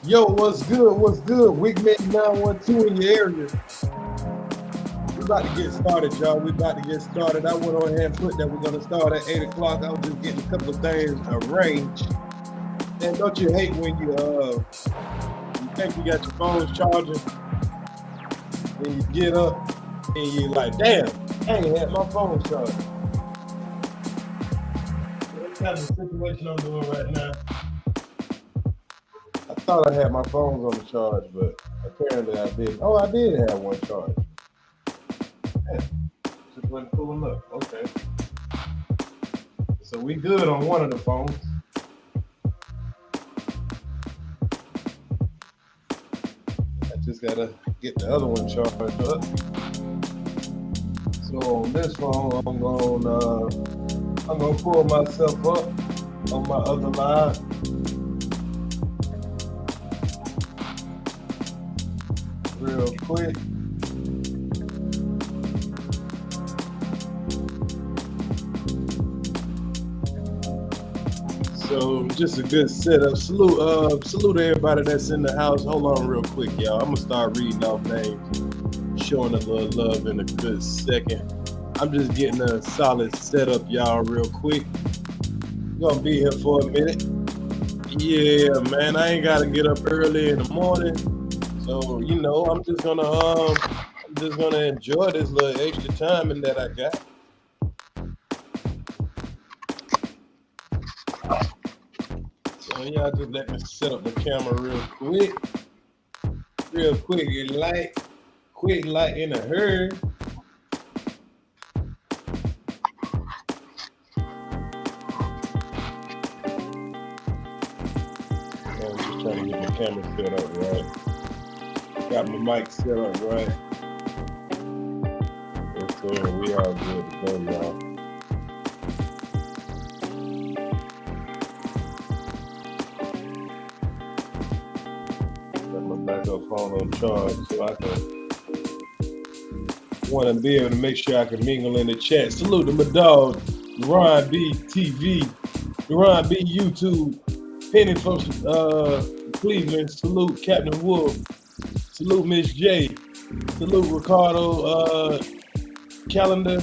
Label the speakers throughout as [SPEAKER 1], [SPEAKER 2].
[SPEAKER 1] Yo, what's good? What's good? Wigman 912 in your area. We about to get started, y'all. We about to get started. I went on ahead and put that we're gonna start at 8 o'clock. I was just getting a couple of things arranged. And don't you hate when you think you got your phones charging and you get up and you're like, damn, I ain't had my phone charged. That's kind of the situation I'm doing right now. I thought I had my phones on the charge, but apparently I didn't. Oh, I did have one charge. Yeah, just wasn't cool enough. Okay. So we good on one of the phones. I just gotta get the other one charged up. So on this phone, I'm gonna pull myself up on my other line. Real quick. So just a good setup. Salute everybody that's in the house. Hold on real quick, y'all. I'm gonna start reading off names, showing a little love in a good second. I'm just getting a solid setup, y'all, real quick. Gonna be here for a minute. Yeah, man, I ain't gotta get up early in the morning. So, you know, I'm just gonna enjoy this little extra timing that I got. So y'all just let me set up the camera real quick. Real quick and light. Quick, light, in a hurry. I'm just trying to get my camera set up right. Got my mic set up right. Yes, sir. We all good to go, y'all. Got my backup phone on charge so I can want to be able to make sure I can mingle in the chat. Salute to my dog, Ron B TV, Ron B YouTube, Penny from Cleveland. Salute Captain Wolf. Salute Miss J. Salute Ricardo Calendar.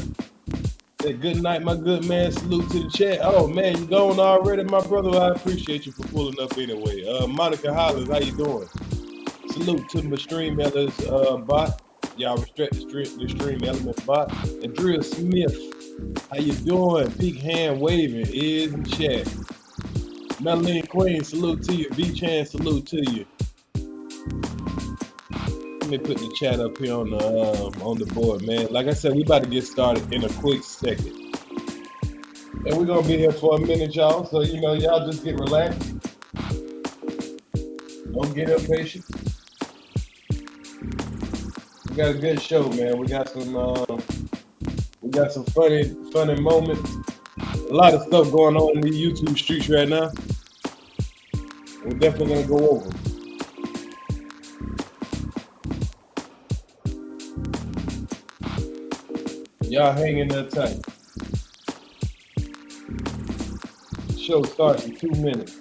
[SPEAKER 1] Say good night, my good man. Salute to the chat. Oh man, you going already, my brother? I appreciate you for pulling up anyway. Monica Hollins, how you doing? Salute to my Stream Elements bot. Y'all respect the Stream Elements bot. And Drill Smith, how you doing? Big hand waving is in chat. Melanie Queen, salute to you. V-Chan, salute to you. Let me put the chat up here on the board, man. Like I said, we about to get started in a quick second. And we're gonna be here for a minute, y'all. So you know, y'all just get relaxed. Don't get impatient. We got a good show, man. We got some funny moments. A lot of stuff going on in the YouTube streets right now. We're definitely gonna go over. Y'all hang in there tight. The show starts in 2 minutes.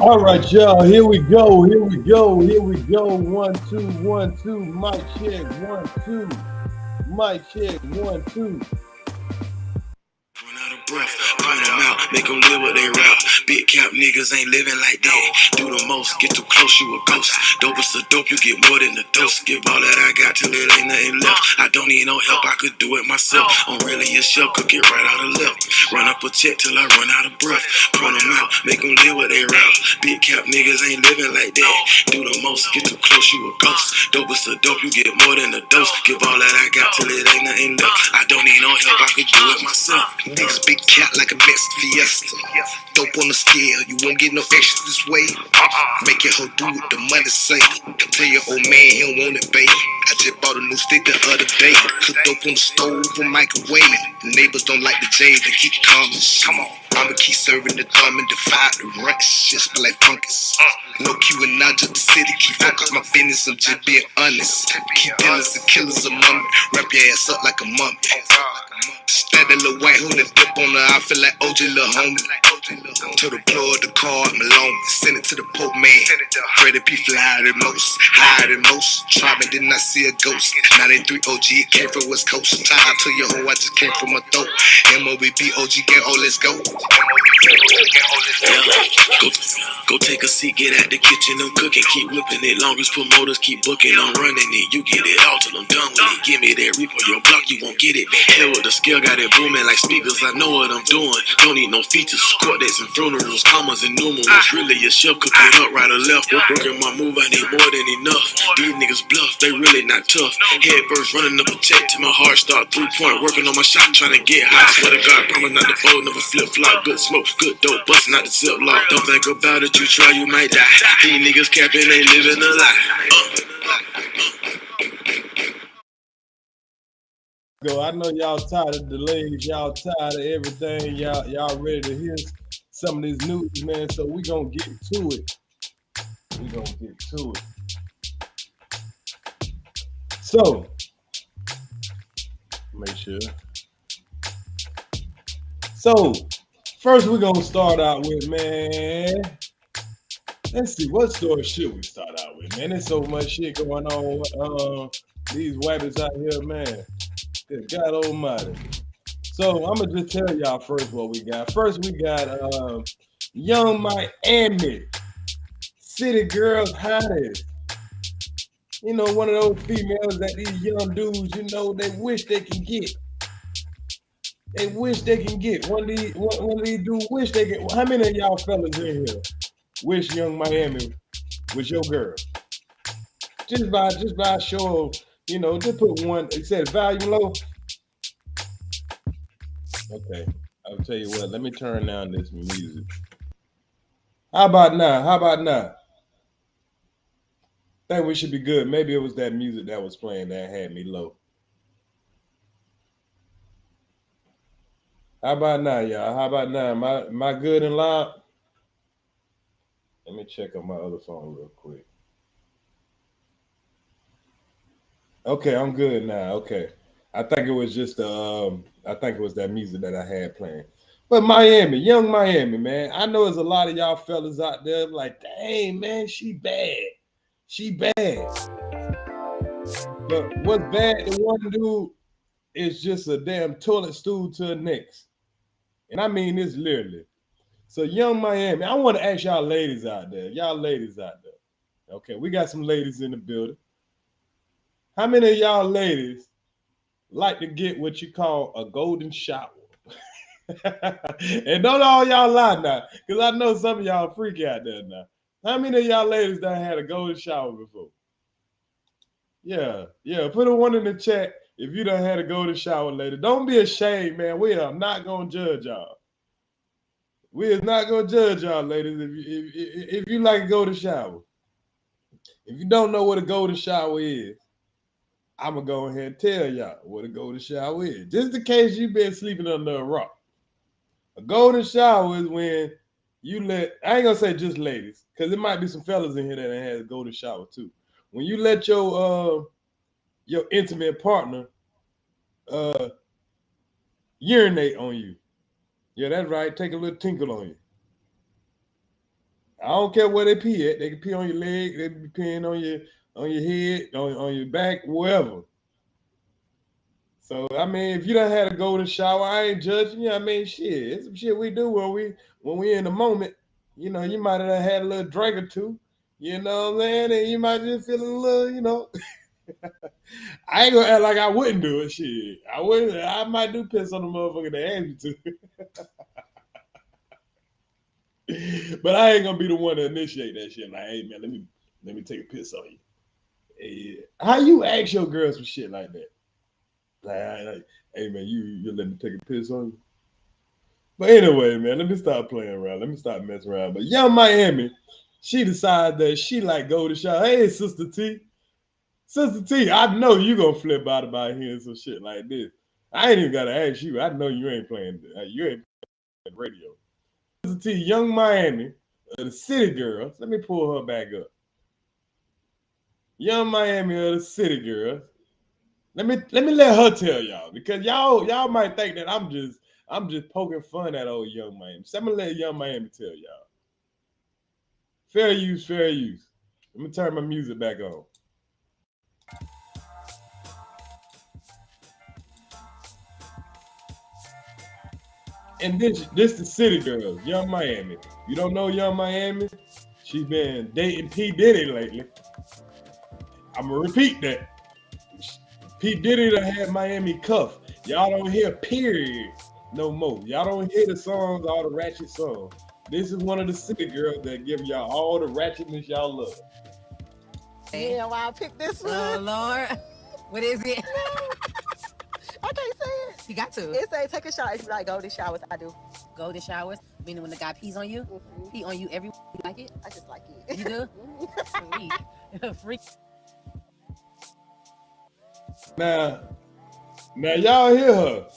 [SPEAKER 1] All right, y'all. Here we go. Here we go. Here we go. 1, 2, 1, 2. Mic check. 1, 2. Mic check. 1, 2.
[SPEAKER 2] Run out of breath, point them out, make them live what they rap. Big cap niggas ain't living like that. Do the most, get too close, you a ghost. Dope is the dope, you get more than the dose. Give all that I got till it ain't nothing left. I don't need no help, I could do it myself. I'm really a chef, cook it right out of left. Run up a check till I run out of breath. Point them out, make them live what they rap. Big cap niggas ain't living like that. Do the most, get too close, you a ghost. Dope is the dope, you get more than the dose. Give all that I got till it ain't nothing left. I don't need no help, I could do it myself.
[SPEAKER 3] Niggas big cat like a mixed fiesta. Dope on the scale, you won't get no extra this way. Make your hoe do what the money say. Tell your old man he don't want it, babe. I just bought a new stick the other day. Cook dope on the stove or microwave. Neighbors don't like the J, they keep calling. Come on, I'ma keep serving the dumb and defy the ranks. Shit smell like fungus. No Q and not just the city. Keep fuck up my business, I'm just being honest. Keep dealers and killers among me. Wrap your ass up like a mummy. Stab that little white hood and dip on her. I feel like OJ, little homie. To the plug, the car, I'm alone. Send it to the Pope man. Freddie P fly higher than most. Higher than most. Try me, didn't I see a ghost? 93 OG, it came from West Coast. Time to your hoe, I just came from a throat. MOBB, OG gang, oh, let's go.
[SPEAKER 2] Go take a seat, get at the kitchen, I'm cooking, keep whipping it. Longest promoters keep booking, I'm running it. You get it all till I'm done with it. Give me that reaper, your block, you won't get it. Hell with the scale, got it booming like speakers. I know what I'm doing. Don't need no features, court dates and funerals, commas and numerals. Really a chef, cook it up right or left. Working my move, I need more than enough. These niggas bluff, they really not tough. Head first, running up a check till my heart start 3-point. Working on my shot, trying to get high. Swear to God, promise not to fold, never flip flop. Good smoke, good dope, busting out the zip lock. Don't think about it, you try, you might die. These niggas capping, they living a lie.
[SPEAKER 1] Go. I know y'all tired of delays, y'all tired of everything, y'all ready to hear some of this news, man. So we gonna get to it. We gonna get to it. So make sure. So first we're gonna start out with, man. Let's see, what story should we start out with, man? There's so much shit going on. These wabbits out here, man. Good God Almighty. So I'm gonna just tell y'all first what we got. First we got Young Miami, city girls hottest. You know, one of those females that these young dudes, you know, they wish they can get. They wish they can get. One of these dudes wish they can. How many of y'all fellas in here wish Young Miami was your girl? Just by a show of, you know, just put one. It said volume low. Okay, I'll tell you what. Let me turn down this music. How about now? How about now? I think we should be good. Maybe it was that music that was playing that had me low. How about now, y'all? How about now? Am I good and loud? Let me check on my other phone real quick. Okay, I'm good now. Okay. I think it was just I think it was that music that I had playing. But Miami, Young Miami, man. I know there's a lot of y'all fellas out there like, dang, man, she bad. She bad. But what's bad to one dude is just a damn toilet stool to the next. And I mean this literally. So Young Miami, I want to ask y'all ladies out there. Y'all ladies out there. Okay, we got some ladies in the building. How many of y'all ladies like to get what you call a golden shower? And don't all y'all lie now, because I know some of y'all freaky out there now. How many of y'all ladies done had a golden shower before? Yeah. Put a one in the chat if you done had a golden shower, lady. Don't be ashamed, man. We are not gonna judge y'all. We is not gonna judge y'all, ladies. If you like a golden shower. If you don't know what a golden shower is, I'm gonna go ahead and tell y'all what a golden shower is. Just in case you've been sleeping under a rock. A golden shower is when you let, I ain't gonna say just ladies, because there might be some fellas in here that has a golden shower too. When you let your intimate partner urinate on you. Yeah, that's right. Take a little tinkle on you. I don't care where they pee at. They can pee on your leg. They can be peeing on your head, on your back, wherever. So I mean, if you done had a golden shower, I ain't judging you. I mean, shit, it's some shit we do when we in the moment. You know, you might have had a little drink or two. You know what I'm saying? And you might just feel a little, you know. I ain't gonna act like I wouldn't do it. Shit, I wouldn't. I might do piss on the motherfucker that asked me to. But I ain't gonna be the one to initiate that shit. Like, hey man, let me take a piss on you. Hey, how you ask your girls for shit like that? Like, hey man, you let me take a piss on you. But anyway, man, let me stop playing around. Let me stop messing around. But Young Miami, she decided that she like go to shower. Hey, Sister T. Sister T, I know you gonna flip out about hearing some shit like this. I ain't even gotta ask you. I know you ain't playing radio. Sister T, Young Miami, the City Girls. Let me pull her back up. Young Miami of the City Girls. Let me let her tell y'all, because y'all might think that I'm just poking fun at old Young Miami. So I'm gonna let Young Miami tell y'all. Fair use, fair use. Let me turn my music back on. And this the City Girls, Young Miami. You don't know Young Miami? She's been dating P. Diddy lately. I'm gonna repeat that. P. Diddy done had Miami cuffed. Y'all don't hear period no more. Y'all don't hear the songs, all the ratchet songs. This is one of the City Girls that give y'all all the ratchetness y'all love.
[SPEAKER 4] Yeah, why I picked this one?
[SPEAKER 5] Oh Lord, what is it?
[SPEAKER 4] I can't say it.
[SPEAKER 5] You got to.
[SPEAKER 4] It say take a shower. If you like golden showers, I do.
[SPEAKER 5] Golden showers, meaning when the guy pees on you, pee on you every. You like it?
[SPEAKER 4] I just like it.
[SPEAKER 5] You do? Sweet. Freak.
[SPEAKER 1] Now y'all hear her.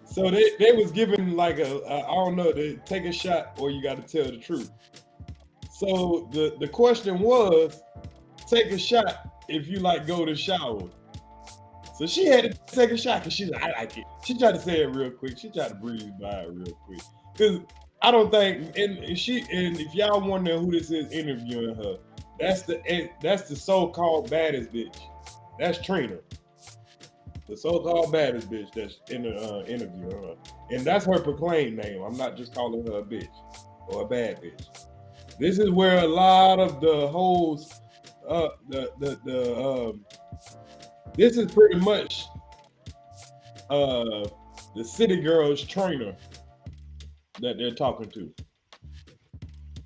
[SPEAKER 1] So they was giving like I don't know, they take a shot or you got to tell the truth. So the question was, take a shot if you like golden shower. So she had to take a shot because she's like, I like it. She tried to say it real quick. She tried to breeze by it real quick. Because I don't think, and if y'all wonder who this is interviewing her, that's the so-called baddest bitch. That's Trina. The so-called baddest bitch that's in the interview. And that's her proclaimed name. I'm not just calling her a bitch or a bad bitch. This is where a lot of the hoes, this is pretty much the City Girls trainer that they're talking to.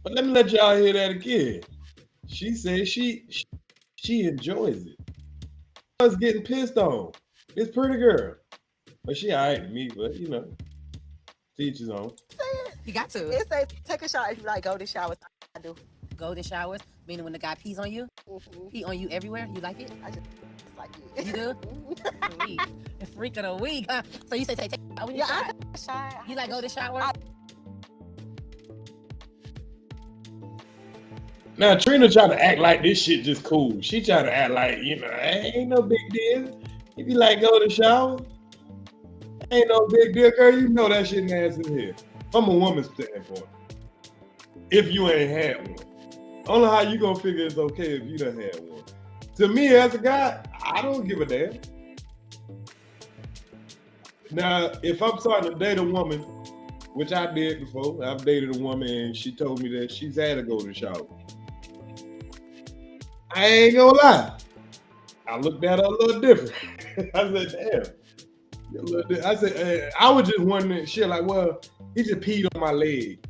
[SPEAKER 1] But let me let y'all hear that again. She said she enjoys it. I was getting pissed on. This pretty girl. But she alright to me, but you know, teach his own.
[SPEAKER 5] You got to.
[SPEAKER 4] It say take a shower if you like golden showers, I do.
[SPEAKER 5] Golden showers, meaning when the guy pees on you, pee on you everywhere. You like it?
[SPEAKER 4] I just like it.
[SPEAKER 5] You do? Sweet. Freak of the week. Huh? So you say take a when you
[SPEAKER 4] Yeah, I
[SPEAKER 5] shot.
[SPEAKER 4] take a shower.
[SPEAKER 5] You like golden shower?
[SPEAKER 1] Now Trina trying to act like this shit just cool. She trying to act like, you know, ain't no big deal. If you like go to shower, ain't no big deal, girl. You know that shit nasty in here. From a woman's standpoint. If you ain't had one. I don't know how you gonna figure it's okay if you done had one. To me as a guy, I don't give a damn. Now, if I'm starting to date a woman, which I did before, I've dated a woman and she told me that she's had a golden shower. I ain't gonna lie. I looked at her a little different. I said, damn. I said, I was just wondering, shit, like, well, he just peed on my leg.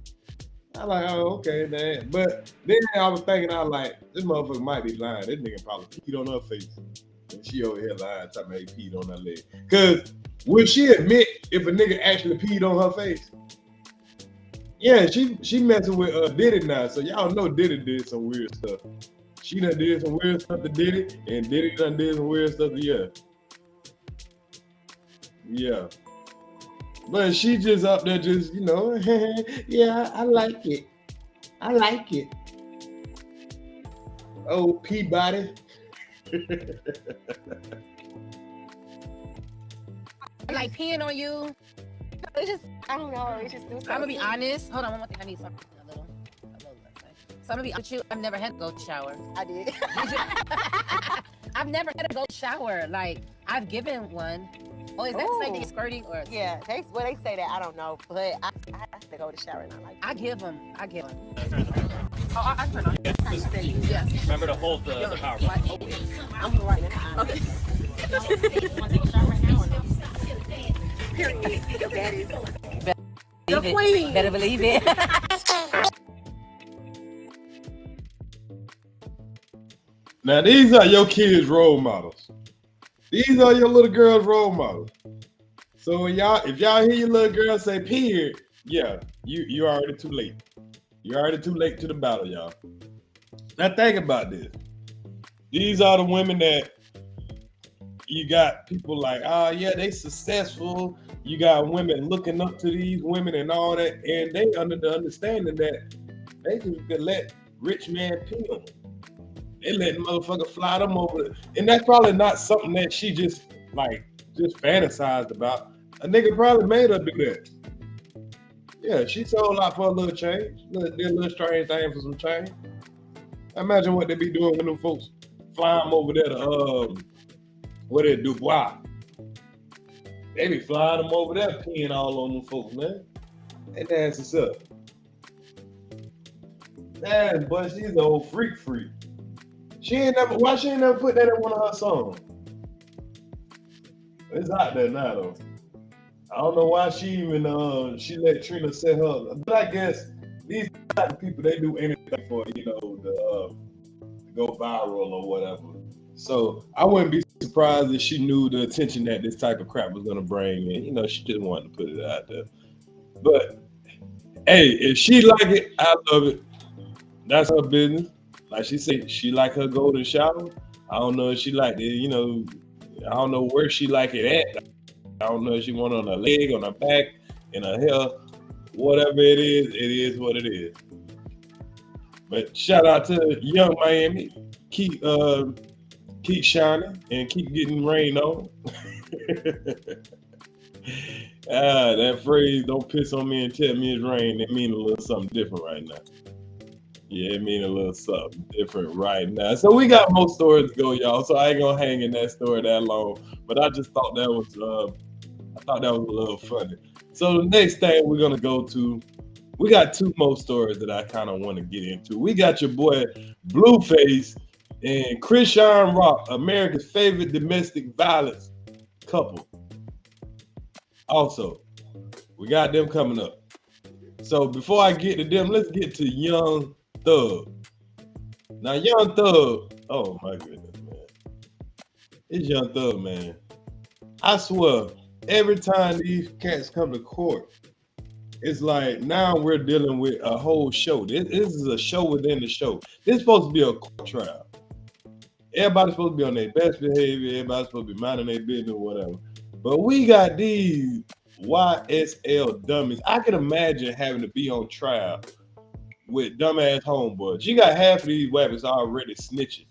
[SPEAKER 1] I like, oh, okay, man. But then I was thinking, I was like, this motherfucker might be lying. This nigga probably peed on her face. And she over here lying, talking about he peed on her leg. Because would she admit if a nigga actually peed on her face? Yeah, she messing with Diddy now. So y'all know Diddy did some weird stuff. She done did some weird stuff to Diddy, and Diddy done did some weird stuff to yeah. But she just up there just, you know, yeah, I like it. I like it. Oh, Peabody.
[SPEAKER 5] Like peeing on you.
[SPEAKER 4] It's just, I don't know. It's just.
[SPEAKER 5] I'm gonna be honest. Hold on, one more thing. I need something. A little. Let's say. So I'm gonna be honest with you. I've never had a gold shower.
[SPEAKER 4] I did.
[SPEAKER 5] I've never had a gold shower. Like I've given one. Oh, is that the same thing as squirting or?
[SPEAKER 4] Yeah, they say that. I don't know, but I have to go to shower and I like.
[SPEAKER 5] I give them.
[SPEAKER 4] Oh, I turn on.
[SPEAKER 5] Yeah.
[SPEAKER 6] Remember to hold the power button.
[SPEAKER 4] I'm right now. Okay. Period. Your dad is the queen.
[SPEAKER 5] Better believe it.
[SPEAKER 1] Now these are your kids' role models. These are your little girls' role models. So if y'all hear your little girl say period, yeah, you already too late. You're already too late to the battle, y'all. Now think about this. These are the women that you got people like, oh yeah, they successful. You got women looking up to these women and all that, and they under the understanding that they just could let rich man peel. They let motherfucker fly them over. And that's probably not something that she just fantasized about. A nigga probably made her do that. Yeah, she sold out for a little change. Did a little strange thing for some change. Imagine what they be doing when them folks fly them over there to what they do, Dubois. They be flying them over there, peeing all on them folks, man. That ass is up. Man, but she's an old freak. Why she ain't never put that in one of her songs? It's out there now though. I don't know why she even she let Trina set her. But I guess these type of people, they do anything for, to go viral or whatever. So I wouldn't be surprised if she knew the attention that this type of crap was gonna bring in. She just wanted to put it out there. But hey, if she like it, I love it. That's her business. Like she said, she like her golden shower. I don't know if she like it, I don't know where she like it at. I don't know if she want it on her leg, on her back, in her hair, whatever it is what it is. But shout out to Young Miami. Keep shining and keep getting rain on. That phrase, don't piss on me and tell me it's rain, it mean a little something different right now. Yeah, it mean a little something different right now. So we got more stories to go, y'all. So I ain't gonna hang in that story that long. But I just thought that was a little funny. So the next thing we're gonna go to, we got two more stories that I kind of want to get into. We got your boy Blueface and Chrisean Rock, America's favorite domestic violence couple. Also, we got them coming up. So before I get to them, let's get to Young Thug. Now, Young Thug, oh my goodness, man. It's Young Thug, man. I swear, every time these cats come to court, it's like now we're dealing with a whole show. This is a show within the show. This is supposed to be a court trial. Everybody's supposed to be on their best behavior. Everybody's supposed to be minding their business or whatever. But we got these YSL dummies. I can imagine having to be on trial with dumbass homeboys. You got half of these wappers already snitching.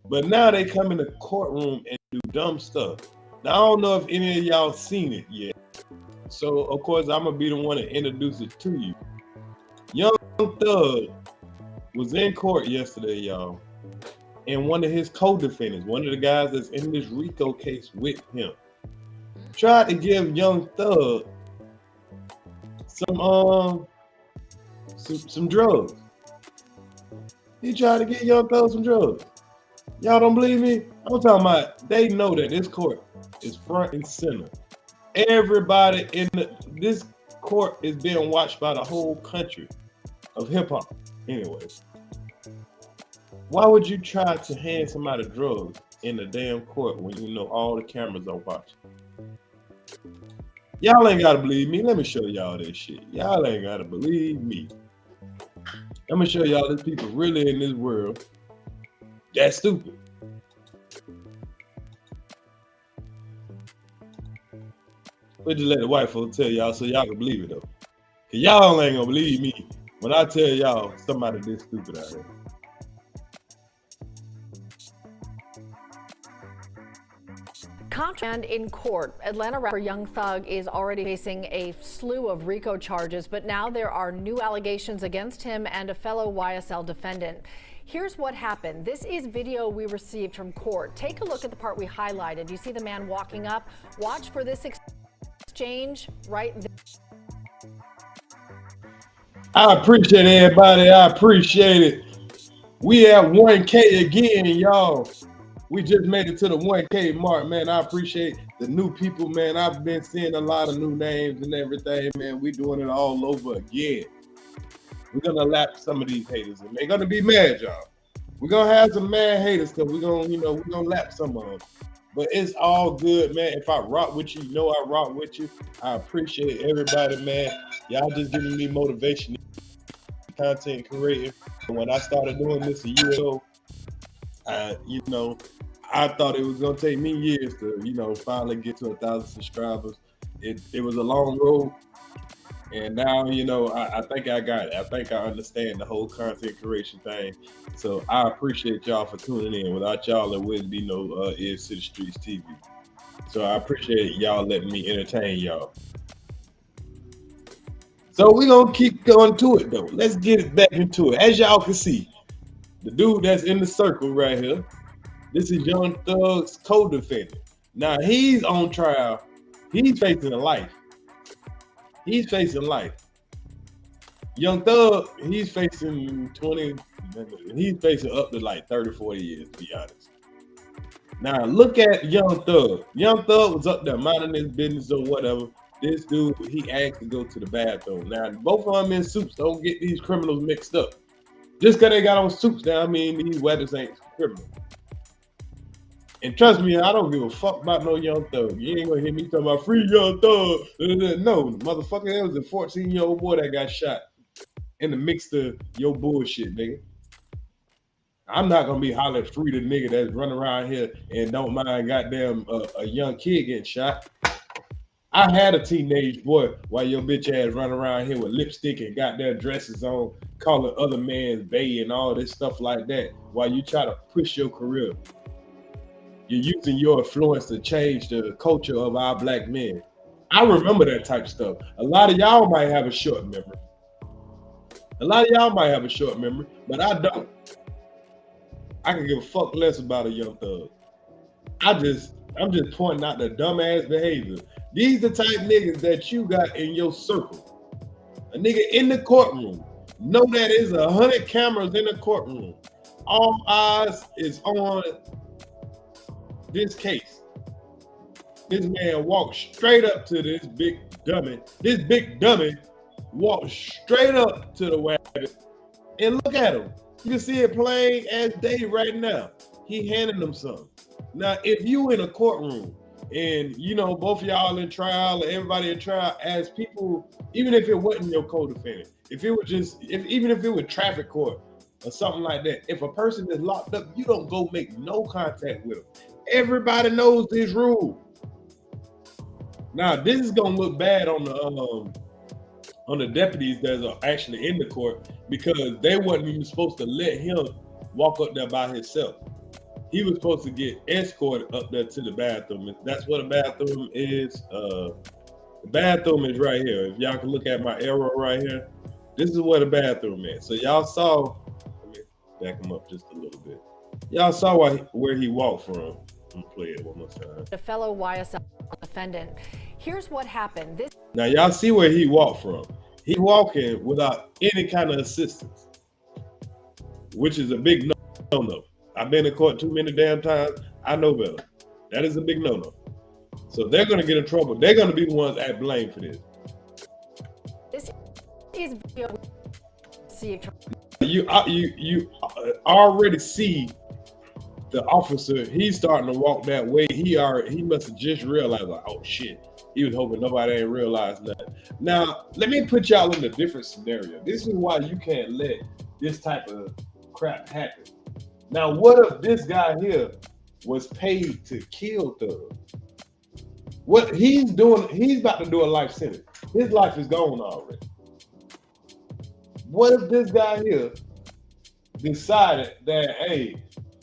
[SPEAKER 1] But now they come in the courtroom and do dumb stuff. Now, I don't know if any of y'all seen it yet. So, of course, I'm going to be the one to introduce it to you. Young Thug was in court yesterday, y'all. And one of his co-defendants, one of the guys that's in this RICO case with him, tried to give Young Thug some drugs. He tried to get Young Thug some drugs. Y'all don't believe me? I'm talking about, they know that this court is front and center. Everybody in this court is being watched by the whole country of hip hop. Anyways, why would you try to hand somebody drugs in the damn court when you know all the cameras are watching? Y'all ain't gotta believe me. Let me show y'all this shit. Y'all ain't gotta believe me. Let me show y'all there's people really in this world that's stupid. We'll just let the white folks tell y'all so y'all can believe it though. Cause y'all ain't gonna believe me when I tell y'all somebody this stupid out there.
[SPEAKER 7] And in court, Atlanta rapper Young Thug is already facing a slew of RICO charges, but now there are new allegations against him and a fellow YSL defendant. Here's what happened. This is video we received from court. Take a look at the part we highlighted. You see the man walking up. Watch for this exchange right there.
[SPEAKER 1] I appreciate everybody. I appreciate it. We at 1K again, y'all. We just made it to the 1K mark, man. I appreciate the new people, man. I've been seeing a lot of new names and everything, man. We doing it all over again. We're gonna lap some of these haters, and they're gonna be mad, y'all. We're gonna have some mad haters, cause we're gonna lap some of them. But it's all good, man. If I rock with you, you know I rock with you. I appreciate everybody, man. Y'all just giving me motivation, content creating. And when I started doing this a year ago, I thought it was gonna take me years to, finally get to 1,000 subscribers. It was a long road, and now, I think I got it. I think I understand the whole content creation thing. So I appreciate y'all for tuning in. Without y'all, there wouldn't be no Edge to the Streets TV. So I appreciate y'all letting me entertain y'all. So we're gonna keep going to it though. Let's get it back into it. As y'all can see, the dude that's in the circle right here, this is Young Thug's co-defendant. Now he's on trial. He's facing life. He's facing life. Young Thug, he's facing 20, he's facing up to like 30, 40 years, to be honest. Now look at Young Thug. Young Thug was up there minding his business or whatever. This dude, he asked to go to the bathroom. Now, both of them in suits. Don't get these criminals mixed up. Just because they got on suits, now I mean these weathers ain't criminals. And trust me, I don't give a fuck about no Young Thug. You ain't gonna hear me talking about free Young Thug. No, motherfucker, that was a 14-year-old boy that got shot in the mix of your bullshit, nigga. I'm not gonna be hollering free the nigga that's running around here and don't mind goddamn a young kid getting shot. I had a teenage boy while your bitch ass running around here with lipstick and goddamn dresses on, calling other man's bae and all this stuff like that while you try to push your career. You're using your influence to change the culture of our black men. I remember that type of stuff. A lot of y'all might have a short memory. But I don't. I can give a fuck less about a Young Thug. I'm just pointing out the dumbass behavior. These the type niggas that you got in your circle. A nigga in the courtroom. Know that there's 100 cameras in the courtroom. All eyes is on this case. This man walked straight up to this big dummy. This big dummy walked straight up to the wagon. And look at him. You can see it plain as day right now. He handing them something. Now, if you in a courtroom and both of y'all in trial or everybody in trial, as people, even if it wasn't your co-defendant, even if it was traffic court or something like that, if a person is locked up, you don't go make no contact with them. Everybody knows this rule. Now, this is gonna look bad on the deputies that are actually in the court because they wasn't even supposed to let him walk up there by himself. He was supposed to get escorted up there to the bathroom. That's what a bathroom is. The bathroom is right here. If y'all can look at my arrow right here, this is where the bathroom is. So y'all saw, let me back him up just a little bit. Y'all saw where he walked from. I'm gonna play it one more time.
[SPEAKER 7] A fellow YSL defendant. Here's what happened.
[SPEAKER 1] Now y'all see where he walked from. He walking without any kind of assistance, which is a big no-no. I've been in court too many damn times. I know better. That is a big no-no. So they're gonna get in trouble. They're gonna be the ones at blame for this.
[SPEAKER 7] This is video.
[SPEAKER 1] You already see the officer. He's starting to walk that way. He must have just realized, like, oh shit. He was hoping nobody ain't realized that. Now, let me put y'all in a different scenario. This is why you can't let this type of crap happen. Now, what if this guy here was paid to kill Thug? What he's doing, he's about to do a life sentence. His life is gone already. What if this guy here decided that, hey,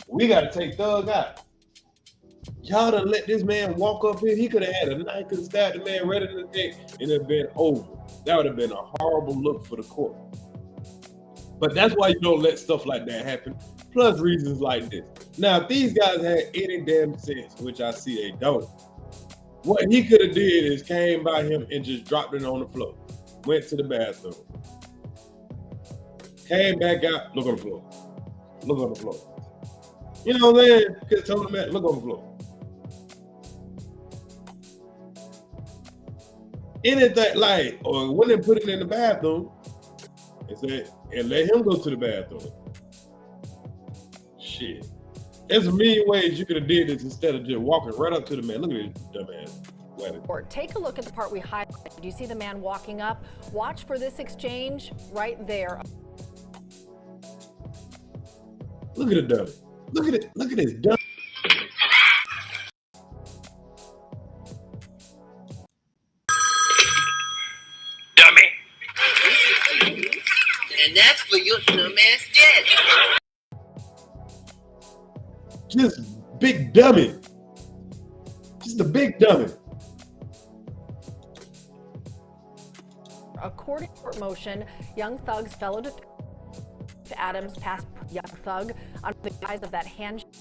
[SPEAKER 1] we got to take Thug out? Y'all done let this man walk up here. He could have had a knife, could have stabbed the man right in the neck, and it'd been over. That would have been a horrible look for the court. But that's why you don't let stuff like that happen. Plus reasons like this. Now, if these guys had any damn sense, which I see they don't, what he could have did is came by him and just dropped it on the floor. Went to the bathroom. Came back out, look on the floor. Look on the floor. You know what I'm saying? Could have told him that, look on the floor. Anything like, or wouldn't put it in the bathroom and said, and let him go to the bathroom. Shit. There's a million ways you could have did this instead of just walking right up to the man. Look at this dumbass.
[SPEAKER 7] Take a look at the part we highlighted. You see the man walking up? Watch for this exchange right there.
[SPEAKER 1] Look at the dummy. Look at it. Look at this dummy.
[SPEAKER 8] And that's for your dumbass jet.
[SPEAKER 1] Just big dummy. Just a big dummy.
[SPEAKER 7] According to court motion, Young Thug's fellow defendant Adams passed Young Thug under the guise of that handshake.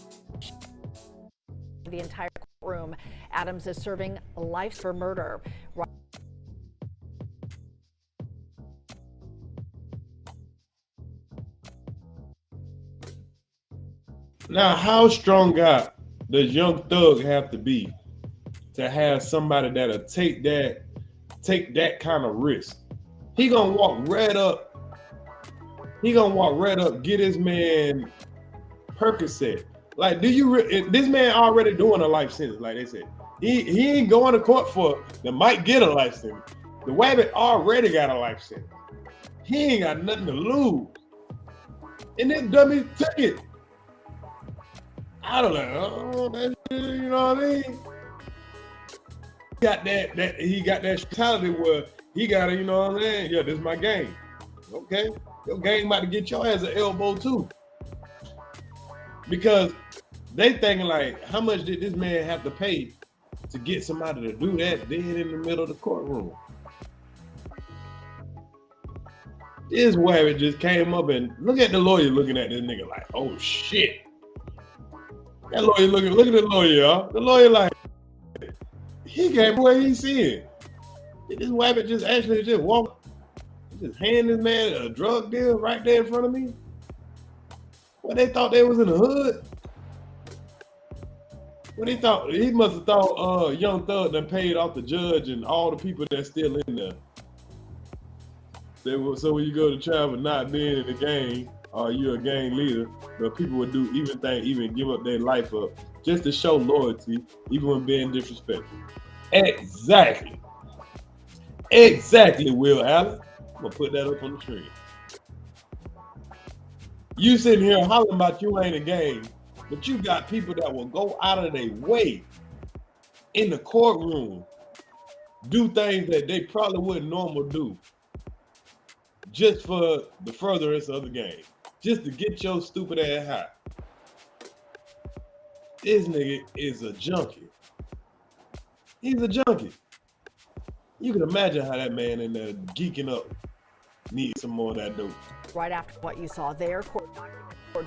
[SPEAKER 7] The entire courtroom. Adams is serving life for murder.
[SPEAKER 1] Now, how strong guy does Young Thug have to be to have somebody that'll take that kind of risk? He gonna walk right up. He gonna walk right up, get his man Percocet. Like, this man already doing a life sentence, like they said. He ain't going to court for that might get a life sentence. The Wabbit already got a life sentence. He ain't got nothing to lose. And this dummy took it. I don't know, you know what I mean? He got that mentality where he got to, you know what I'm saying? Yeah, this is my game. Okay, your game about to get your ass an elbow too. Because they thinking like, how much did this man have to pay to get somebody to do that dead in the middle of the courtroom? This Wabbit just came up and look at the lawyer looking at this nigga like, oh shit. That lawyer look at the lawyer, y'all. The lawyer like, he came away, he seeing. This Wabbit just actually just walk, just hand this man a drug deal right there in front of me. What, they thought they was in the hood? What he thought? He must have thought Young Thug done paid off the judge and all the people that's still in there. So when you go to trial for not being in the gang, or you're a gang leader, but people would do even give up their life up just to show loyalty, even when being disrespectful. Exactly. Exactly, Will Allen. I'm gonna put that up on the screen. You sitting here hollering about you ain't a gang, but you got people that will go out of their way in the courtroom, do things that they probably wouldn't normally do, just for the furtherance of the game, just to get your stupid ass high. This nigga is a junkie. He's a junkie. You can imagine how that man in there geeking up needs some more of that dope.
[SPEAKER 7] Right after what you saw there, court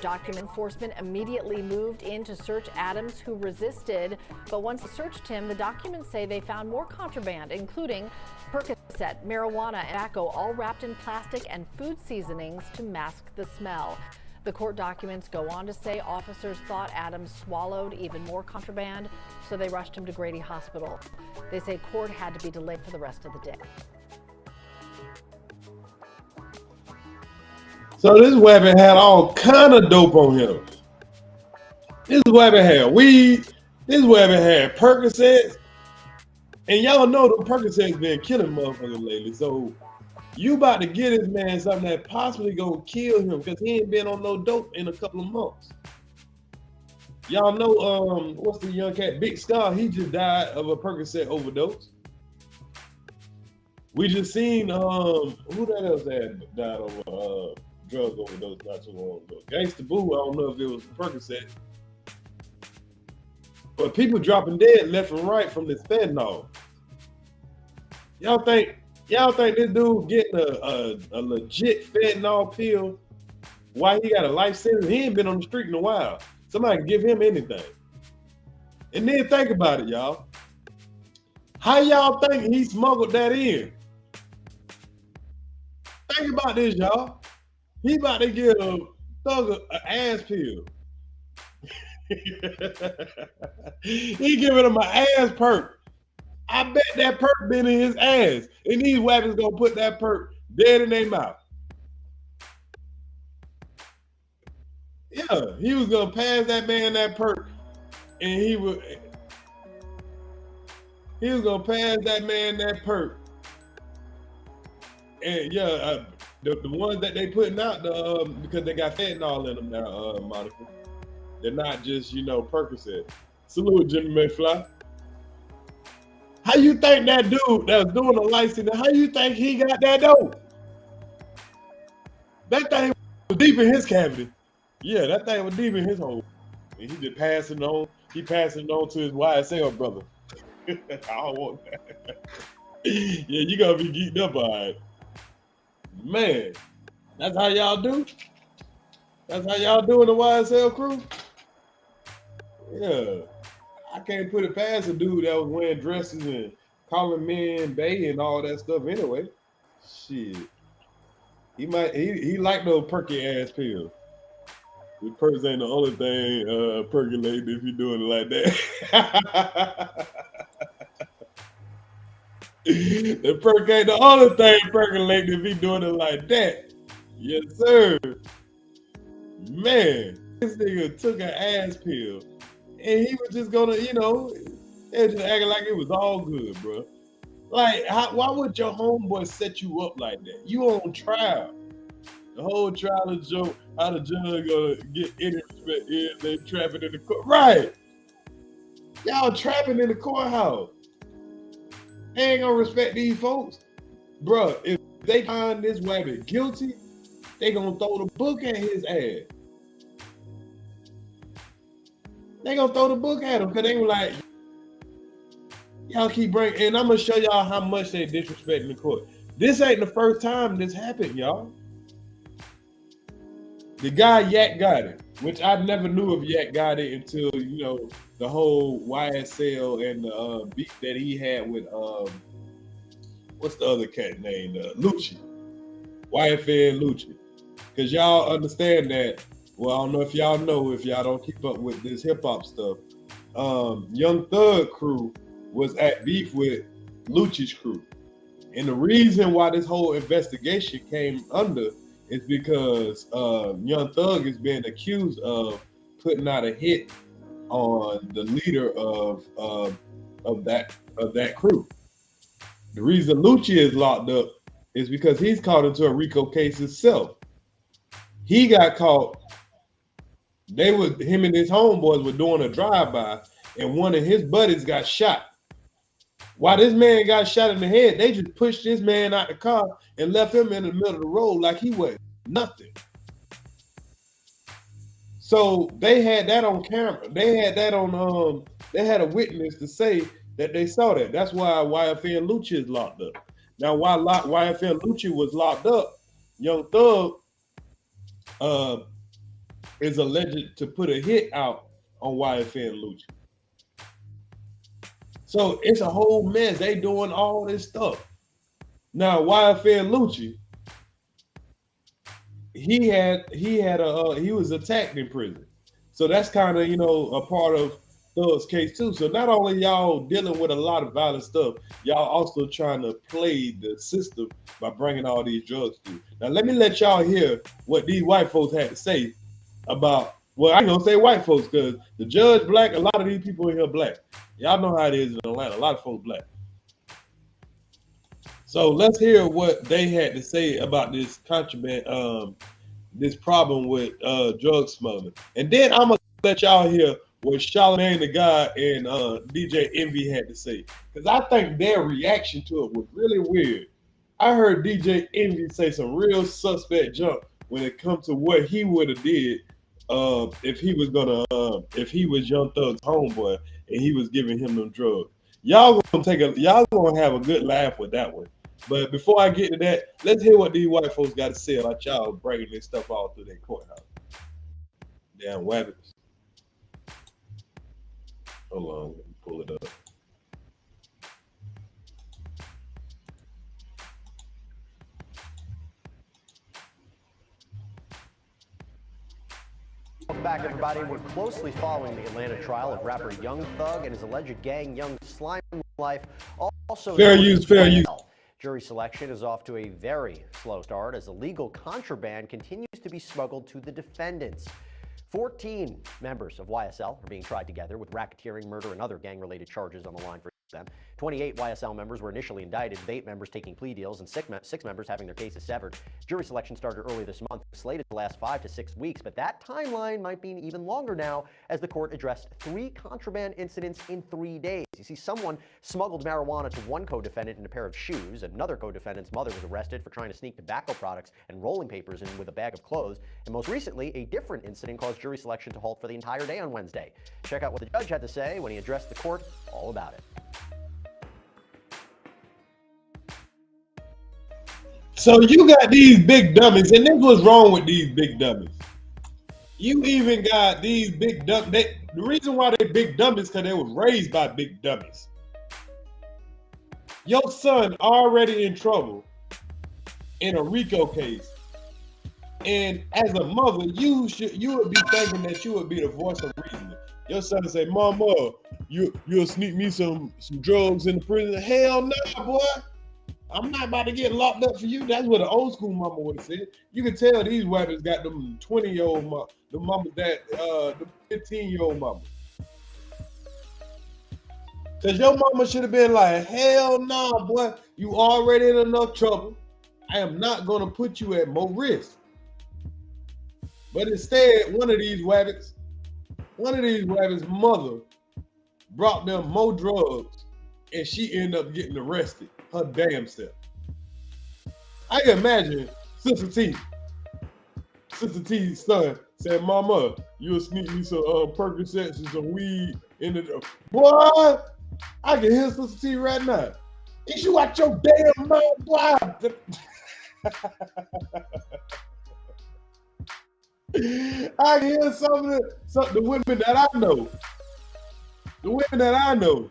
[SPEAKER 7] document enforcement immediately moved in to search Adams, who resisted. But once they searched him, the documents say they found more contraband, including Percocet, marijuana, and tobacco, all wrapped in plastic, and food seasonings to mask the smell. The court documents go on to say officers thought Adams swallowed even more contraband, so they rushed him to Grady Hospital. They say court had to be delayed for the rest of the day.
[SPEAKER 1] So this Wabbit had all kind of dope on him. This Wabbit had weed. This Wabbit had Percocets. And y'all know the Percocets been killing motherfuckers lately. So you about to get this man something that possibly gonna kill him because he ain't been on no dope in a couple of months. Y'all know what's the young cat? Big Star, he just died of a Percocet overdose. We just seen who that else had died of a drug overdose not too long ago. Gangsta Boo, I don't know if it was Percocet. But people dropping dead left and right from this fentanyl. Y'all think this dude getting a legit fentanyl pill? Why he got a life sentence? He ain't been on the street in a while. Somebody can give him anything. And then think about it, y'all. How y'all think he smuggled that in? Think about this, y'all. He about to get a thug an ass pill. He giving him an ass perk. I bet that perk been in his ass. And these wappers gonna put that perk dead in their mouth. Yeah, he was gonna pass that man that perk, and he was gonna pass that man that perk. And yeah, the ones that they putting out, because they got fentanyl in them now, Monica. They're not just, Percocet. Salute, Jimmy McFly. How you think that dude that was doing the license, how you think he got that dope? That thing was deep in his cavity. Yeah, that thing was deep in his hole. And he just passing on. He passing it on to his YSL brother. I don't want that. Yeah, you gotta be geeked up, all right. Man, that's how y'all do? That's how y'all do in the YSL crew? Yeah. I can't put it past a dude that was wearing dresses and calling men bae and all that stuff anyway. Shit. He like those perky ass pills. The perks ain't the only thing percolating if you're doing it like that. The perk ain't the only thing percolating if he doing it like that. Yes, sir. Man, this nigga took an ass pill. And he was just gonna, they just acting like it was all good, bro. Like, why would your homeboy set you up like that? You on trial. The whole trial is joke. How the judge gonna get any respect in? They trapping in the court. Right. Y'all trapping in the courthouse. They ain't gonna respect these folks. Bruh, if they find this rabbit guilty, they gonna throw the book at his ass. They gonna throw the book at him because they were like, y'all keep bringing, and I'm gonna show y'all how much they disrespecting the court. This ain't the first time this happened, y'all. The guy Yak Gotti, which I never knew of Yak Gotti until, the whole YSL and the beef that he had with, what's the other cat name? Lucci. YFN Lucci. Because y'all understand that. Well, I don't know if y'all know, if y'all don't keep up with this hip hop stuff. Young Thug crew was at beef with Lucci's crew. And the reason why this whole investigation came under is because Young Thug is being accused of putting out a hit on the leader of that crew. The reason Lucci is locked up is because he's caught into a RICO case himself. He got caught. Him and his homeboys were doing a drive-by, and one of his buddies got shot. While this man got shot in the head, they just pushed this man out the car and left him in the middle of the road like he was nothing. So they had that on camera. They had that on, they had a witness to say that they saw that. That's why YFN Lucci is locked up. Now, while YFN Lucci was locked up, Young Thug is alleged to put a hit out on YFN Lucci. So it's a whole mess. They doing all this stuff. Now YFN Lucci, he was attacked in prison. So that's kind of, a part of Thug's case too. So not only y'all dealing with a lot of violent stuff, y'all also trying to play the system by bringing all these drugs through. Now let me let y'all hear what these white folks had to say about, well, I ain't gonna say white folks because the judge black, a lot of these people in here black. Y'all know how it is in Atlanta, a lot of folks black. So let's hear what they had to say about this contraband, this problem with drug smuggling. And then I'm gonna let y'all hear what Charlamagne the God and DJ Envy had to say. Because I think their reaction to it was really weird. I heard DJ Envy say some real suspect junk when it comes to what he would have did if he was gonna, if he was Young Thug's homeboy and he was giving him them drugs. Y'all gonna have a good laugh with that one. But before I get to that, let's hear what these white folks got to say about y'all bringing this stuff all through their courthouse. Damn wabbits. Hold on, let me pull it up.
[SPEAKER 9] Welcome back, everybody. We're closely following the Atlanta trial of rapper Young Thug and his alleged gang Young Slime life. Also,
[SPEAKER 1] fair use.
[SPEAKER 9] Jury selection is off to a very slow start as illegal contraband continues to be smuggled to the defendants. 14 members of YSL are being tried together with racketeering, murder, and other gang-related charges on the line for them. 28 YSL members were initially indicted, with 8 members taking plea deals and 6 members having their cases severed. Jury selection started early this month, slated to last 5 to 6 weeks, but that timeline might be even longer now as the court addressed 3 contraband incidents in 3 days. You see, someone smuggled marijuana to one co-defendant in a pair of shoes. Another co-defendant's mother was arrested for trying to sneak tobacco products and rolling papers in with a bag of clothes. And most recently, a different incident caused jury selection to halt for the entire day on Wednesday. Check out what the judge had to say when he addressed the court all about it.
[SPEAKER 1] So you got these big dummies, and this what's wrong with these big dummies. You even got these big dummies. The reason why they big dummies because they was raised by big dummies. Your son already in trouble in a RICO case, and as a mother, you would be thinking that you would be the voice of reason. Your son would say, "Mama, you'll sneak me some drugs in the prison." Hell no, boy. I'm not about to get locked up for you. That's what an old school mama would have said. You can tell these weapons got them 20-year-old mama, the mama that the 15-year-old mama. Cause your mama should have been like, hell nah, boy, you already in enough trouble. I am not gonna put you at more risk. But instead, one of these wabbits mother brought them more drugs and she ended up getting arrested. Her damn self. I can imagine Sister T's son said, "Mama, you'll sneak me some Percocets and some weed in the boy." I can hear Sister T right now. Is you out your damn mind, boy? I can hear some of the women that I know. The women that I know.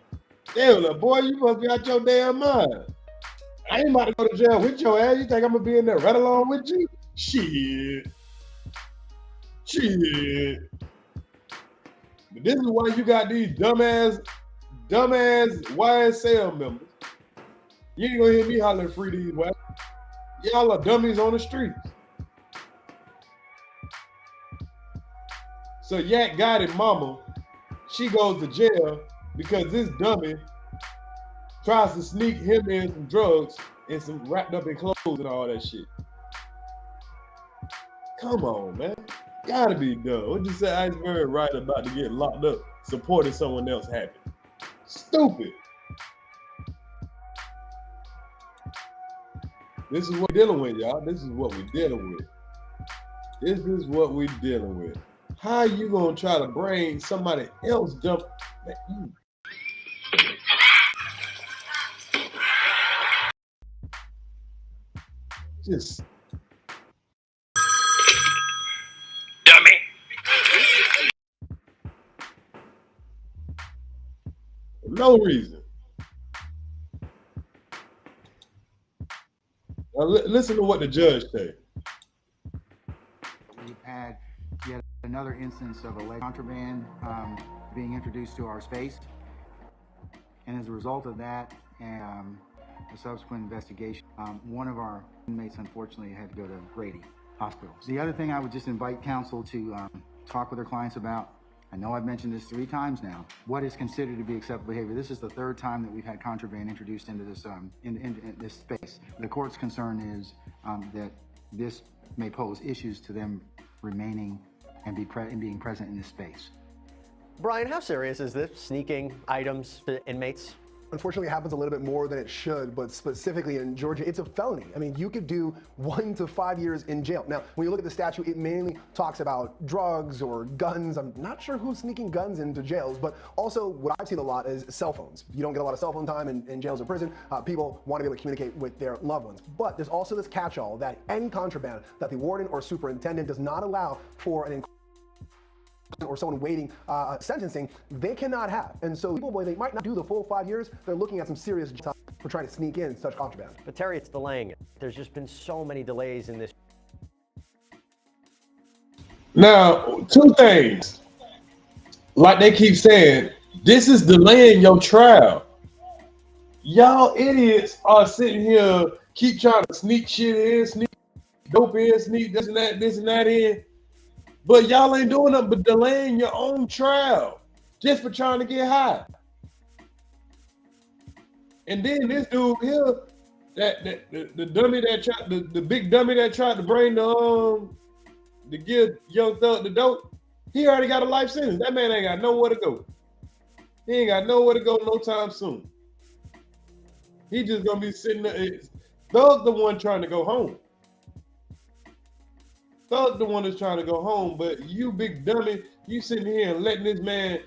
[SPEAKER 1] They were like, "Boy, you must be out your damn mind. I ain't about to go to jail with your ass. You think I'm gonna be in there right along with you? Shit. But this is why you got these dumbass YSL members. You ain't gonna hear me hollering free these ways. Y'all are dummies on the streets. So Yak Gotti mama, she goes to jail because this dummy tries to sneak him in some drugs and some wrapped up in clothes and all that shit. Come on, man. Gotta be done. What you say Iceberg right about to get locked up supporting someone else happy? Stupid. This is what we're dealing with, y'all. This is what we're dealing with. How you gonna try to bring somebody else dump that you? Just
[SPEAKER 2] Dummy.
[SPEAKER 1] no reason. Now, listen to what the judge said.
[SPEAKER 10] We've had yet another instance of alleged contraband being introduced to our space, and as a result of that and a subsequent investigation, one of our inmates unfortunately had to go to Grady Hospital. The other thing I would just invite counsel to talk with their clients about, I know I've mentioned this 3 times now, what is considered to be acceptable behavior. This is the 3rd time that we've had contraband introduced into this in this space. The court's concern is that this may pose issues to them remaining and being present in this space.
[SPEAKER 9] Brian, how serious is this, sneaking items to inmates?
[SPEAKER 11] Unfortunately, it happens a little bit more than it should, but specifically in Georgia, it's a felony. I mean, you could do 1 to 5 years in jail. Now, when you look at the statute, it mainly talks about drugs or guns. I'm not sure who's sneaking guns into jails, but also what I've seen a lot is cell phones. You don't get a lot of cell phone time in jails or prison. People want to be able to communicate with their loved ones. But there's also this catch-all that any contraband that the warden or superintendent does not allow for an or someone waiting sentencing, they cannot have. And so people, boy, they might not do the full 5 years. They're looking at some serious time for trying to sneak in such contraband.
[SPEAKER 9] But Terry, it's delaying it. There's just been so many delays in this.
[SPEAKER 1] Now, two things. Like they keep saying, this is delaying your trial. Y'all idiots are sitting here, keep trying to sneak shit in, sneak dope in, sneak this and that in. But y'all ain't doing nothing but delaying your own trial just for trying to get high. And then this dude here, the dummy that tried, the big dummy that tried to bring to give Young Thug the dope, he already got a life sentence. That man ain't got nowhere to go. He ain't got nowhere to go no time soon. He just gonna be sitting there. Thug's the one trying to go home. Thug's the one that's trying to go home, but you big dummy, you sitting here and letting this man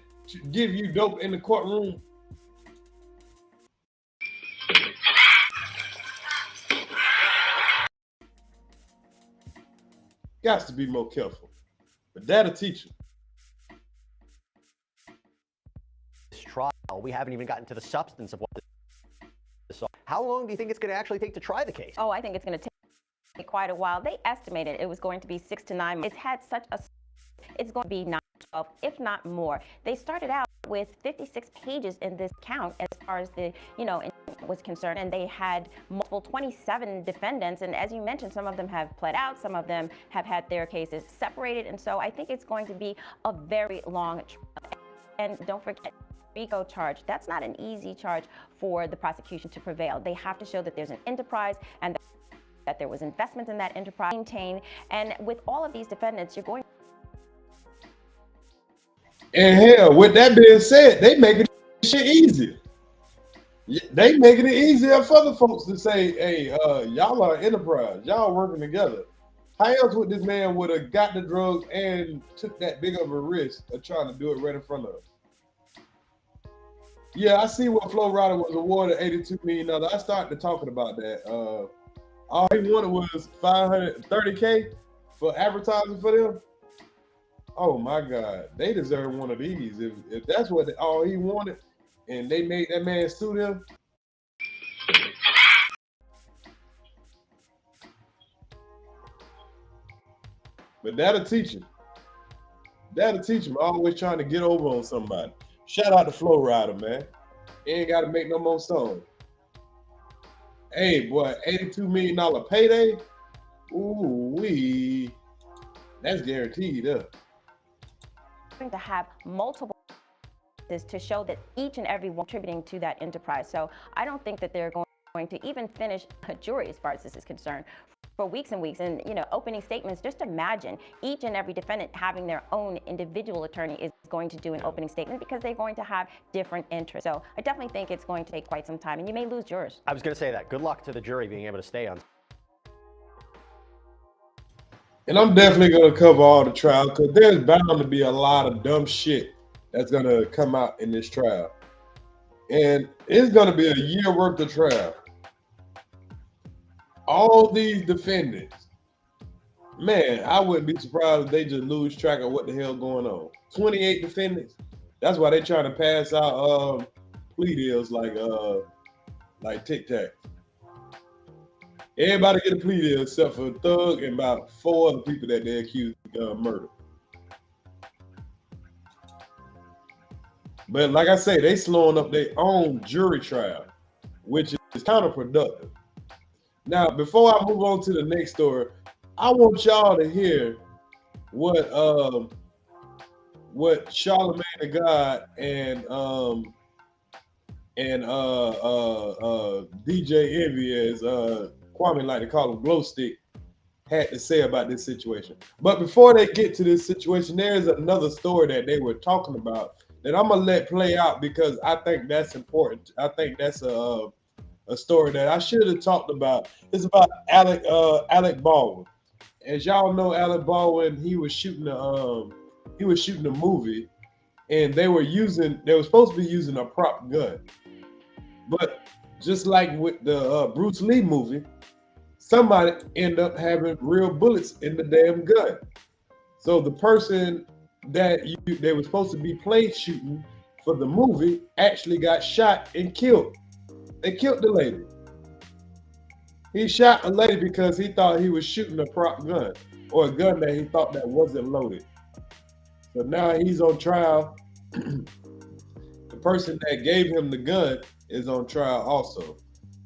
[SPEAKER 1] give you dope in the courtroom. Got to be more careful, but that'll teach you.
[SPEAKER 9] This trial, we haven't even gotten to the substance of what this is. How long do you think it's going to actually take to try the case?
[SPEAKER 12] Oh, I think it's going to take quite a while. They estimated it was going to be 6 to 9 months. It's had such a, it's going to be 9 to 12, if not more. They started out with 56 pages in this count as far as the, was concerned, and they had multiple 27 defendants, and as you mentioned, some of them have pled out, some of them have had their cases separated, and so I think it's going to be a very long trial. And don't forget, RICO charge, that's not an easy charge for the prosecution to prevail. They have to show that there's an enterprise and that there was investment in that enterprise, maintain, and with all of these defendants, you're going.
[SPEAKER 1] And hell, with that being said, they making shit easier. They making it easier for the folks to say, hey, y'all are an enterprise, y'all working together. How else would this man would have got the drugs and took that big of a risk of trying to do it right in front of us? Yeah, I see what Flo Rida was awarded $82 million. I started talking about that. All he wanted was $530K for advertising for them. Oh my God, they deserve one of these. If that's what all he wanted, and they made that man sue them. But that'll teach him. That'll teach him. Always trying to get over on somebody. Shout out to Flo Rida, man. He ain't got to make no more songs. Hey, boy, $82 million payday? Ooh-wee. That's guaranteed up.
[SPEAKER 12] To have multiple to show that each and every one contributing to that enterprise. So I don't think that they're going to even finish a jury as far as this is concerned for weeks and weeks. And, opening statements, just imagine each and every defendant having their own individual attorney is going to do an opening statement because they're going to have different interests. So I definitely think it's going to take quite some time, and you may lose jurors.
[SPEAKER 9] I was going to say that. Good luck to the jury being able to stay on.
[SPEAKER 1] And I'm definitely going to cover all the trial because there's bound to be a lot of dumb shit that's going to come out in this trial. And it's going to be a year worth of trial. All these defendants, man, I wouldn't be surprised if they just lose track of what the hell going on. 28 defendants. That's why they're trying to pass out plea deals like Tic Tac. Everybody get a plea deal except for Thug and about 4 other people that they accused of murder. But like I say, they slowing up their own jury trial, which is counterproductive. Now, before I move on to the next story, I want y'all to hear what Charlamagne the God and DJ Envy, as Kwame like to call him, Glow Stick, had to say about this situation. But before they get to this situation, there is another story that they were talking about that I'm gonna let play out because I think that's important. I think that's a story that I should have talked about. It's about Alec Baldwin. As y'all know, Alec Baldwin, he was shooting a movie, and they were supposed to be using a prop gun. But just like with the Bruce Lee movie, somebody ended up having real bullets in the damn gun. So the person that they were supposed to be play shooting for the movie actually got shot and killed. They killed the lady. He shot a lady because he thought he was shooting a prop gun or a gun that he thought that wasn't loaded. So now he's on trial. The person that gave him the gun is on trial also.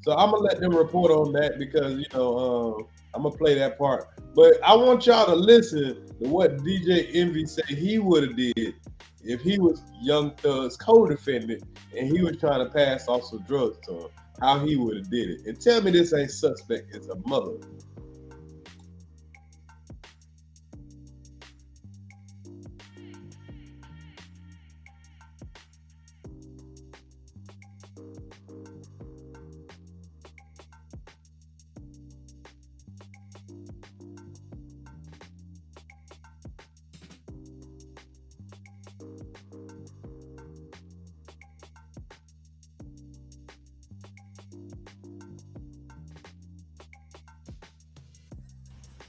[SPEAKER 1] So I'm gonna let them report on that because I'm gonna play that part. But I want y'all to listen to what DJ Envy said he would have did if he was Young Thug's co-defendant and he was trying to pass off some drugs to him. How he would have did it. And tell me this ain't suspect, it's a mother.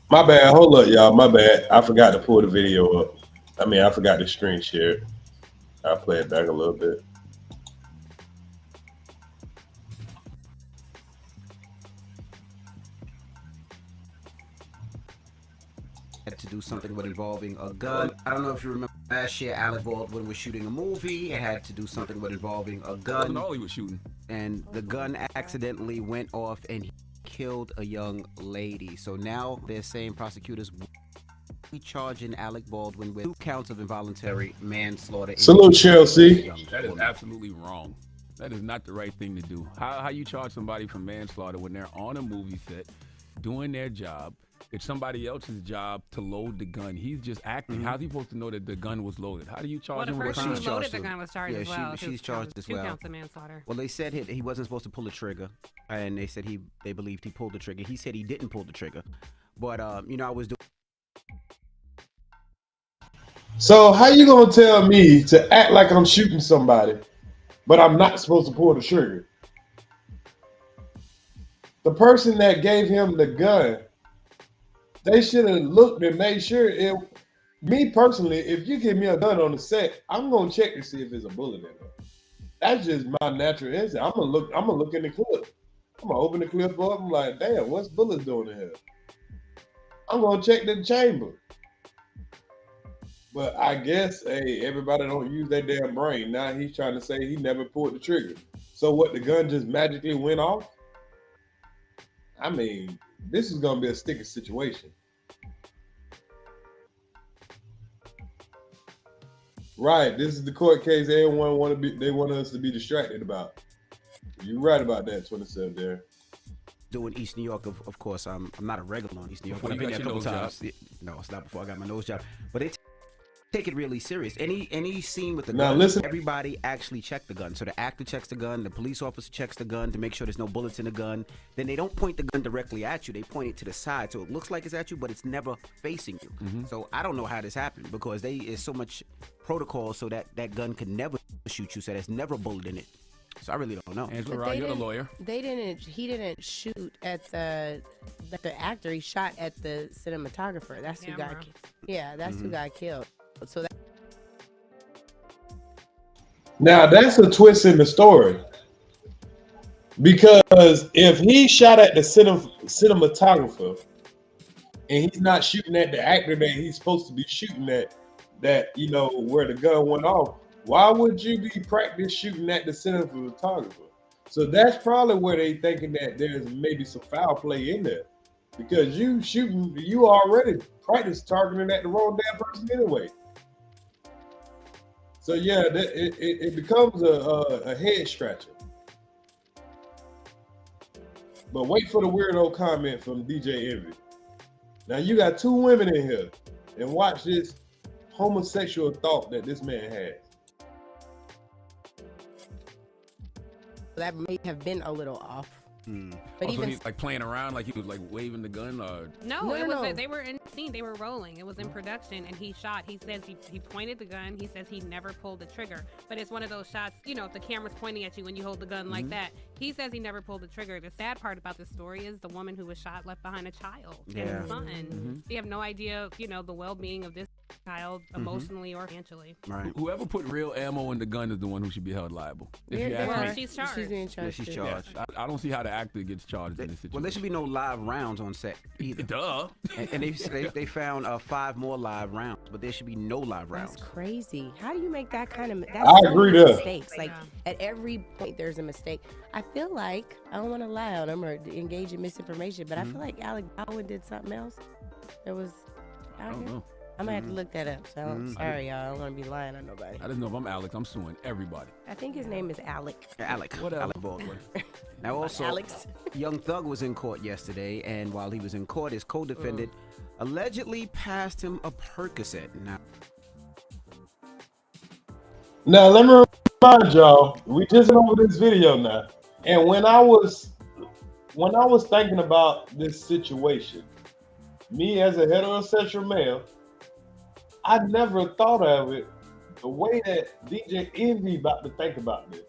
[SPEAKER 1] My bad. Hold up, y'all. My bad. I forgot to pull the video up. I forgot to screen share it. I'll play it back a little bit.
[SPEAKER 13] Had to do something with involving a gun. I don't know if you remember last year, Alec Baldwin was shooting a movie. It had to do something with involving a gun.
[SPEAKER 14] All he was shooting.
[SPEAKER 13] And the gun accidentally went off and he killed a young lady. So now they're saying prosecutors charging Alec Baldwin with 2 counts of involuntary manslaughter.
[SPEAKER 1] Salute, Chelsea.
[SPEAKER 14] That is absolutely wrong. That is not the right thing to do. How you charge somebody for manslaughter when they're on a movie set doing their job? It's somebody else's job to load the gun. He's just acting. How's he supposed to know that the gun was loaded? How do you charge him with a crime?
[SPEAKER 5] She's loaded the gun was charged as well.
[SPEAKER 13] She's charged as well. 2
[SPEAKER 5] counts of manslaughter.
[SPEAKER 13] Well, they said he wasn't supposed to pull the trigger, and they said they believed he pulled the trigger. He said he didn't pull the trigger, but I was doing.
[SPEAKER 1] So how you gonna tell me to act like I'm shooting somebody, but I'm not supposed to pull the trigger? The person that gave him the gun, they should have looked and made sure it. Me personally, if you give me a gun on the set, I'm gonna check to see if there's a bullet in it. That's just my natural instinct. I'm gonna look in the clip. I'm gonna open the clip up. I'm like, damn, what's bullets doing in here? I'm gonna check the chamber. But I guess, hey, everybody don't use their damn brain. Now he's trying to say he never pulled the trigger. So what? The gun just magically went off? This is gonna be a sticky situation. Right, this is the court case everyone want us to be distracted about. You're right about that, 27 there.
[SPEAKER 13] Doing East New York, of course. I'm not a regular on East New York, but I've been there a couple times. No, it's not before I got my nose job. But they take it really serious. Any scene with the gun, listen. Everybody actually check the gun. So the actor checks the gun, the police officer checks the gun to make sure there's no bullets in the gun. Then they don't point the gun directly at you. They point it to the side, so it looks like it's at you, but it's never facing you. So I don't know how this happened because there's so much protocol so that gun can never shoot you. So there's never a bullet in it. So I really don't know.
[SPEAKER 14] Angela Rye, you're the lawyer.
[SPEAKER 4] He didn't shoot at the actor. He shot at the cinematographer. That's who got killed. Yeah, that's who got killed. So
[SPEAKER 1] now that's a twist in the story, because if he shot at the cinematographer and he's not shooting at the actor that he's supposed to be shooting at, that where the gun went off, why would you be practice shooting at the cinematographer? So that's probably where they thinking that there's maybe some foul play in there, because you already practice targeting at the wrong damn person anyway. So yeah, it becomes a head scratcher. But wait for the weirdo comment from DJ Envy. Now you got 2 women in here, and watch this homosexual thought that this man has.
[SPEAKER 4] that may have been a little off. But
[SPEAKER 14] So
[SPEAKER 4] even
[SPEAKER 14] he's like playing around, like he was like waving the gun, or
[SPEAKER 15] No, it was they were in the scene, they were rolling. It was in production, and he shot. He says he pointed the gun. He says he never pulled the trigger. But it's one of those shots, you know, if the camera's pointing at you when you hold the gun like that. He says he never pulled the trigger. The sad part about this story is the woman who was shot left behind a child and a son. You have no idea, you know, the well-being of this child emotionally or financially.
[SPEAKER 13] Right.
[SPEAKER 14] Whoever put real ammo in the gun is the one who should be held liable. If you
[SPEAKER 15] Well,
[SPEAKER 14] ask me.
[SPEAKER 15] she's charged.
[SPEAKER 4] She's being charged.
[SPEAKER 13] She's charged.
[SPEAKER 14] I don't see how the actor gets charged in this situation.
[SPEAKER 13] Well, there should be no live rounds on set either.
[SPEAKER 14] Duh.
[SPEAKER 13] And they found 5 more live rounds, but there should be no live rounds.
[SPEAKER 4] That's crazy. How do you make that kind of? That's
[SPEAKER 1] I
[SPEAKER 4] so
[SPEAKER 1] agree
[SPEAKER 4] many
[SPEAKER 1] there.
[SPEAKER 4] mistakes. Like at every point, there's a mistake. I feel like I don't want to lie on them or engage in misinformation, but I feel like Alec Baldwin did something else. There was.
[SPEAKER 14] I don't know.
[SPEAKER 4] I might have to look that up. So I'm sorry, y'all. I don't want to be lying on nobody.
[SPEAKER 14] I just know if I'm Alex, I'm suing everybody.
[SPEAKER 4] I think his name is Alec.
[SPEAKER 13] Alec.
[SPEAKER 14] Whatever.
[SPEAKER 13] Alec Baldwin. Now also,
[SPEAKER 4] Alex.
[SPEAKER 13] Young Thug was in court yesterday, and while he was in court, his co-defendant allegedly passed him a Percocet.
[SPEAKER 1] Now let me remind y'all, we just went over this video now, and when I was thinking about this situation, me as a heterosexual male, I never thought of it the way that DJ Envy about to think about this.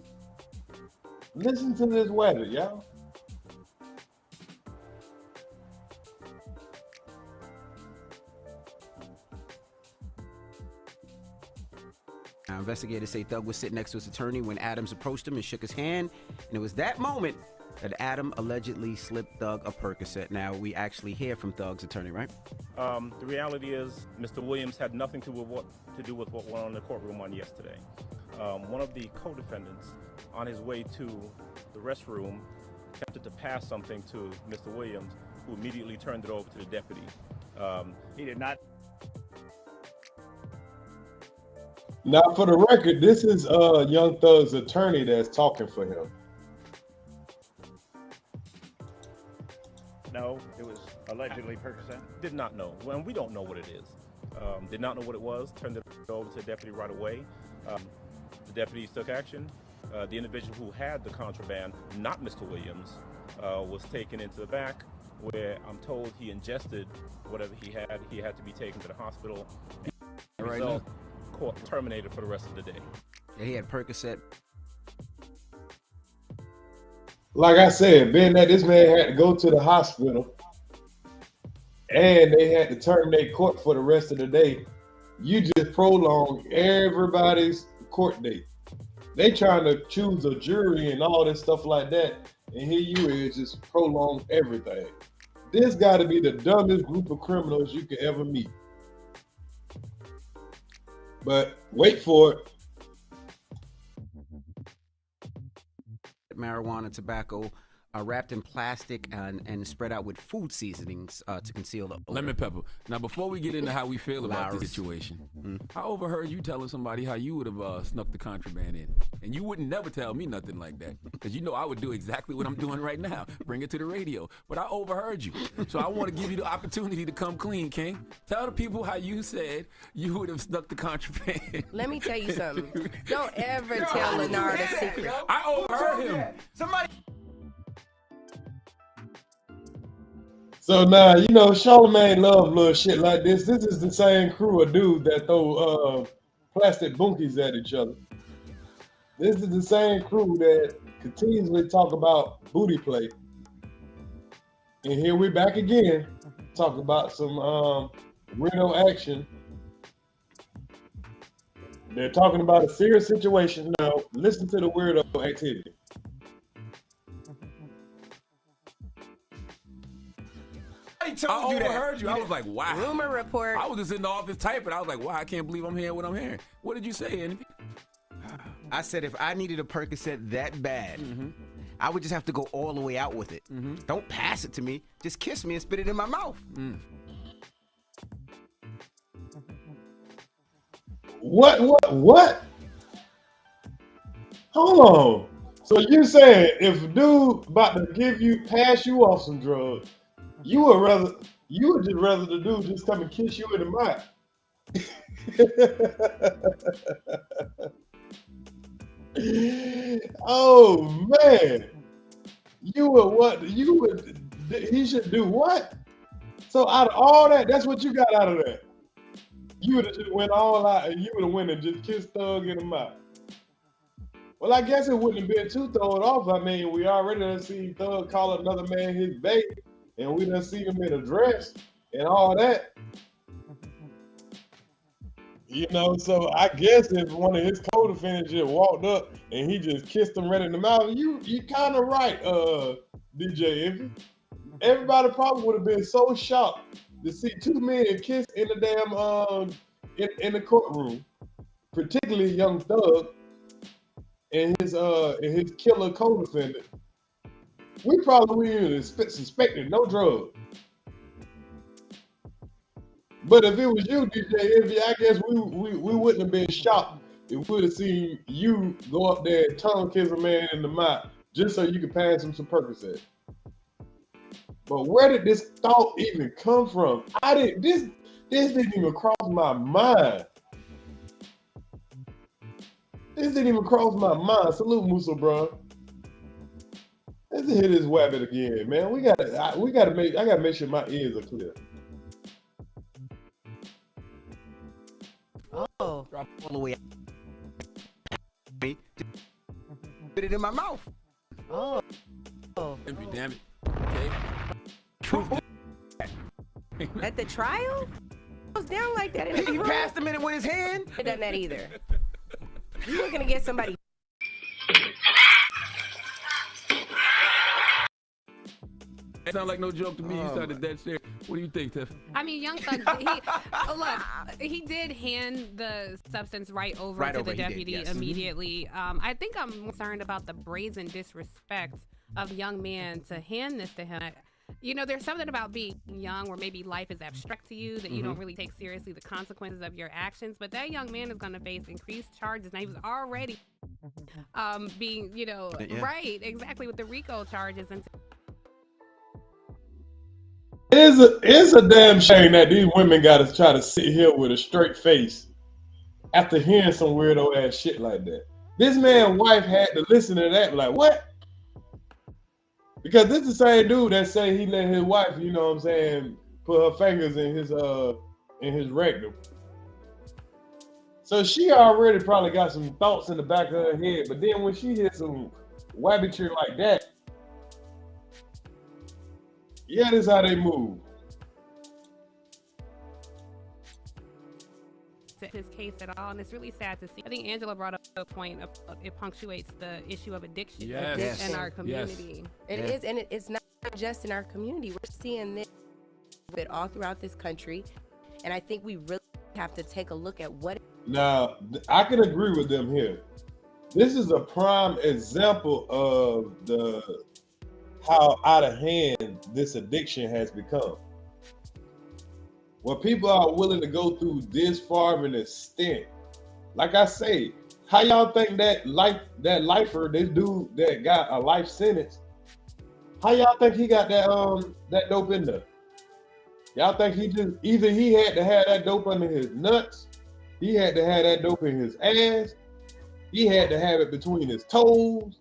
[SPEAKER 1] Listen to this weather, y'all.
[SPEAKER 13] Now, investigators say Thug was sitting next to his attorney when Adams approached him and shook his hand, and it was that moment that Adam allegedly slipped Thug a Percocet. Now, we actually hear from Thug's attorney, right?
[SPEAKER 6] The reality is Mr. Williams had nothing to do with what went on in the courtroom on yesterday. One of the co-defendants, on his way to the restroom, attempted to pass something to Mr. Williams, who immediately turned it over to the deputy. He did not.
[SPEAKER 1] Now, for the record, this is Young Thug's attorney that's talking for him.
[SPEAKER 6] No, it was allegedly Percocet. Did not know. Well, we don't know what it is. Did not know what it was. Turned it over to the deputy right away. The deputies took action. The individual who had the contraband, not Mr. Williams, was taken into the back, where I'm told he ingested whatever he had. He had to be taken to the hospital.
[SPEAKER 13] Right
[SPEAKER 6] Result, court terminated for the rest of the day.
[SPEAKER 13] Yeah, he had Percocet.
[SPEAKER 1] Like I said, being that this man had to go to the hospital and they had to terminate court for the rest of the day, you just prolong everybody's court date. They trying to choose a jury and all this stuff like that, and here you is just prolong everything. This got to be the dumbest group of criminals you could ever meet. But wait for it.
[SPEAKER 13] Marijuana, tobacco, wrapped in plastic and spread out with food seasonings to conceal the odor.
[SPEAKER 14] Lemon pepper. Now, before we get into how we feel about the situation, I overheard you telling somebody how you would have snuck the contraband in. And you wouldn't never tell me nothing like that. Because you know I would do exactly what I'm doing right now. Bring it to the radio. But I overheard you. So I want to give you the opportunity to come clean, King. Tell the people how you said you would have snuck the contraband.
[SPEAKER 4] Let me tell you something. Don't ever tell Leonard a secret.
[SPEAKER 14] I overheard him.
[SPEAKER 13] Somebody.
[SPEAKER 1] So now, you know, Charlamagne love little shit like this. This is the same crew of dudes that throw plastic bunkies at each other. This is the same crew that continuously talk about booty play. And here we back again, talking about some weirdo action. They're talking about a serious situation. Now, listen to the weirdo activity.
[SPEAKER 14] I overheard you. I was like, wow.
[SPEAKER 4] Rumor report.
[SPEAKER 14] I was just in the office typing. I was like, wow, I can't believe I'm hearing what I'm hearing. What did you say, Andy?
[SPEAKER 13] I said if I needed a Percocet that bad, I would just have to go all the way out with it. Don't pass it to me. Just kiss me and spit it in my mouth.
[SPEAKER 1] What? Hold on. So you saying if a dude about to pass you off some drugs, you would just rather the dude just come and kiss you in the mouth. Oh man, you would what? You would? He should do what? So out of all that, that's what you got out of that. You would have just went all out, and you would have went and just kissed Thug in the mouth. Well, I guess it wouldn't have been too thrown off. I mean, we already done seen Thug call another man his babe, and we done seen him in a dress and all that. You know, so I guess if one of his co-defendants just walked up and he just kissed him right in the mouth, you kind of right, DJ Envy. Everybody probably would have been so shocked to see two men kiss in the damn in the courtroom, particularly Young Thug and his killer co-defendant. We probably wouldn't even suspected no drug. But if it was you, DJ Envy, I guess we wouldn't have been shocked if we would have seen you go up there and tongue kiss a man in the mouth just so you could pass him some Percocet. But where did this thought even come from? This didn't even cross my mind. This didn't even cross my mind. Salute Musa, bro. Let's hit this wabbit again, man. I gotta make sure my ears are clear.
[SPEAKER 13] Oh, drop all the way out. Put it in my mouth.
[SPEAKER 4] Oh.
[SPEAKER 14] Damn it. Okay.
[SPEAKER 4] At the trial? I was down like that in the
[SPEAKER 13] He
[SPEAKER 4] room.
[SPEAKER 13] passed him in it with his hand.
[SPEAKER 4] I done that either. You were gonna get somebody.
[SPEAKER 14] That sounds like no joke to me. You sounded that serious. What do you think, Tiff?
[SPEAKER 15] I mean, Young Thug, he did hand the substance right over to the deputy immediately. I think I'm concerned about the brazen disrespect of young man to hand this to him. You know, there's something about being young where maybe life is abstract to you, that you don't really take seriously the consequences of your actions. But that young man is going to face increased charges. Now, he was already being, right, exactly, with the RICO charges. And
[SPEAKER 1] It's a damn shame that these women got to try to sit here with a straight face after hearing some weirdo ass shit like that. This man's wife had to listen to that, like, what? Because this is the same dude that say he let his wife, you know what I'm saying, put her fingers in his rectum. So she already probably got some thoughts in the back of her head, but then when she hears some wabbitry like that, yeah, this is how they move.
[SPEAKER 15] his case at all, and it's really sad to see. I think Angela brought up a point of it punctuates the issue of addiction in our community.
[SPEAKER 4] It is, and it's not just in our community. We're seeing this all throughout this country, and I think we really have to take a look at what.
[SPEAKER 1] Now, I can agree with them here. This is a prime example of how out of hand this addiction has become. When people are willing to go through this far of an extent, like I say, how y'all think that lifer, this dude that got a life sentence, how y'all think he got that dope in there? Y'all think he just either he had to have that dope under his nuts, he had to have that dope in his ass, he had to have it between his toes,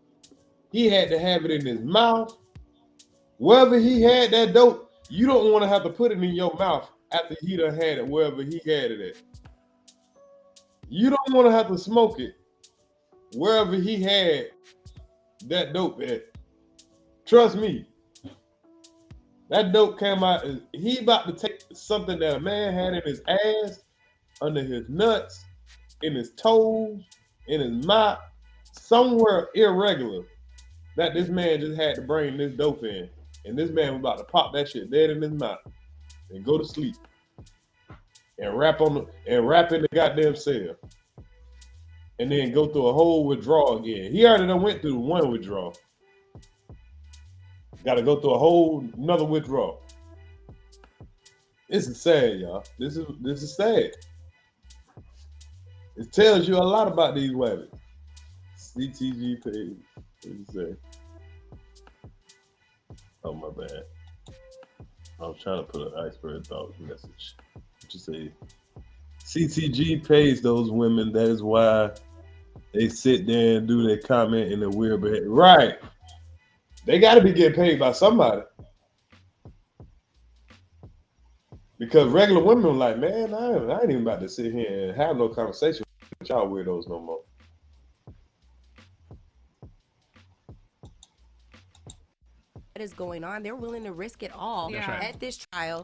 [SPEAKER 1] he had to have it in his mouth. Wherever he had that dope, you don't want to have to put it in your mouth after he done had it wherever he had it at. You don't want to have to smoke it wherever he had that dope at. Trust me. That dope came out, he about to take something that a man had in his ass, under his nuts, in his toes, in his mouth, somewhere irregular, that this man just had to bring this dope in. And this man was about to pop that shit dead in his mouth and go to sleep and rap in the goddamn cell and then go through a whole withdrawal again. He already done went through one withdrawal. Got to go through a whole another withdrawal. This is sad, y'all. This is sad. It tells you a lot about these women. CTG page. What did you say? Oh, my bad. I was trying to put an iceberg thought message. What you say? CTG pays those women. That is why They sit there and do their comment in a weird behavior. Right. They got to be getting paid by somebody. Because regular women are like, man, I ain't even about to sit here and have no conversation with y'all weirdos no more.
[SPEAKER 4] Is going on, they're willing to risk it all at this trial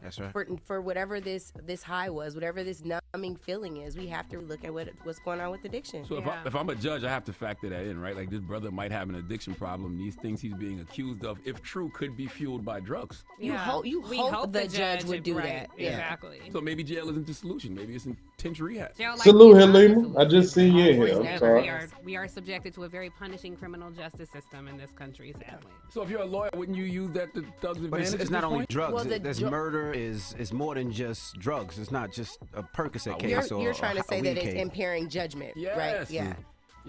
[SPEAKER 4] for whatever this high was, whatever this numbing feeling is. We have to look at what's going on with addiction.
[SPEAKER 14] So if I'm a judge, I have to factor that in, right? Like, this brother might have an addiction problem. These things he's being accused of, if true, could be fueled by drugs.
[SPEAKER 4] You hope the judge would do that.
[SPEAKER 15] Exactly.
[SPEAKER 14] So maybe jail isn't the solution. Maybe it's intense rehab.
[SPEAKER 1] Salute, Halima. I just seen you in here. I'm sorry.
[SPEAKER 15] We are subjected to a very punishing criminal justice system in this country, sadly.
[SPEAKER 14] So if you're a lawyer, wouldn't you use that to thugs advantage?
[SPEAKER 13] But it's not only drugs. There's murder is more than just drugs. It's not just a Percocet case.
[SPEAKER 4] You're trying to say that it's impairing judgment, right? Yeah.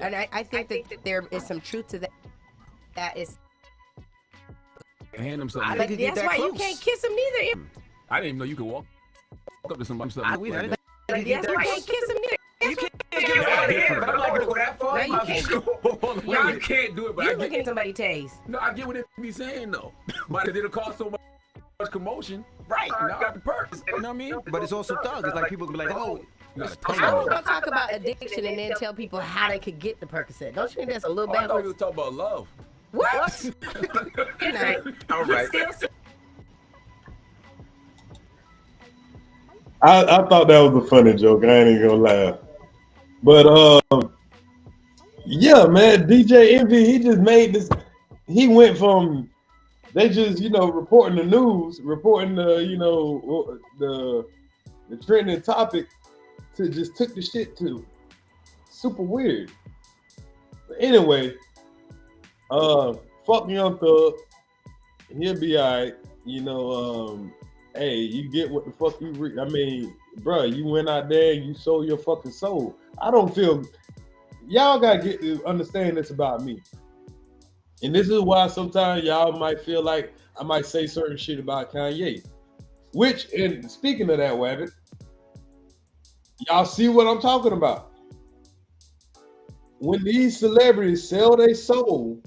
[SPEAKER 4] And I think that there is some truth to that. That is.
[SPEAKER 14] Hand him something.
[SPEAKER 4] That's why you can't kiss him neither.
[SPEAKER 14] I didn't even know you could walk up to somebody.
[SPEAKER 4] That's why you can't kiss him neither.
[SPEAKER 14] You can't get it out of here, but I'm not gonna go that far. You can't do it, but
[SPEAKER 4] you're looking at somebody's taste.
[SPEAKER 14] No, I get what they be saying though. But it'll cause so much commotion. Right. Now I got the perks. You know what I mean?
[SPEAKER 13] But it's also thugs. It's like people can be like, oh.
[SPEAKER 4] How we gonna talk about addiction and then tell people how they could get the Percocet? Don't you think that's a little bad?
[SPEAKER 14] I thought we were talking about love.
[SPEAKER 4] What?
[SPEAKER 14] All right.
[SPEAKER 1] I thought that was a funny joke. I ain't even gonna laugh. But yeah, man, DJ Envy, he just made this. He went from they just reporting the news, reporting the trending topic, to just took the shit to super weird. But anyway, fuck Young Thug, he'll be alright. Hey, you get what the fuck you I mean, bro, you went out there and you sold your fucking soul. I don't feel, y'all gotta get to understand this about me. And this is why sometimes y'all might feel like I might say certain shit about Kanye. Which, and speaking of that, Wabbit, y'all see what I'm talking about. When these celebrities sell their soul,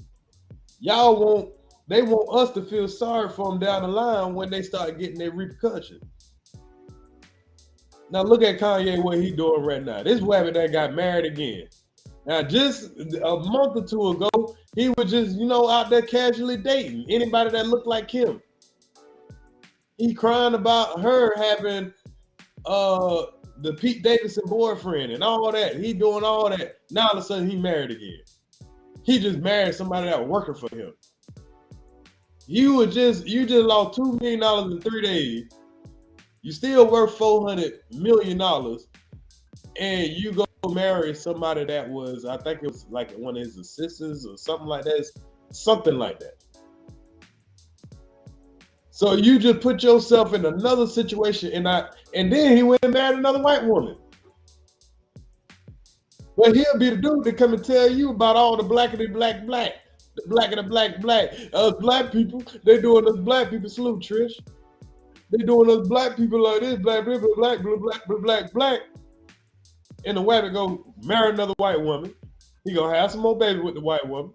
[SPEAKER 1] they want us to feel sorry for them down the line when they start getting their repercussions. Now look at Kanye, what he doing right now. This Wabbit that got married again. Now just a month or two ago, he was just, out there casually dating anybody that looked like him. He crying about her having the Pete Davidson boyfriend and all that. He doing all that. Now all of a sudden he married again. He just married somebody that was working for him. You just lost $2 million in 3 days. You still worth $400 million, and you go marry somebody that was, I think it was like one of his assistants or something like that. Something like that. So you just put yourself in another situation, and then he went and married another white woman. But he'll be the dude that come and tell you about all the blackity black. The black and the black. Us black people, they doing us black people salute, Trish. They doing us black people like this, black, black. And the Wabbit go marry another white woman. He gonna have some more baby with the white woman.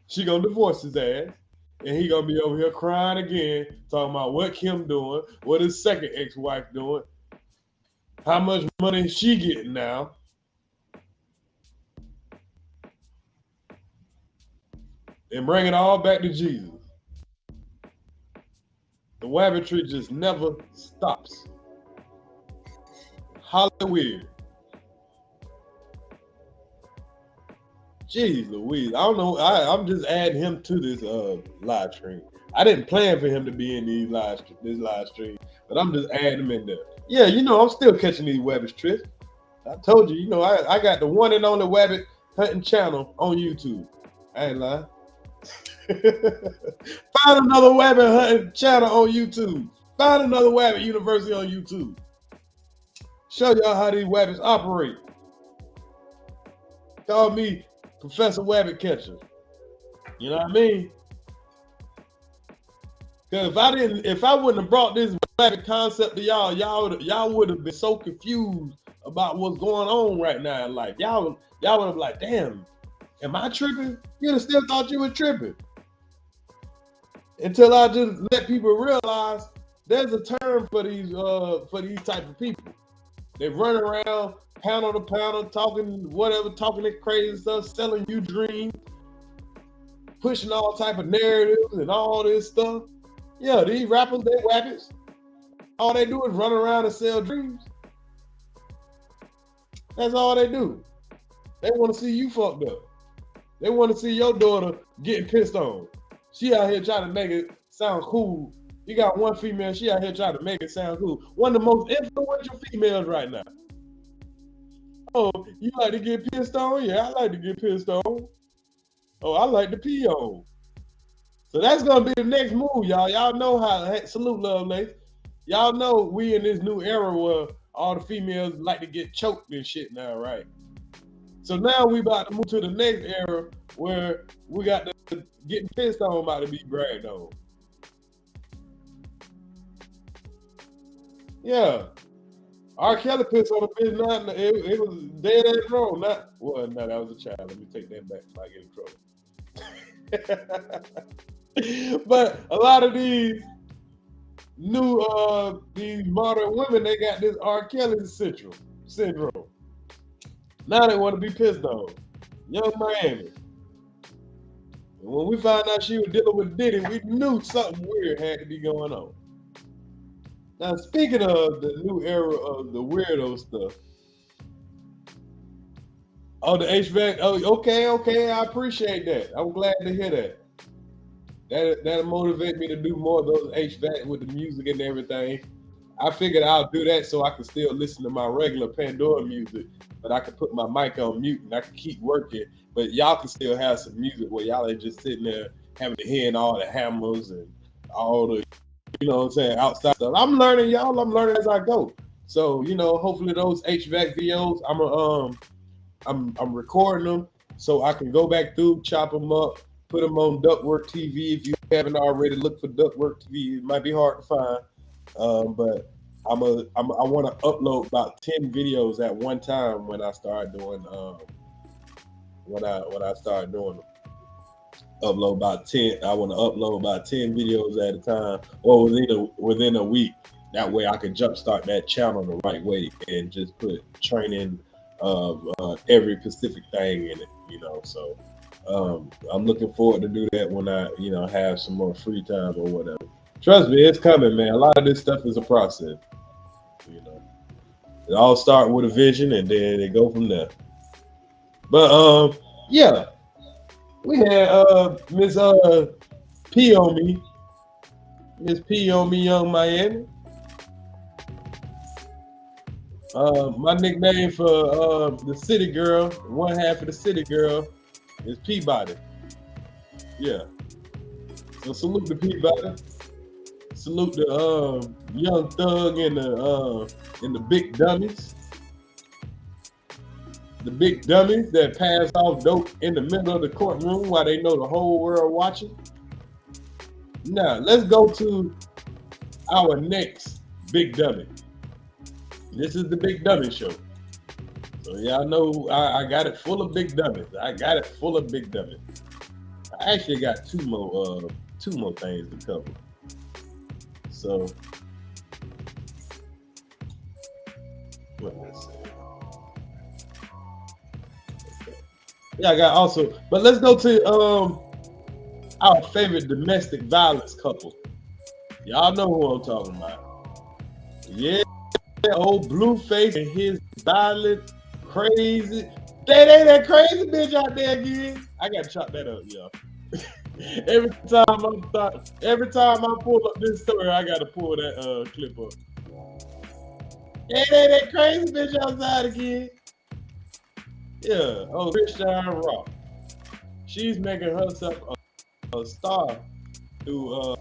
[SPEAKER 1] She gonna divorce his ass. And he gonna be over here crying again, talking about what Kim doing, what his second ex-wife doing, how much money she getting now. And bring it all back to Jesus. The Wabbitry just never stops. Hollywood. Jeez Louise. I don't know. I'm just adding him to this live stream. I didn't plan for him to be in this live stream, but I'm just adding him in there. Yeah, I'm still catching these Wabbit tricks. I told you, I got the one and only Wabbit hunting channel on YouTube. I ain't lying. Find another Wabbit hunting channel on YouTube. Find another Wabbit University on YouTube. Show y'all how these Wabbits operate. Call me Professor Wabbit Catcher. You know what I mean? Because if I wouldn't have brought this Wabbit concept to y'all would have been so confused about what's going on right now in life. Y'all would have like, damn, Am I tripping? You'd have still thought you were tripping. Until I just let people realize there's a term for these type of people. They run around panel to panel, talking whatever, talking that crazy stuff, selling you dreams, pushing all type of narratives and all this stuff. Yeah, these rappers, they wackets. All they do is run around and sell dreams. That's all they do. They want to see you fucked up. They want to see your daughter getting pissed on. She out here trying to make it sound cool. You got one female, she out here trying to make it sound cool. One of the most influential females right now. Oh, you like to get pissed on? Yeah, I like to get pissed on. Oh, I like to pee on. So that's going to be the next move, y'all. Y'all know how, salute Lovelace. Y'all know we in this new era where all the females like to get choked and shit now, right? So now we about to move to the next era where we got the getting pissed on about to be bragged on. Yeah. R. Kelly pissed on a bitch, not it was dead ass wrong. Not well, no, that was a child. Let me take that back before I get in trouble. But a lot of these new these modern women, they got this R. Kelly syndrome. Now they want to be pissed on. Young Miami. And when we found out she was dealing with Diddy, we knew something weird had to be going on. Now, speaking of the new era of the weirdo stuff. Oh, the HVAC. Oh, okay. I appreciate that. I'm glad to hear that. That'll motivate me to do more of those HVAC with the music and everything. I figured I'll do that so I can still listen to my regular Pandora music, but I can put my mic on mute and I can keep working. But y'all can still have some music where y'all ain't just sitting there having to hear all the hammers and all the, you know what I'm saying, outside stuff. I'm learning, y'all. I'm learning as I go. So, you know, hopefully those HVAC videos, I'm recording them so I can go back through, chop them up, put them on Ductwork TV. If you haven't already looked for Ductwork TV, it might be hard to find. But I want to upload about 10 videos at one time when I start doing when I start doing them. Upload about 10. I want to upload about 10 videos at a time, or within a week. That way I can jumpstart that channel the right way and just put training of every specific thing in it, you know. So I'm looking forward to do that when I, you know, have some more free time or whatever. Trust me, it's coming, man. A lot of this stuff is a process, you know. It all starts with a vision and then they go from there. But yeah, we had Miss P on me, Young Miami. My nickname for the city girl, one half of the city girl, is Peabody. Yeah. So salute to Peabody. Salute the Young Thug and the big dummies. The big dummies that pass off dope in the middle of the courtroom while they know the whole world watching. Now, let's go to our next big dummy. This is the Big Dummy Show. So y'all know I got it full of big dummies. I actually got two more things to cover. So what did I say? Okay. Yeah, I got also, but let's go to our favorite domestic violence couple. Y'all know who I'm talking about. Yeah, old Blueface and his violent, crazy. That crazy bitch out there again. I gotta chop that up, y'all. Every time I pull up this story, I gotta pull that clip up. Yeah, that crazy bitch outside again. Yeah, oh, Chrisean Rock. She's making herself a star through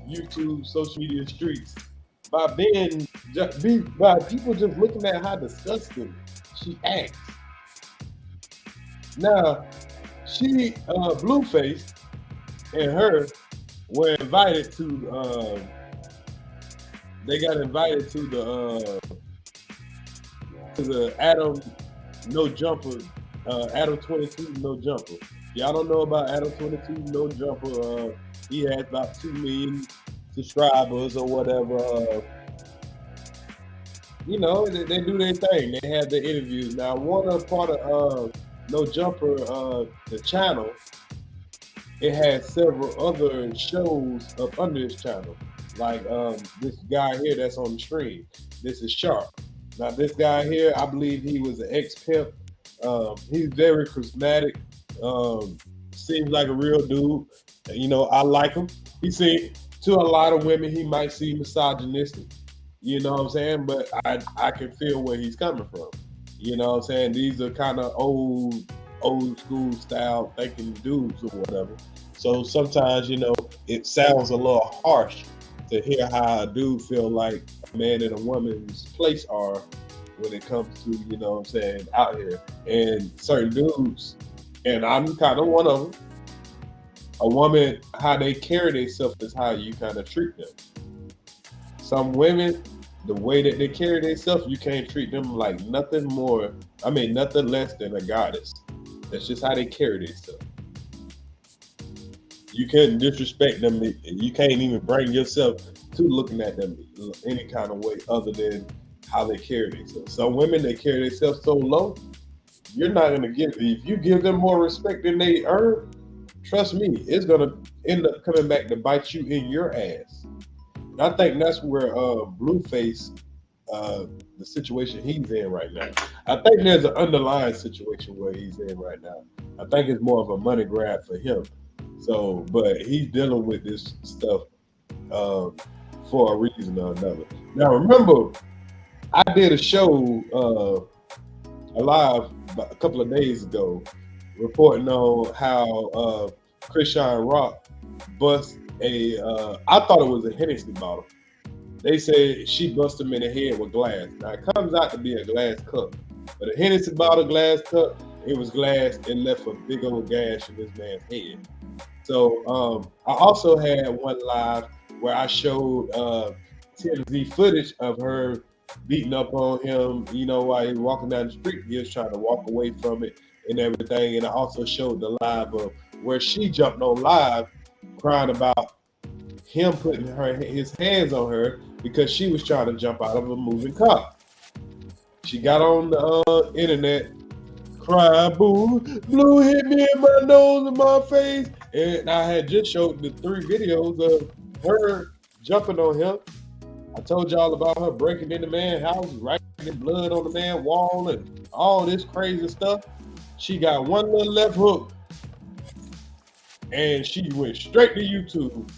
[SPEAKER 1] YouTube, social media streets by people just looking at how disgusting she acts. Now, she Blueface and her were invited to they got invited to the Adam No Jumper Adam 22 No Jumper. Y'all don't know about Adam 22 No Jumper. He has about 2 million subscribers or whatever. You know, they do their thing. They have their interviews. Now, one part of No Jumper, the channel, it has several other shows up under this channel. Like this guy here that's on the stream. This is Sharp. Now, this guy here, I believe he was an ex-pimp. He's very charismatic. Seems like a real dude. You know, I like him. He seems, to a lot of women, he might seem misogynistic. You know what I'm saying? But I can feel where he's coming from. You know what I'm saying? These are kind of old school style thinking dudes or whatever. So sometimes, you know, it sounds a little harsh to hear how a dude feel like a man and a woman's place are when it comes to, you know what I'm saying, out here. And certain dudes, and I'm kind of one of them, a woman, how they carry themselves is how you kind of treat them. Some women, the way that they carry themselves, you can't treat them like nothing less than a goddess. That's just how they carry themselves. You can't disrespect them. You can't even bring yourself to looking at them any kind of way other than how they carry themselves. Some women, they carry themselves so low, you're not going to give, if you give them more respect than they earn, trust me, it's going to end up coming back to bite you in your ass. And I think that's where Blueface, the situation he's in right now. I think there's an underlying situation where he's in right now. I think it's more of a money grab for him. So, but he's dealing with this stuff for a reason or another. Now, remember, I did a show live a couple of days ago reporting on how Chrisean Rock bust I thought it was a Hennessy bottle. They said she bust him in the head with glass. Now, it comes out to be a glass cup. But a Hennessy bottle glass cup, it was glass and left a big old gash in this man's head. So I also had one live where I showed TMZ footage of her beating up on him, you know, while he was walking down the street. He was trying to walk away from it and everything. And I also showed the live of where she jumped on live crying about him putting his hands on her because she was trying to jump out of a moving car. She got on the internet crying, boo, Blue hit me in my nose and my face. And I had just showed the 3 videos of her jumping on him. I told y'all about her breaking into man's house, writing blood on the man's wall and all this crazy stuff. She got one little left hook and she went straight to YouTube.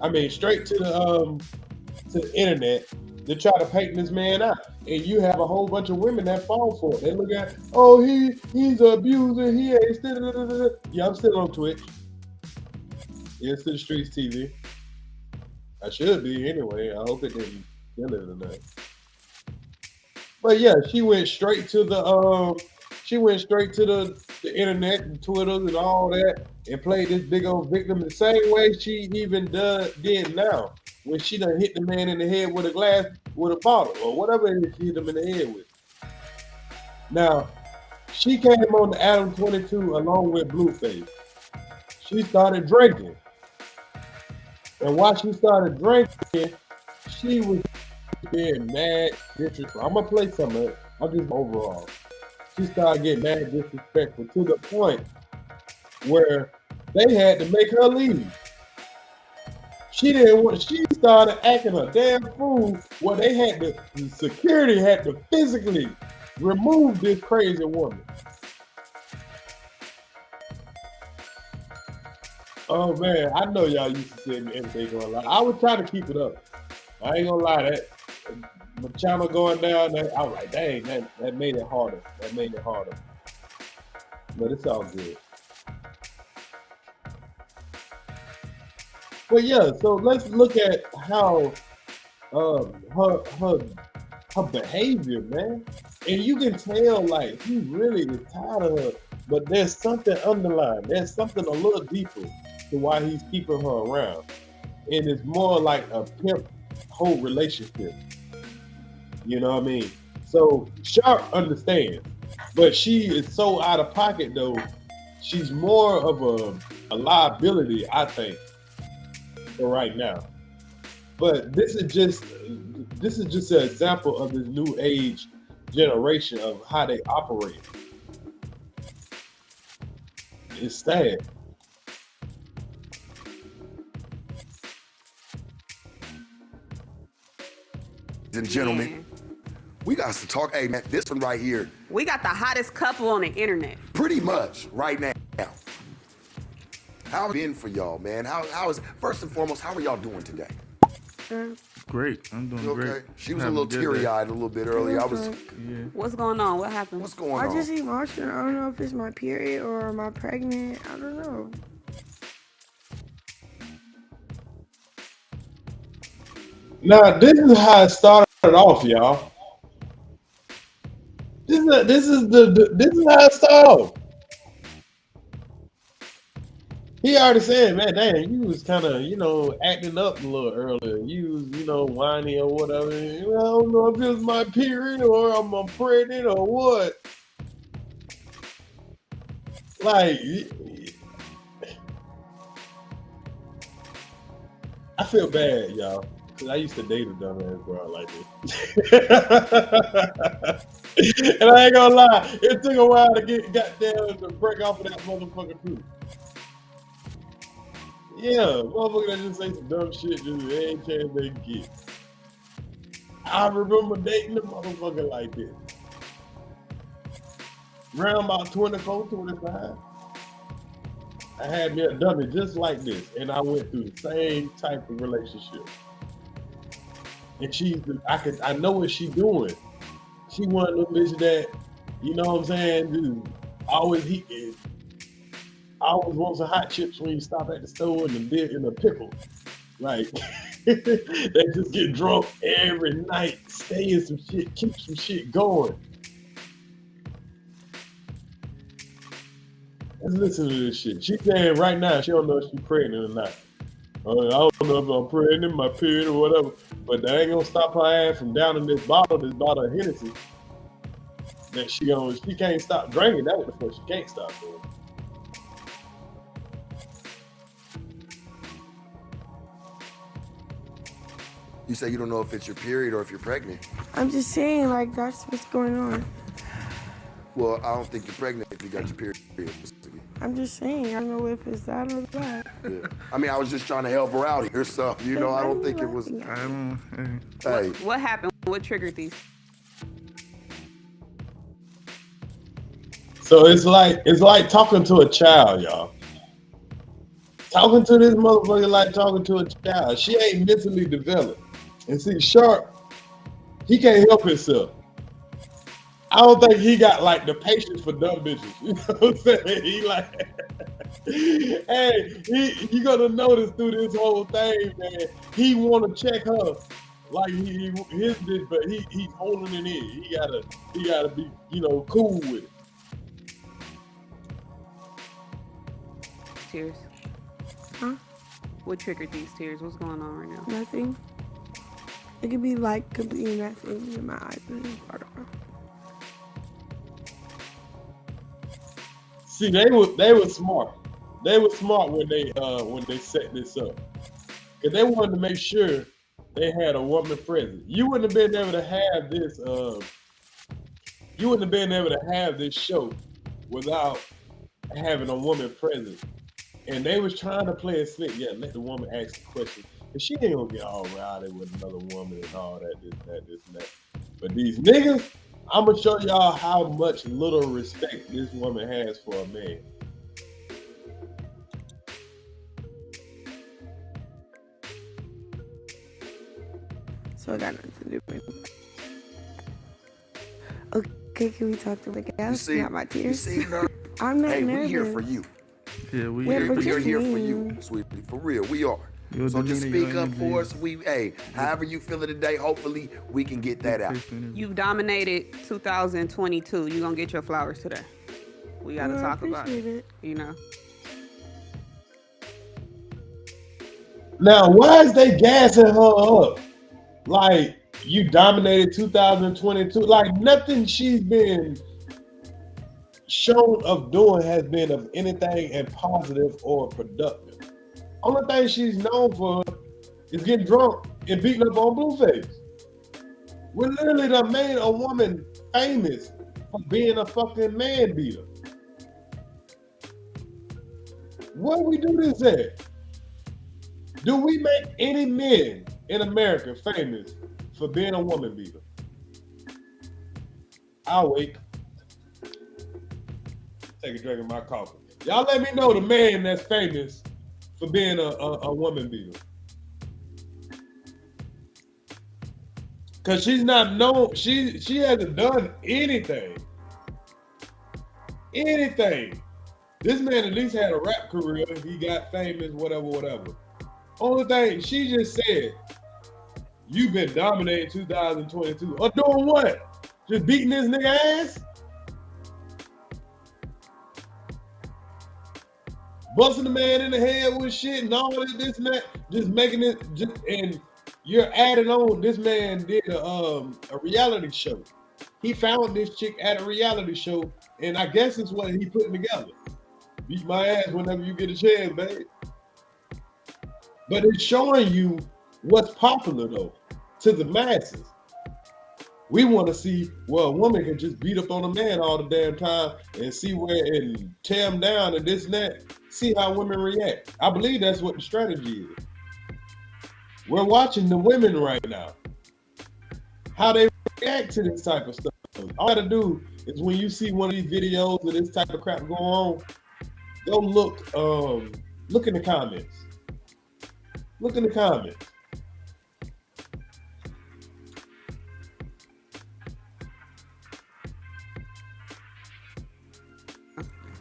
[SPEAKER 1] I mean, straight to the internet to try to paint this man out. And you have a whole bunch of women that fall for it. They look at, oh, he's an abuser. He ain't still. Yeah, I'm still on Twitch. Yes, to the streets TV. I should be anyway. I hope it didn't kill it tonight. But yeah, she went straight to the internet and Twitter and all that and played this big old victim the same way she even did now when she done hit the man in the head with a bottle or whatever she hit him in the head with. Now, she came on the Adam 22 along with Blueface. She started drinking. And while she started drinking, she was being mad, disrespectful. I'm going to play some of it. I'm just overall. She started getting mad, disrespectful to the point where they had to make her leave. She started acting a damn fool where the security had to physically remove this crazy woman. Oh man, I know y'all used to say everything going on. I was trying to keep it up. I ain't gonna lie, that my channel going down, I was like, dang, that made it harder. That made it harder. But it's all good. But yeah, so let's look at how her behavior, man. And you can tell like he really is tired of her, but there's something underlying. There's something a little deeper to why he's keeping her around. And it's more like a pimp whole relationship. You know what I mean? So Sharp understands. But she is so out of pocket though. She's more of a liability, I think, for right now. But this is just an example of this new age generation of how they operate. It's sad.
[SPEAKER 16] And gentlemen, we got to talk. Hey man, this one right here.
[SPEAKER 17] We got the hottest couple on the internet.
[SPEAKER 16] Pretty much right now. How been for y'all, man? How is first and foremost? How are y'all doing today?
[SPEAKER 18] Great. I'm doing great.
[SPEAKER 16] She was a little teary-eyed a little bit earlier.
[SPEAKER 17] What's going on? What happened?
[SPEAKER 16] What's going on?
[SPEAKER 19] I just emotional. I don't know if it's my period or am I pregnant. I don't know.
[SPEAKER 1] Now this is how it started off, y'all. This is how it started off. He already said, man, dang, you was kind of, acting up a little earlier. You was, whiny or whatever. I don't know if it was my period or I'm pregnant or what. Like, I feel bad, y'all. Cause I used to date a dumbass girl like this. And I ain't gonna lie, it took a while to get goddamn to break off of that motherfucking truth. Yeah, motherfucker that just say some dumb shit just any chance they can get. I remember dating a motherfucker like this. Around about 24, 25. I had me a dummy just like this, and I went through the same type of relationship. And I know what she doing. She one of them bitches that, you know what I'm saying, dude, always want some hot chips when you stop at the store and a pickle. Like, they just get drunk every night, stay in some shit, keep some shit going. Let's listen to this shit. She's saying right now she don't know if she's pregnant or not. I don't know if I'm pregnant, my period or whatever, but that ain't gonna stop her ass from downing this bottle of Hennessy. That she can't stop drinking. That was the first she can't stop doing.
[SPEAKER 16] You say you don't know if it's your period or if you're pregnant.
[SPEAKER 19] I'm just saying, like, that's what's going on.
[SPEAKER 16] Well, I don't think you're pregnant if you got your period.
[SPEAKER 19] I'm just saying, I don't know if it's that or that.
[SPEAKER 16] Yeah. I mean, I was just trying to help her out here, so, I don't think it was. Hey.
[SPEAKER 17] What happened? What triggered these?
[SPEAKER 1] So it's like talking to a child, y'all. Talking to this motherfucker like talking to a child. She ain't mentally developed. And see, Sharp, he can't help himself. I don't think he got like the patience for dumb bitches. You know what I'm saying? He like, hey, you gonna notice through this whole thing, man. He want to check her like his bitch, but he's holding it in. He gotta be, cool with it.
[SPEAKER 17] Tears.
[SPEAKER 19] Huh?
[SPEAKER 17] What triggered these tears? What's going on right now?
[SPEAKER 19] Nothing. It could be nothing in my eyes.
[SPEAKER 1] See, they were smart. They were smart when they set this up, because they wanted to make sure they had a woman present. You wouldn't have been able to have this. You wouldn't have been able to have this show without having a woman present. And they was trying to play it slick. Yeah, let the woman ask the question. And she ain't gonna get all rowdy with another woman and all that, this, and that. But these niggas, I'm gonna show y'all how much little respect this woman has for a man.
[SPEAKER 19] So I got nothing to do with it. Okay, can we talk to the guys? Not my tears. I'm not nervous.
[SPEAKER 16] We're here for you.
[SPEAKER 18] Yeah,
[SPEAKER 16] we're here for you, sweetie. For real, we are. So just speak up for us. However you feel it today, hopefully we can get that out.
[SPEAKER 17] You've dominated 2022. You're gonna get your flowers today. We gotta talk about it.
[SPEAKER 1] Now, why is they gassing her up? Like, you dominated 2022. Like, nothing she's been shown of doing has been of anything and positive or productive. Only thing she's known for is getting drunk and beating up on Blueface. We literally done made a woman famous for being a fucking man beater. Where do we do this at? Do we make any men in America famous for being a woman beater? I'll wait. Take a drink of my coffee. Y'all let me know the man that's famous for being a woman beater. Cause she's not known, she hasn't done anything. Anything. This man at least had a rap career. He got famous, whatever. Only thing, she just said, you've been dominating 2022. Or doing what? Just beating this nigga ass? Busting the man in the head with shit and all this and that. Just making it, and you're adding on, this man did a reality show. He found this chick at a reality show, and I guess it's what he putting together. Beat my ass whenever you get a chance, baby. But it's showing you what's popular, though, to the masses. We want to see, well, a woman can just beat up on a man all the damn time and see where, and tear him down and this and that. See how women react. I believe that's what the strategy is. We're watching the women right now, how they react to this type of stuff. All you gotta do is when you see one of these videos of this type of crap going on, go look in the comments. Look in the comments.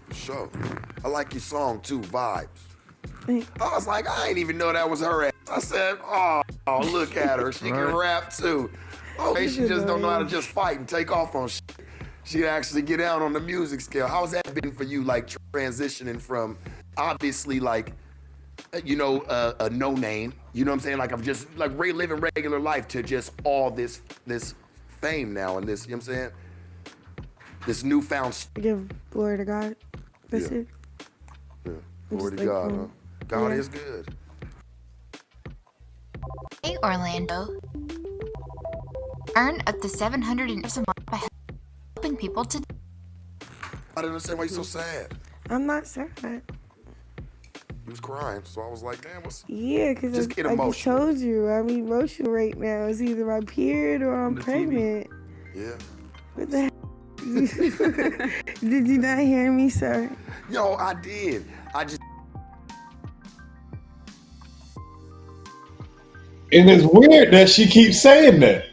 [SPEAKER 16] For sure. I like your song too, Vibes. I was like, I ain't even know that was her ass. I said, oh, look at her. She can rap too. Okay, she just don't know how to just fight and take off on shit. She actually get down on the music scale. How's that been for you, like transitioning from obviously like, you know, a no name, you know what I'm saying? Like I'm just like living regular life to just all this fame now and this, you know what I'm saying? This newfound.
[SPEAKER 19] Give glory to God. That's it.
[SPEAKER 16] Yeah. Glory to God, huh? God is good.
[SPEAKER 20] Hey, Orlando. Earn up to $700 a month by helping people to.
[SPEAKER 16] I didn't understand why you're so sad.
[SPEAKER 19] I'm not sad.
[SPEAKER 16] He was crying, so I was like, damn, what's...
[SPEAKER 19] Yeah, because I just told you, I'm emotional right now. It's either my period or I'm pregnant.
[SPEAKER 16] Yeah.
[SPEAKER 19] What the heck? Did you not hear me, sir?
[SPEAKER 16] Yo, I did. I just...
[SPEAKER 1] And it's weird that she keeps saying that.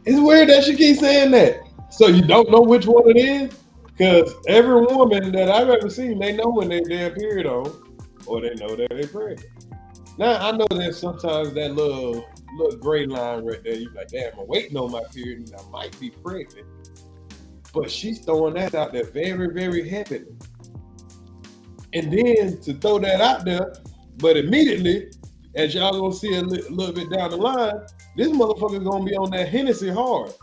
[SPEAKER 1] It's weird that she keeps saying that. So you don't know which one it is? Because every woman that I've ever seen, they know when they damn period on, or they know that they're pregnant. Now, I know there's sometimes that little gray line right there. You're like, damn, I'm waiting on my period and I might be pregnant. But she's throwing that out there very, very heavily. And then to throw that out there, but immediately, as y'all gonna see a little bit down the line, this motherfucker's gonna be on that Hennessy hard.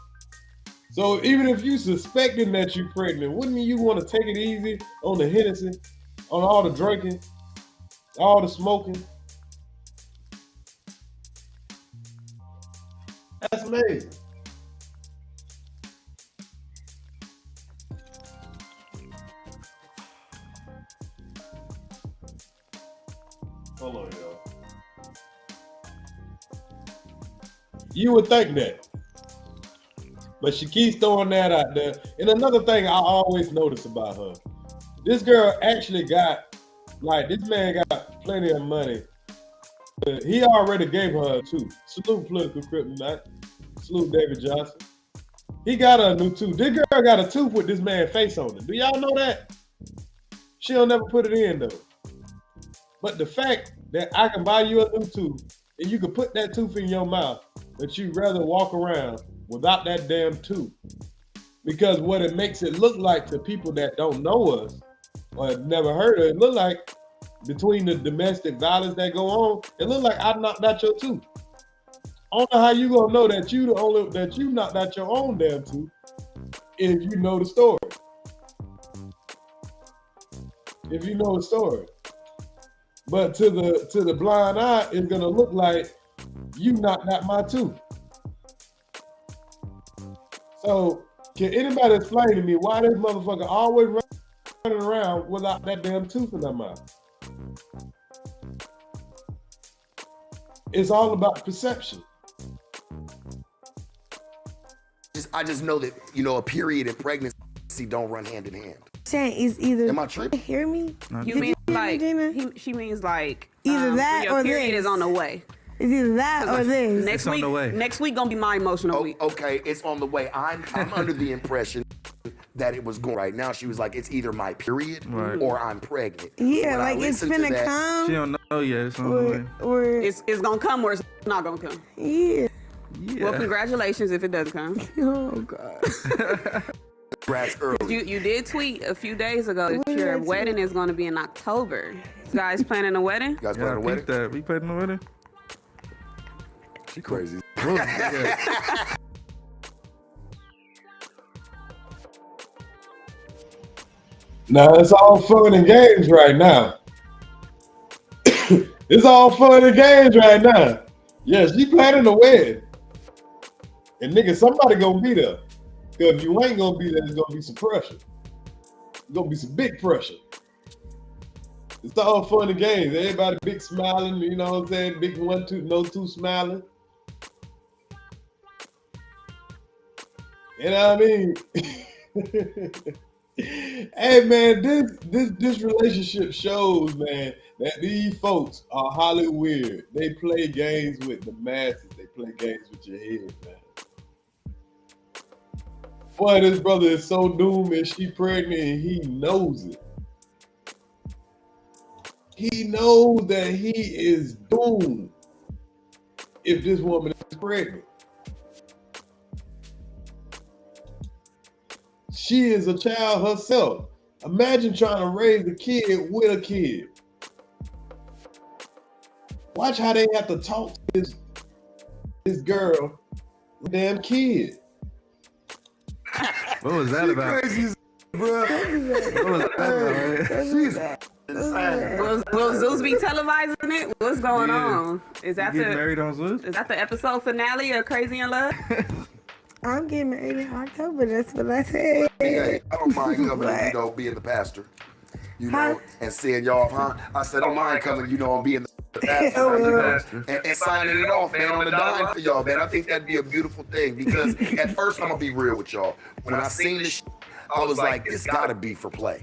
[SPEAKER 1] So even if you suspecting that you're pregnant, wouldn't you want to take it easy on the Hennessy, on all the drinking, all the smoking? That's amazing. Hold on, y'all. You would think that. But she keeps throwing that out there. And another thing I always notice about her, this girl actually got, like, this man got plenty of money. He already gave her a tooth. Salute political kryptonite. Salute David Johnson. He got her a new tooth. This girl got a tooth with this man's face on it. Do y'all know that? She'll never put it in, though. But the fact that I can buy you a new tooth and you can put that tooth in your mouth, but you'd rather walk around without that damn tooth. Because what it makes it look like to people that don't know us or have never heard of it, look like between the domestic violence that go on, it look like I knocked out your tooth. I don't know how you gonna know that you knocked out your own damn tooth if you know the story. If you know the story. But to the blind eye, it's gonna look like you knocked out my tooth. So can anybody explain to me why this motherfucker always running around without that damn tooth in their mouth? It's all about perception.
[SPEAKER 16] I just know that, you know, a period and pregnancy don't run hand in hand.
[SPEAKER 19] Saying is either.
[SPEAKER 16] Am I tripping?
[SPEAKER 19] Hear me?
[SPEAKER 17] You mean like she means like
[SPEAKER 19] either that
[SPEAKER 17] your
[SPEAKER 19] or
[SPEAKER 17] period
[SPEAKER 19] this
[SPEAKER 17] is on the way.
[SPEAKER 19] It's either that or this.
[SPEAKER 17] Next week gonna be my emotional week.
[SPEAKER 16] Okay, it's on the way. I'm under the impression that it was going right now. She was like, it's either my period or I'm pregnant.
[SPEAKER 19] Yeah, like it's finna come.
[SPEAKER 18] She don't know yet. It's on the way.
[SPEAKER 19] Or
[SPEAKER 17] it's gonna come or it's not gonna come.
[SPEAKER 19] Yeah.
[SPEAKER 17] Well, congratulations if it does come.
[SPEAKER 19] Oh God.
[SPEAKER 16] Congrats early.
[SPEAKER 17] You did tweet a few days ago that your wedding is going to be in October. You guys planning a wedding?
[SPEAKER 16] You guys planning a wedding?
[SPEAKER 18] That. We planning a wedding?
[SPEAKER 16] She crazy.
[SPEAKER 1] Now it's all fun and games right now. It's all fun and games right now. Yes, she planning a wedding. And nigga, somebody gonna be there. Because if you ain't gonna be there, there's gonna be some pressure. There's gonna be some big pressure. It's all fun and games. Everybody big smiling, you know what I'm saying? Big 1, 2, no 2 smiling. You know what I mean? Hey man, this relationship shows, man, that these folks are Hollywood. They play games with the masses. They play games with your head, man. Boy, this brother is so doomed and she pregnant and he knows it. He knows that he is doomed if this woman is pregnant. She is a child herself. Imagine trying to raise a kid with a kid. Watch how they have to talk to this girl, damn kid.
[SPEAKER 18] What was that about?
[SPEAKER 16] Crazy, bro.
[SPEAKER 18] What was that about?
[SPEAKER 17] Will Zeus be televising it? What's going on? Is that
[SPEAKER 18] getting married on Zeus?
[SPEAKER 17] Is that the episode finale of Crazy in Love?
[SPEAKER 19] I'm getting married in October. That's what I said.
[SPEAKER 16] Hey, I don't mind coming, you know, being the pastor, you know, and seeing y'all, huh? I said, I don't mind coming, you know, and being the pastor, and signing it off, man, on the dime for y'all, man. I think that'd be a beautiful thing because at first, I'm gonna be real with y'all. When I seen this, I was like, this gotta be for play.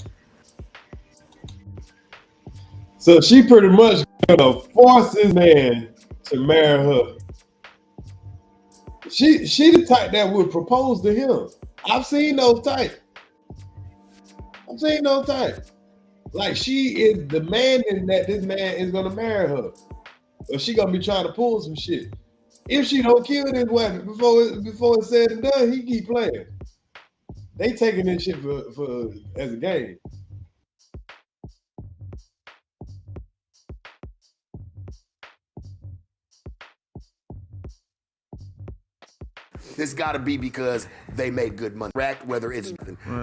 [SPEAKER 1] So she pretty much gonna force this man to marry her. She the type that would propose to him. I've seen those types. Like she is demanding that this man is gonna marry her. Or she gonna be trying to pull some shit. If she don't kill this woman before it's said and done, he keep playing. They taking this shit for as a game.
[SPEAKER 16] This got to be because they make good money. Whether it's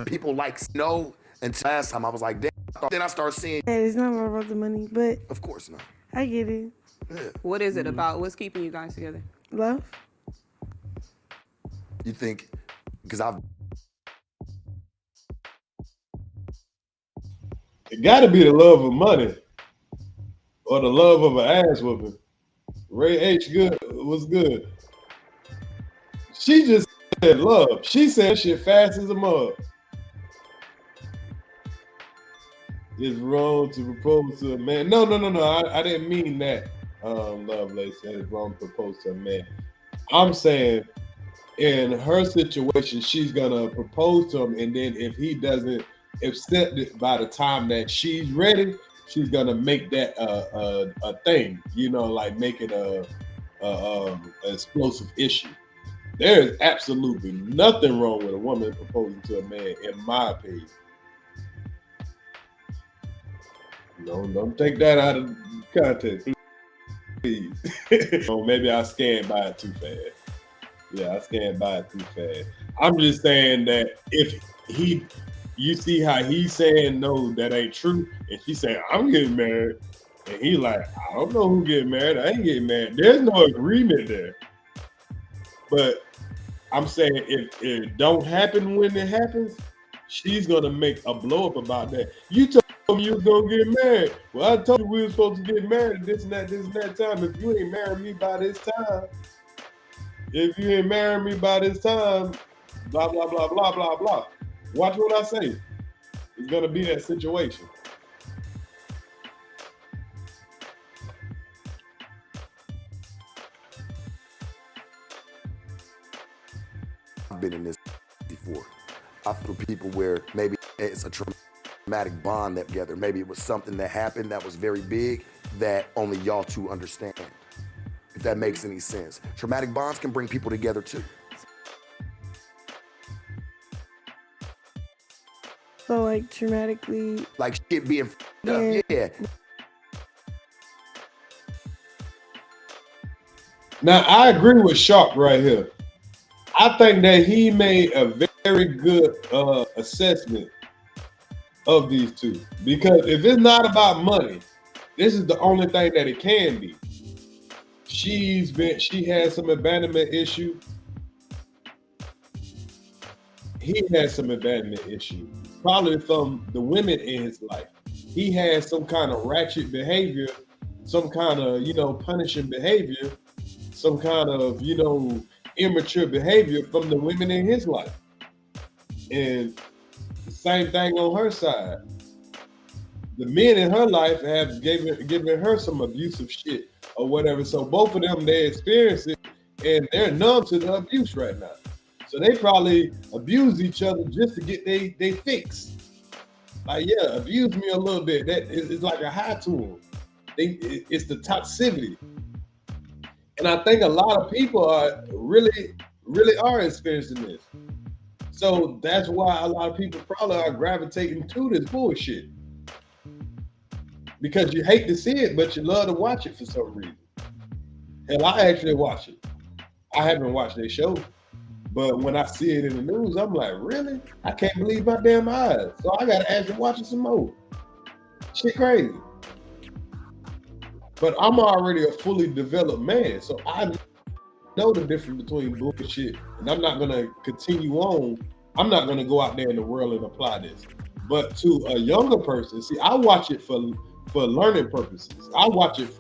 [SPEAKER 16] people like Snow. Until last time, I was like, damn. Then I start seeing.
[SPEAKER 19] Hey, it's not about the money, but
[SPEAKER 16] of course not.
[SPEAKER 19] I get it.
[SPEAKER 16] Yeah.
[SPEAKER 17] What is it about? What's keeping you guys together?
[SPEAKER 19] Love.
[SPEAKER 16] You think? Because I've.
[SPEAKER 1] It got to be the love of money, or the love of an ass whooping. Ray H. Good was good. She just said love. She said shit fast as a mug. It's wrong to propose to a man. No. I didn't mean that. Lovelace said it's wrong to propose to a man. I'm saying in her situation, she's gonna propose to him, and then if he doesn't accept it by the time that she's ready, she's gonna make that a thing. You know, like make it a explosive issue. There is absolutely nothing wrong with a woman proposing to a man, in my opinion. No, don't take that out of context, please. Or maybe I scanned by it too fast. Yeah, I scanned by it too fast. I'm just saying that if you see how he's saying no, that ain't true, and she's saying I'm getting married, and he like, I don't know who getting married, I ain't getting married. There's no agreement there. But I'm saying if it don't happen when it happens, she's gonna make a blow up about that. You told me you was gonna get married. Well, I told you we were supposed to get married this and that time. If you ain't married me by this time, blah blah blah blah blah blah. Watch what I say. It's gonna be that situation.
[SPEAKER 16] I've been in this before. I feel people where maybe it's a traumatic bond that together. Maybe it was something that happened that was very big that only y'all two understand. If that makes any sense. Traumatic bonds can bring people together too.
[SPEAKER 19] So like traumatically.
[SPEAKER 16] Like shit being up, yeah.
[SPEAKER 1] Now I agree with Sharp right here. I think that he made a very good assessment of these two, because if it's not about money, this is the only thing that it can be. She has some abandonment issue. He has some abandonment issue, probably from the women in his life. He has some kind of ratchet behavior, some kind of, punishing behavior, some kind of, immature behavior from the women in his life. And the same thing on her side. The men in her life have given her some abusive shit or whatever. So both of them, they experience it and they're numb to the abuse right now. So they probably abuse each other just to get they fix. Like, yeah, abuse me a little bit. That is like a high to them. It's the toxicity. And I think a lot of people are really are experiencing this. So that's why a lot of people probably are gravitating to this bullshit. Because you hate to see it, but you love to watch it for some reason. Hell, I actually watch it. I haven't watched their show. But when I see it in the news, I'm like, really? I can't believe my damn eyes. So I gotta actually watch it some more. Shit crazy. But I'm already a fully developed man, so I know the difference between bullshit, and I'm not gonna continue on. I'm not gonna go out there in the world and apply this. But to a younger person, see, I watch it for learning purposes. I watch it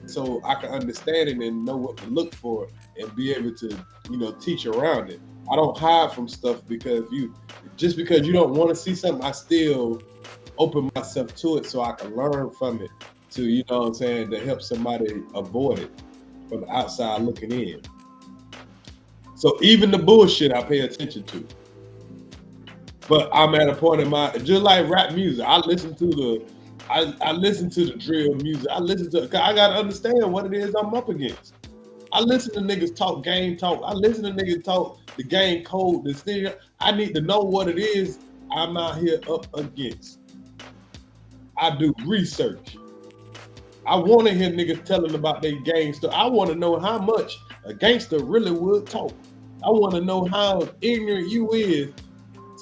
[SPEAKER 1] so I can understand it and know what to look for and be able to, teach around it. I don't hide from stuff because you don't want to see something, I still open myself to it so I can learn from it to, to help somebody avoid it from the outside looking in. So even the bullshit I pay attention to. But I'm at a point in just like rap music, I listen to the drill music. I gotta understand what it is I'm up against. I listen to niggas talk game talk. I listen to niggas talk the game code. This thing. I need to know what it is I'm out here up against. I do research. I want to hear niggas telling about their gangster. I want to know how much a gangster really would talk. I want to know how ignorant you is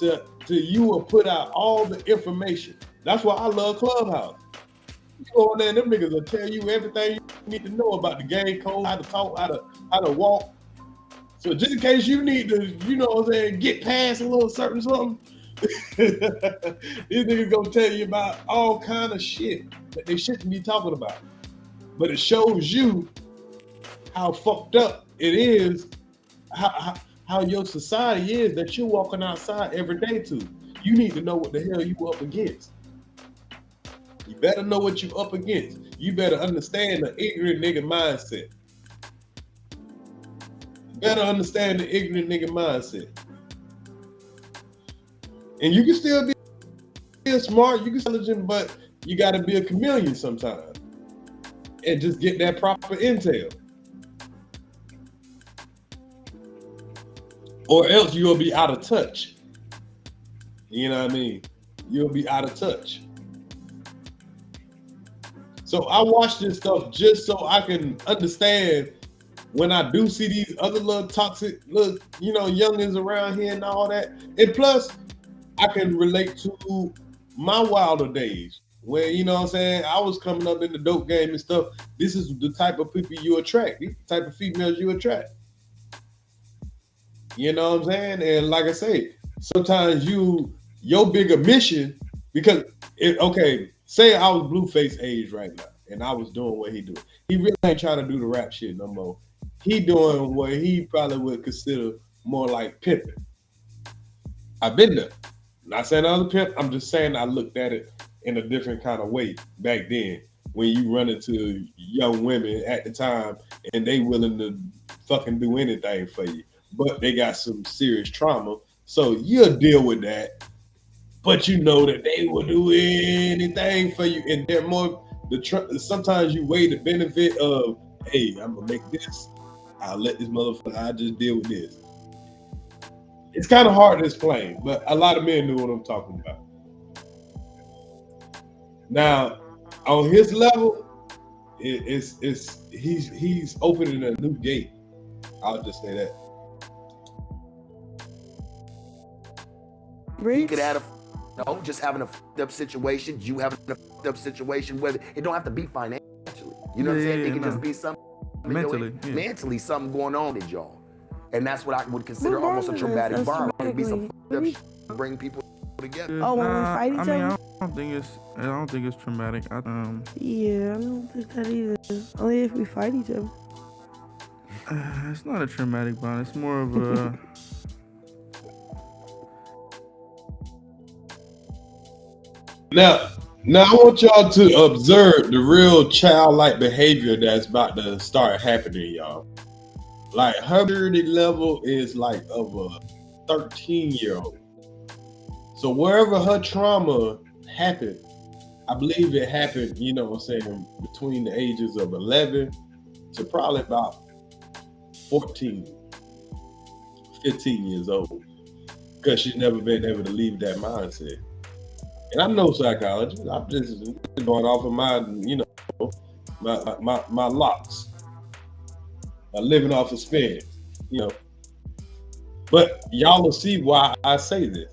[SPEAKER 1] to you will put out all the information. That's why I love Clubhouse. You go on there and them niggas will tell you everything you need to know about the game code, how to talk, how to walk. So just in case you need to, get past a little certain something, these niggas gonna tell you about all kind of shit that they shouldn't be talking about. But it shows you how fucked up it is, how your society is that you're walking outside every day to. You need to know what the hell you up against. You better know what you up against. You better understand the ignorant nigga mindset. You better understand the ignorant nigga mindset. And you can still be smart, you can be intelligent, but you gotta be a chameleon sometimes. And just get that proper intel. Or else you'll be out of touch. You know what I mean? You'll be out of touch. So I watch this stuff just so I can understand when I do see these other little toxic, little, you know, youngins around here and all that, and plus, I can relate to my wilder days where, you know what I'm saying, I was coming up in the dope game and stuff. This is the type of people you attract. These the type of females you attract. You know what I'm saying? And like I say, sometimes your bigger mission, because, say I was Blueface age right now, and I was doing what he do. He really ain't trying to do the rap shit no more. He doing what he probably would consider more like pimping. I've been there. Not saying I was a pimp. I'm just saying I looked at it in a different kind of way back then when you run into young women at the time and they willing to fucking do anything for you. But they got some serious trauma. So you'll deal with that. But you know that they will do anything for you. And they're more, sometimes you weigh the benefit of, hey, I'm going to make this. I'll let this motherfucker, I'll just deal with this. It's kind of hard to explain, but a lot of men know what I'm talking about. Now, on his level, he's opening a new gate. I'll just say that.
[SPEAKER 16] You could add just having a fucked up situation, you having a fucked up situation, whether it don't have to be financially. You know what I'm saying? It can just be something mentally something going on with y'all. And that's what I would consider almost a traumatic bond. It could be some fucked up shit to bring people together.
[SPEAKER 19] Oh, when we fight each other?
[SPEAKER 18] I don't think it's traumatic.
[SPEAKER 19] Yeah, I don't think that either. Only if we fight each other.
[SPEAKER 18] It's not a traumatic bond. It's more of a.
[SPEAKER 1] Now I want y'all to observe the real childlike behavior that's about to start happening, y'all. Like her maturity level is like of a 13-year-old. So wherever her trauma happened, I believe it happened, you know what I'm saying, between the ages of 11 to probably about 14, 15 years old. Because she's never been able to leave that mindset. And I'm no psychologist. I'm just going off of my, you know, my locks. Living off of spin, you know. But y'all will see why I say this.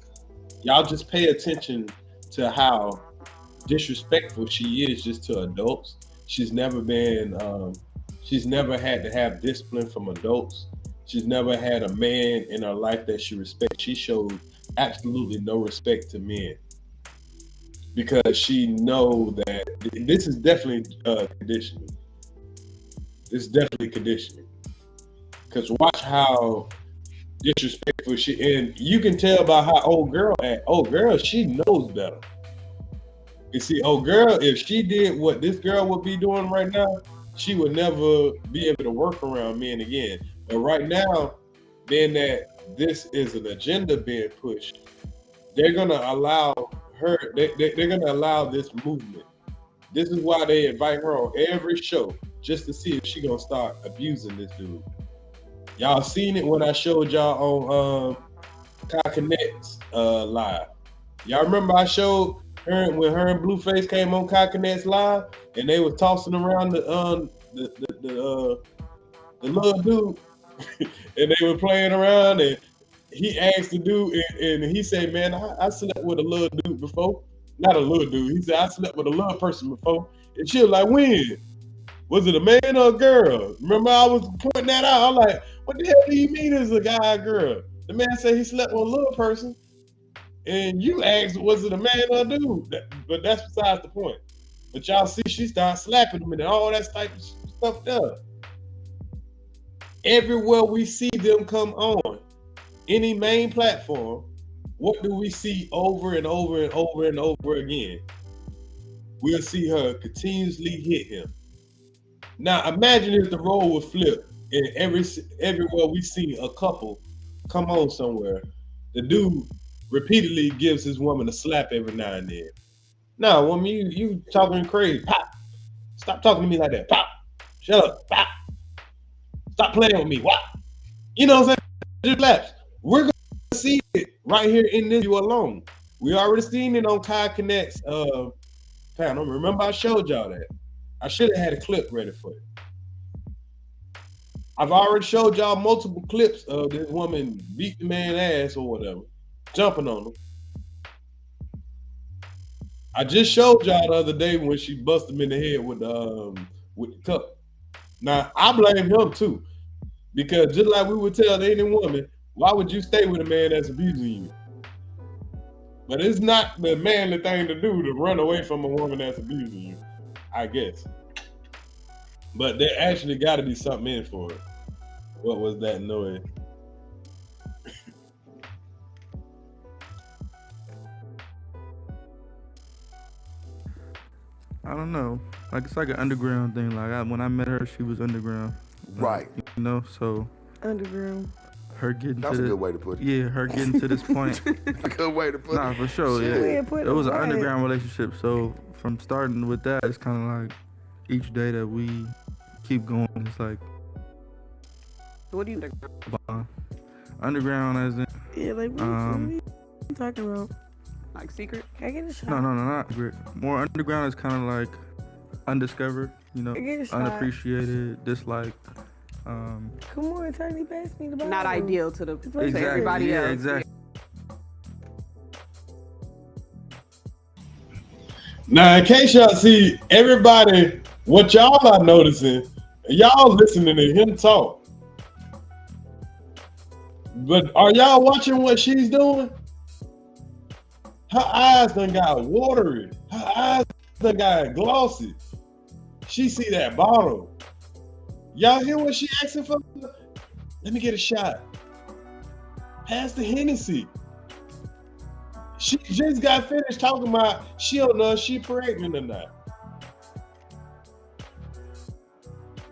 [SPEAKER 1] Y'all just pay attention to how disrespectful she is just to adults. She's never been, she's never had to have discipline from adults. She's never had a man in her life that she respects. She showed absolutely no respect to men. Because she know that this is definitely conditioning. It's definitely conditioning. Because watch how disrespectful she, and you can tell by how old girl act. Old girl, she knows better. You see, old girl, if she did what this girl would be doing right now, she would never be able to work around men again. But right now, being that this is an agenda being pushed, they're gonna allow her, they're gonna allow this movement. This is why they invite her on every show, just to see if she gonna start abusing this dude. Y'all seen it when I showed y'all on Kai Connect's live. Y'all remember I showed her when her and Blueface came on Kai Connect's live, and they were tossing around the little dude, and they were playing around, and he asked the dude, and he said, "Man, I slept with a little dude before. Not a little dude. He said, I slept with a little person before." And she was like, "When? Was it a man or a girl?" Remember, I was pointing that out. I'm like, "What the hell do you mean it's a guy or girl?" The man said he slept with a little person. And you asked, was it a man or a dude? But that's besides the point. But y'all see, she started slapping him and all that type of stuff there. Everywhere we see them come on, any main platform, what do we see over and over and over and over again? We'll see her continuously hit him. Now imagine if the role would flip and everywhere we see a couple come on somewhere, the dude repeatedly gives his woman a slap every now and then. No, woman, you talking crazy. Pop. Stop talking to me like that. Pop. Shut up. Pop. Stop playing with me. What? You know what I'm saying? Just laps. We're going to see it right here in this video alone. We already seen it on Kai Connect's panel. Remember I showed y'all that. I should have had a clip ready for it. I've already showed y'all multiple clips of this woman beat the man ass or whatever, jumping on him. I just showed y'all the other day when she busted him in the head with the cup. Now, I blame him too, because just like we would tell any woman, why would you stay with a man that's abusing you? But it's not the manly thing to do to run away from a woman that's abusing you, I guess. But there actually got to be something in for it. What was that noise?
[SPEAKER 18] I don't know. Like, it's like an underground thing. Like, when I met her, she was underground.
[SPEAKER 16] Right.
[SPEAKER 18] You know, so.
[SPEAKER 19] Underground.
[SPEAKER 18] Her getting
[SPEAKER 16] That's
[SPEAKER 18] to
[SPEAKER 16] a good way to put it.
[SPEAKER 18] Yeah, her getting to this point.
[SPEAKER 16] Good way to put it.
[SPEAKER 18] Nah, for sure, yeah. It was an underground relationship. So, from starting with that, it's kind of like each day that we keep going, it's like.
[SPEAKER 17] What do you
[SPEAKER 18] underground as in.
[SPEAKER 19] Yeah, like, what are you talking about?
[SPEAKER 17] Like secret?
[SPEAKER 19] Can I get a shot?
[SPEAKER 18] No, not secret. More underground is kind of like undiscovered, you know, unappreciated, disliked.
[SPEAKER 19] Come on, Tiny, pass me the bottle.
[SPEAKER 17] Not ideal to
[SPEAKER 18] exactly,
[SPEAKER 17] everybody else.
[SPEAKER 18] Exactly.
[SPEAKER 1] Now, in case y'all see, everybody, what y'all are noticing, y'all listening to him talk. But are y'all watching what she's doing? Her eyes done got watery. Her eyes done got glossy. She see that bottle. Y'all hear what she asking for? Let me get a shot. Pass the Hennessy. She just got finished talking about she don't know if she pregnant or not.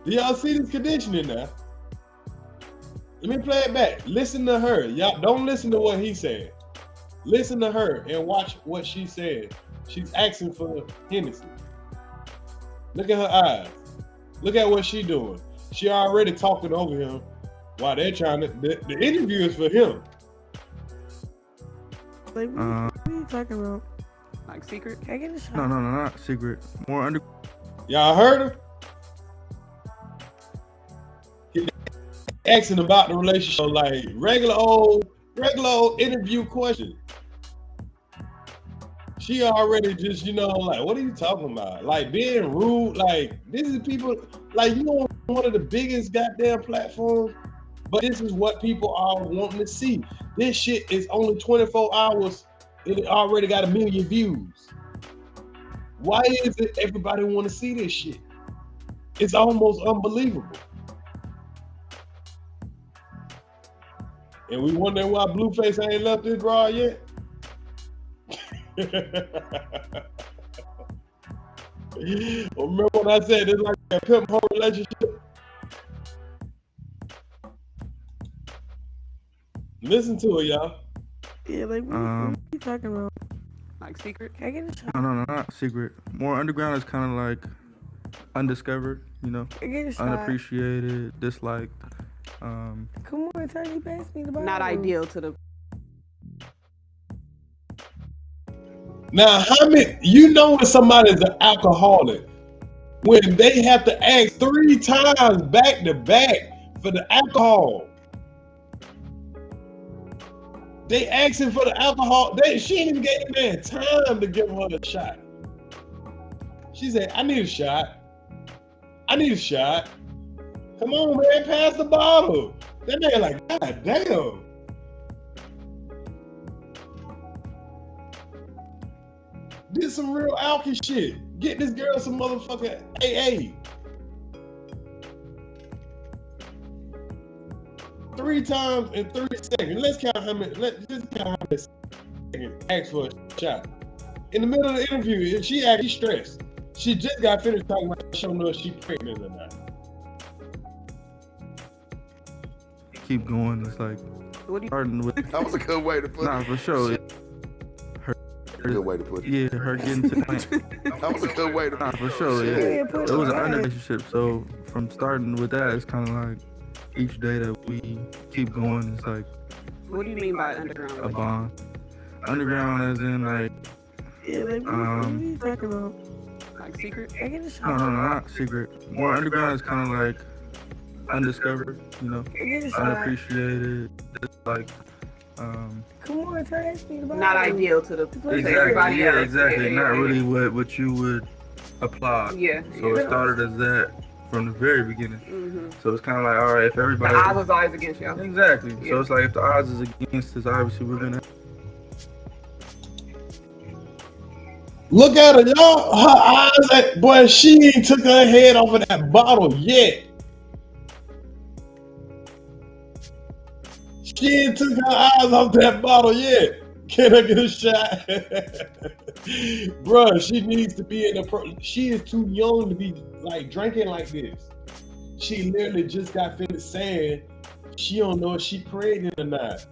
[SPEAKER 1] Do y'all see this conditioning now? Let me play it back. Listen to her. Y'all don't listen to what he said. Listen to her and watch what she said. She's asking for Hennessy. Look at her eyes. Look at what she doing. She already talking over him while they're trying to. The interview is for him.
[SPEAKER 19] Like, what are you talking about?
[SPEAKER 17] Like secret?
[SPEAKER 19] Can I get a shot?
[SPEAKER 18] No, not secret. More under.
[SPEAKER 1] Y'all heard her? He asking about the relationship, like regular old interview question. She already just, like, what are you talking about? Like, being rude, like, this is people, like, one of the biggest goddamn platforms, but this is what people are wanting to see. This shit is only 24 hours, and it already got 1 million views. Why is it everybody want to see this shit? It's almost unbelievable. And we wonder why Blueface ain't left this broad yet? Remember when I said it's like a pimp whole relationship? Listen to it, y'all.
[SPEAKER 19] Yeah, like, what are you talking about?
[SPEAKER 17] Like secret?
[SPEAKER 19] Can I get a shot?
[SPEAKER 18] No, not secret. More underground is kind of like undiscovered, you know,
[SPEAKER 19] Can I get a shot?
[SPEAKER 18] unappreciated, disliked.
[SPEAKER 19] Come on, Tiny, pass me the bottle.
[SPEAKER 17] Not ideal to the.
[SPEAKER 1] Now, how many, when somebody's an alcoholic, when they have to ask 3 times back to back for the alcohol. They asking for the alcohol. She ain't even gave the man time to give her a shot. She said, I need a shot. I need a shot. Come on, man, pass the bottle. That man like, God damn. Did some real alky shit. Get this girl some motherfucking AA. 3 times in 30 seconds. Let's count how many. Let's just count how many seconds. Ask for a shot. In the middle of the interview, she actually stressed. She just got finished talking about showing her if she pregnant or not.
[SPEAKER 18] Keep going. It's like starting with.
[SPEAKER 16] That was a good way to put it.
[SPEAKER 18] Nah, for sure.
[SPEAKER 16] Good way to put it.
[SPEAKER 18] Yeah, her getting to the point.
[SPEAKER 16] That was a good way to put it.
[SPEAKER 18] For sure, yeah. It was an relationship, so from starting with that, it's kind of like each day that we keep going, it's like.
[SPEAKER 17] What do you mean by underground?
[SPEAKER 18] A bond. Underground as in like.
[SPEAKER 19] Yeah, like, what are you talking about?
[SPEAKER 17] Like secret?
[SPEAKER 19] Can I get a shot?
[SPEAKER 18] No, not secret. More underground is kind of like undiscovered, you know, unappreciated. It's like,
[SPEAKER 19] Come on, pass me the ball.
[SPEAKER 17] Not ideal to the
[SPEAKER 18] exactly,
[SPEAKER 17] everybody else.
[SPEAKER 18] exactly. Not really what you would applaud.
[SPEAKER 17] Yeah.
[SPEAKER 18] So it started as that from the very beginning. So it's kind of like, all right, if everybody.
[SPEAKER 17] The odds is always against y'all.
[SPEAKER 18] Exactly.
[SPEAKER 17] Yeah.
[SPEAKER 18] So it's like if the odds is against us, obviously we're gonna.
[SPEAKER 1] Look at her, y'all. Her eyes, boy, she ain't took her head off of that bottle yet. She ain't took her eyes off that bottle yet. Can I get a shot? Bruh, she needs to be in the she is too young to be like drinking like this. She literally just got finished saying she don't know if she pregnant or not.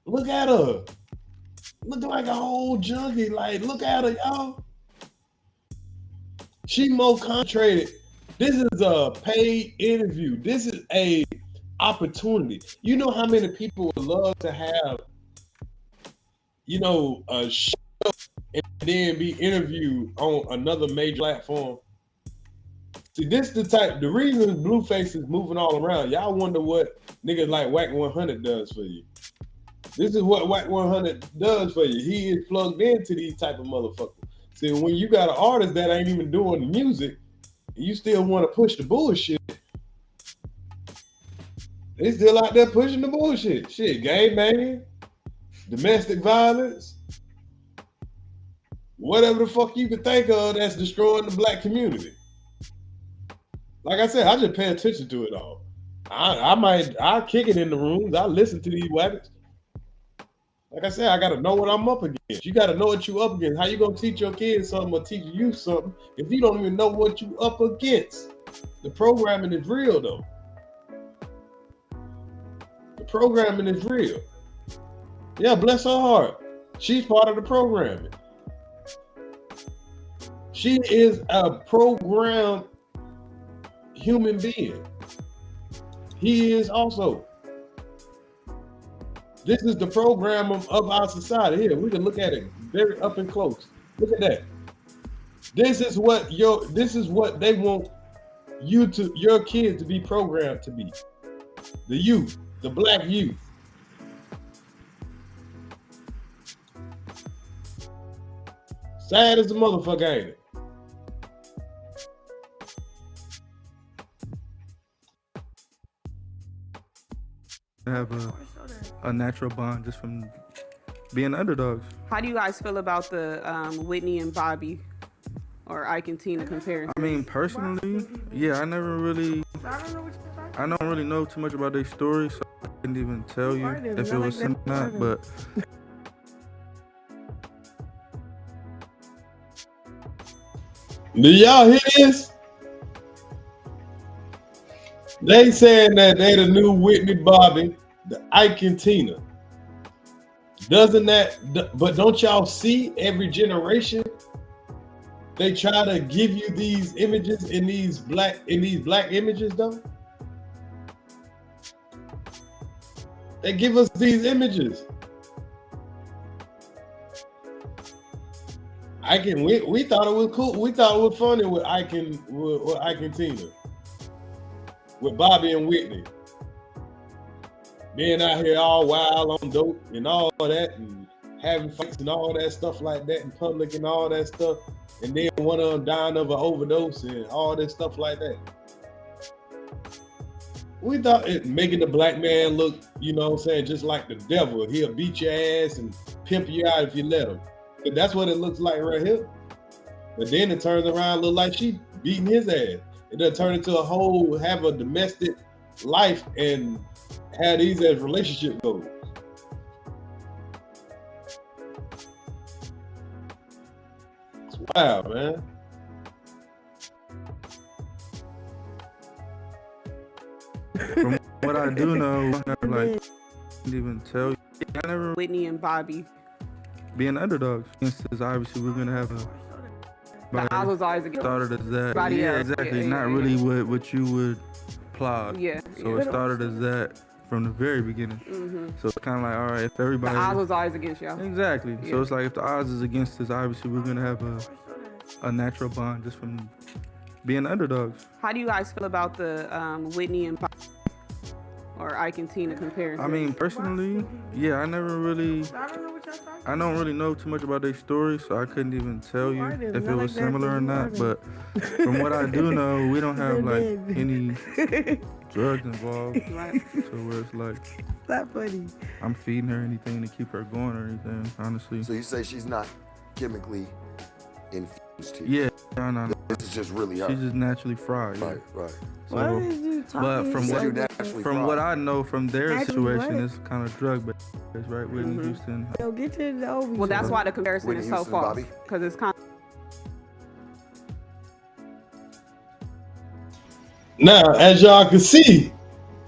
[SPEAKER 1] Look at her. Looking like a whole junkie. Like, look at her, y'all. She more concentrated. This is a paid interview. This is a opportunity. You know how many people would love to have, you know, a show and then be interviewed on another major platform? See, this is the reason Blueface is moving all around. Y'all wonder what niggas like Whack 100 does for you. This is what Whack 100 does for you. He is plugged into these type of motherfuckers. See, when you got an artist that ain't even doing the music, you still want to push the bullshit, they still out there pushing the bullshit. Shit, gang banging, domestic violence, whatever the fuck you can think of that's destroying the black community. Like I said, I just pay attention to it all. I kick it in the rooms. I listen to these wackets. Like I said, I gotta know what I'm up against. You gotta know what you up against. How you gonna teach your kids something or teach you something if you don't even know what you up against? The programming is real though. The programming is real. Yeah, bless her heart. She's part of the programming. She is a programmed human being. He is also. This is the program of our society. Here, we can look at it very up and close. Look at that. This is what they want your kids to be programmed to be. The youth, the black youth. Sad as a motherfucker, ain't it?
[SPEAKER 18] Have a natural bond just from being underdogs.
[SPEAKER 17] How do you guys feel about the Whitney and Bobby or Ike and Tina comparison?
[SPEAKER 18] I mean, personally, yeah, I don't really know too much about their story, so I couldn't even tell you if it was or not, but
[SPEAKER 1] do y'all hear this? They saying that they the new Whitney Bobby, the Ike and Tina. Doesn't that? But don't y'all see every generation? They try to give you these images in these black images though. They give us these images. We thought it was cool. We thought it was funny with Ike and Tina. With Bobby and Whitney being out here all wild on dope and all that and having fights and all that stuff like that in public and all that stuff, and then one of them dying of an overdose and all that stuff like that. We thought it making the black man look, you know what I'm saying, just like the devil. He'll beat your ass and pimp you out if you let him. But that's what it looks like right here. But then it turns around, look like she beating his ass. It doesn't turn into have a domestic life and have these as relationship goals. It's wild, man.
[SPEAKER 18] from what I do know, like, didn't even tell you. I never
[SPEAKER 17] Whitney and Bobby
[SPEAKER 18] being underdogs. Instance, obviously, we're gonna have a.
[SPEAKER 17] The odds was always against
[SPEAKER 18] started as that.
[SPEAKER 17] everybody
[SPEAKER 18] Yeah,
[SPEAKER 17] else.
[SPEAKER 18] exactly.
[SPEAKER 17] Yeah,
[SPEAKER 18] Not
[SPEAKER 17] yeah,
[SPEAKER 18] really
[SPEAKER 17] yeah.
[SPEAKER 18] what you would applaud.
[SPEAKER 17] Yeah,
[SPEAKER 18] So
[SPEAKER 17] yeah.
[SPEAKER 18] it started as that from the very beginning. So it's kind of like, all right, if everybody.
[SPEAKER 17] The odds was always against y'all.
[SPEAKER 18] Exactly.
[SPEAKER 17] Yeah.
[SPEAKER 18] So it's like if the odds is against us, obviously we're gonna have a natural bond just from being underdogs.
[SPEAKER 17] How do you guys feel about the Whitney and Pop or Ike and Tina comparison?
[SPEAKER 18] I mean, personally, yeah, I don't really know too much about their story, so I couldn't even tell you if it was similar or not. But from what I do know, we don't have like any drugs involved.
[SPEAKER 17] Right.
[SPEAKER 18] So where it's like,
[SPEAKER 19] That funny.
[SPEAKER 18] I'm feeding her anything to keep her going or anything, honestly.
[SPEAKER 16] So you say she's not chemically infused here?
[SPEAKER 18] Yeah, no.
[SPEAKER 16] This is just really her.
[SPEAKER 18] She's just naturally fried.
[SPEAKER 16] Right, right.
[SPEAKER 18] So,
[SPEAKER 19] Why is you
[SPEAKER 18] but
[SPEAKER 19] talking
[SPEAKER 18] from
[SPEAKER 19] so
[SPEAKER 18] what
[SPEAKER 19] different?
[SPEAKER 18] what I know from their
[SPEAKER 19] Naturally
[SPEAKER 18] situation,
[SPEAKER 19] what?
[SPEAKER 18] it's kind of drug based, right? Whitney Houston.
[SPEAKER 19] Yo, get your Obi.
[SPEAKER 17] Well, that's why the comparison
[SPEAKER 16] Whitney
[SPEAKER 17] is so
[SPEAKER 16] Houston,
[SPEAKER 17] false.
[SPEAKER 16] Bobby.
[SPEAKER 17] Because it's kind
[SPEAKER 1] Now, as y'all can see,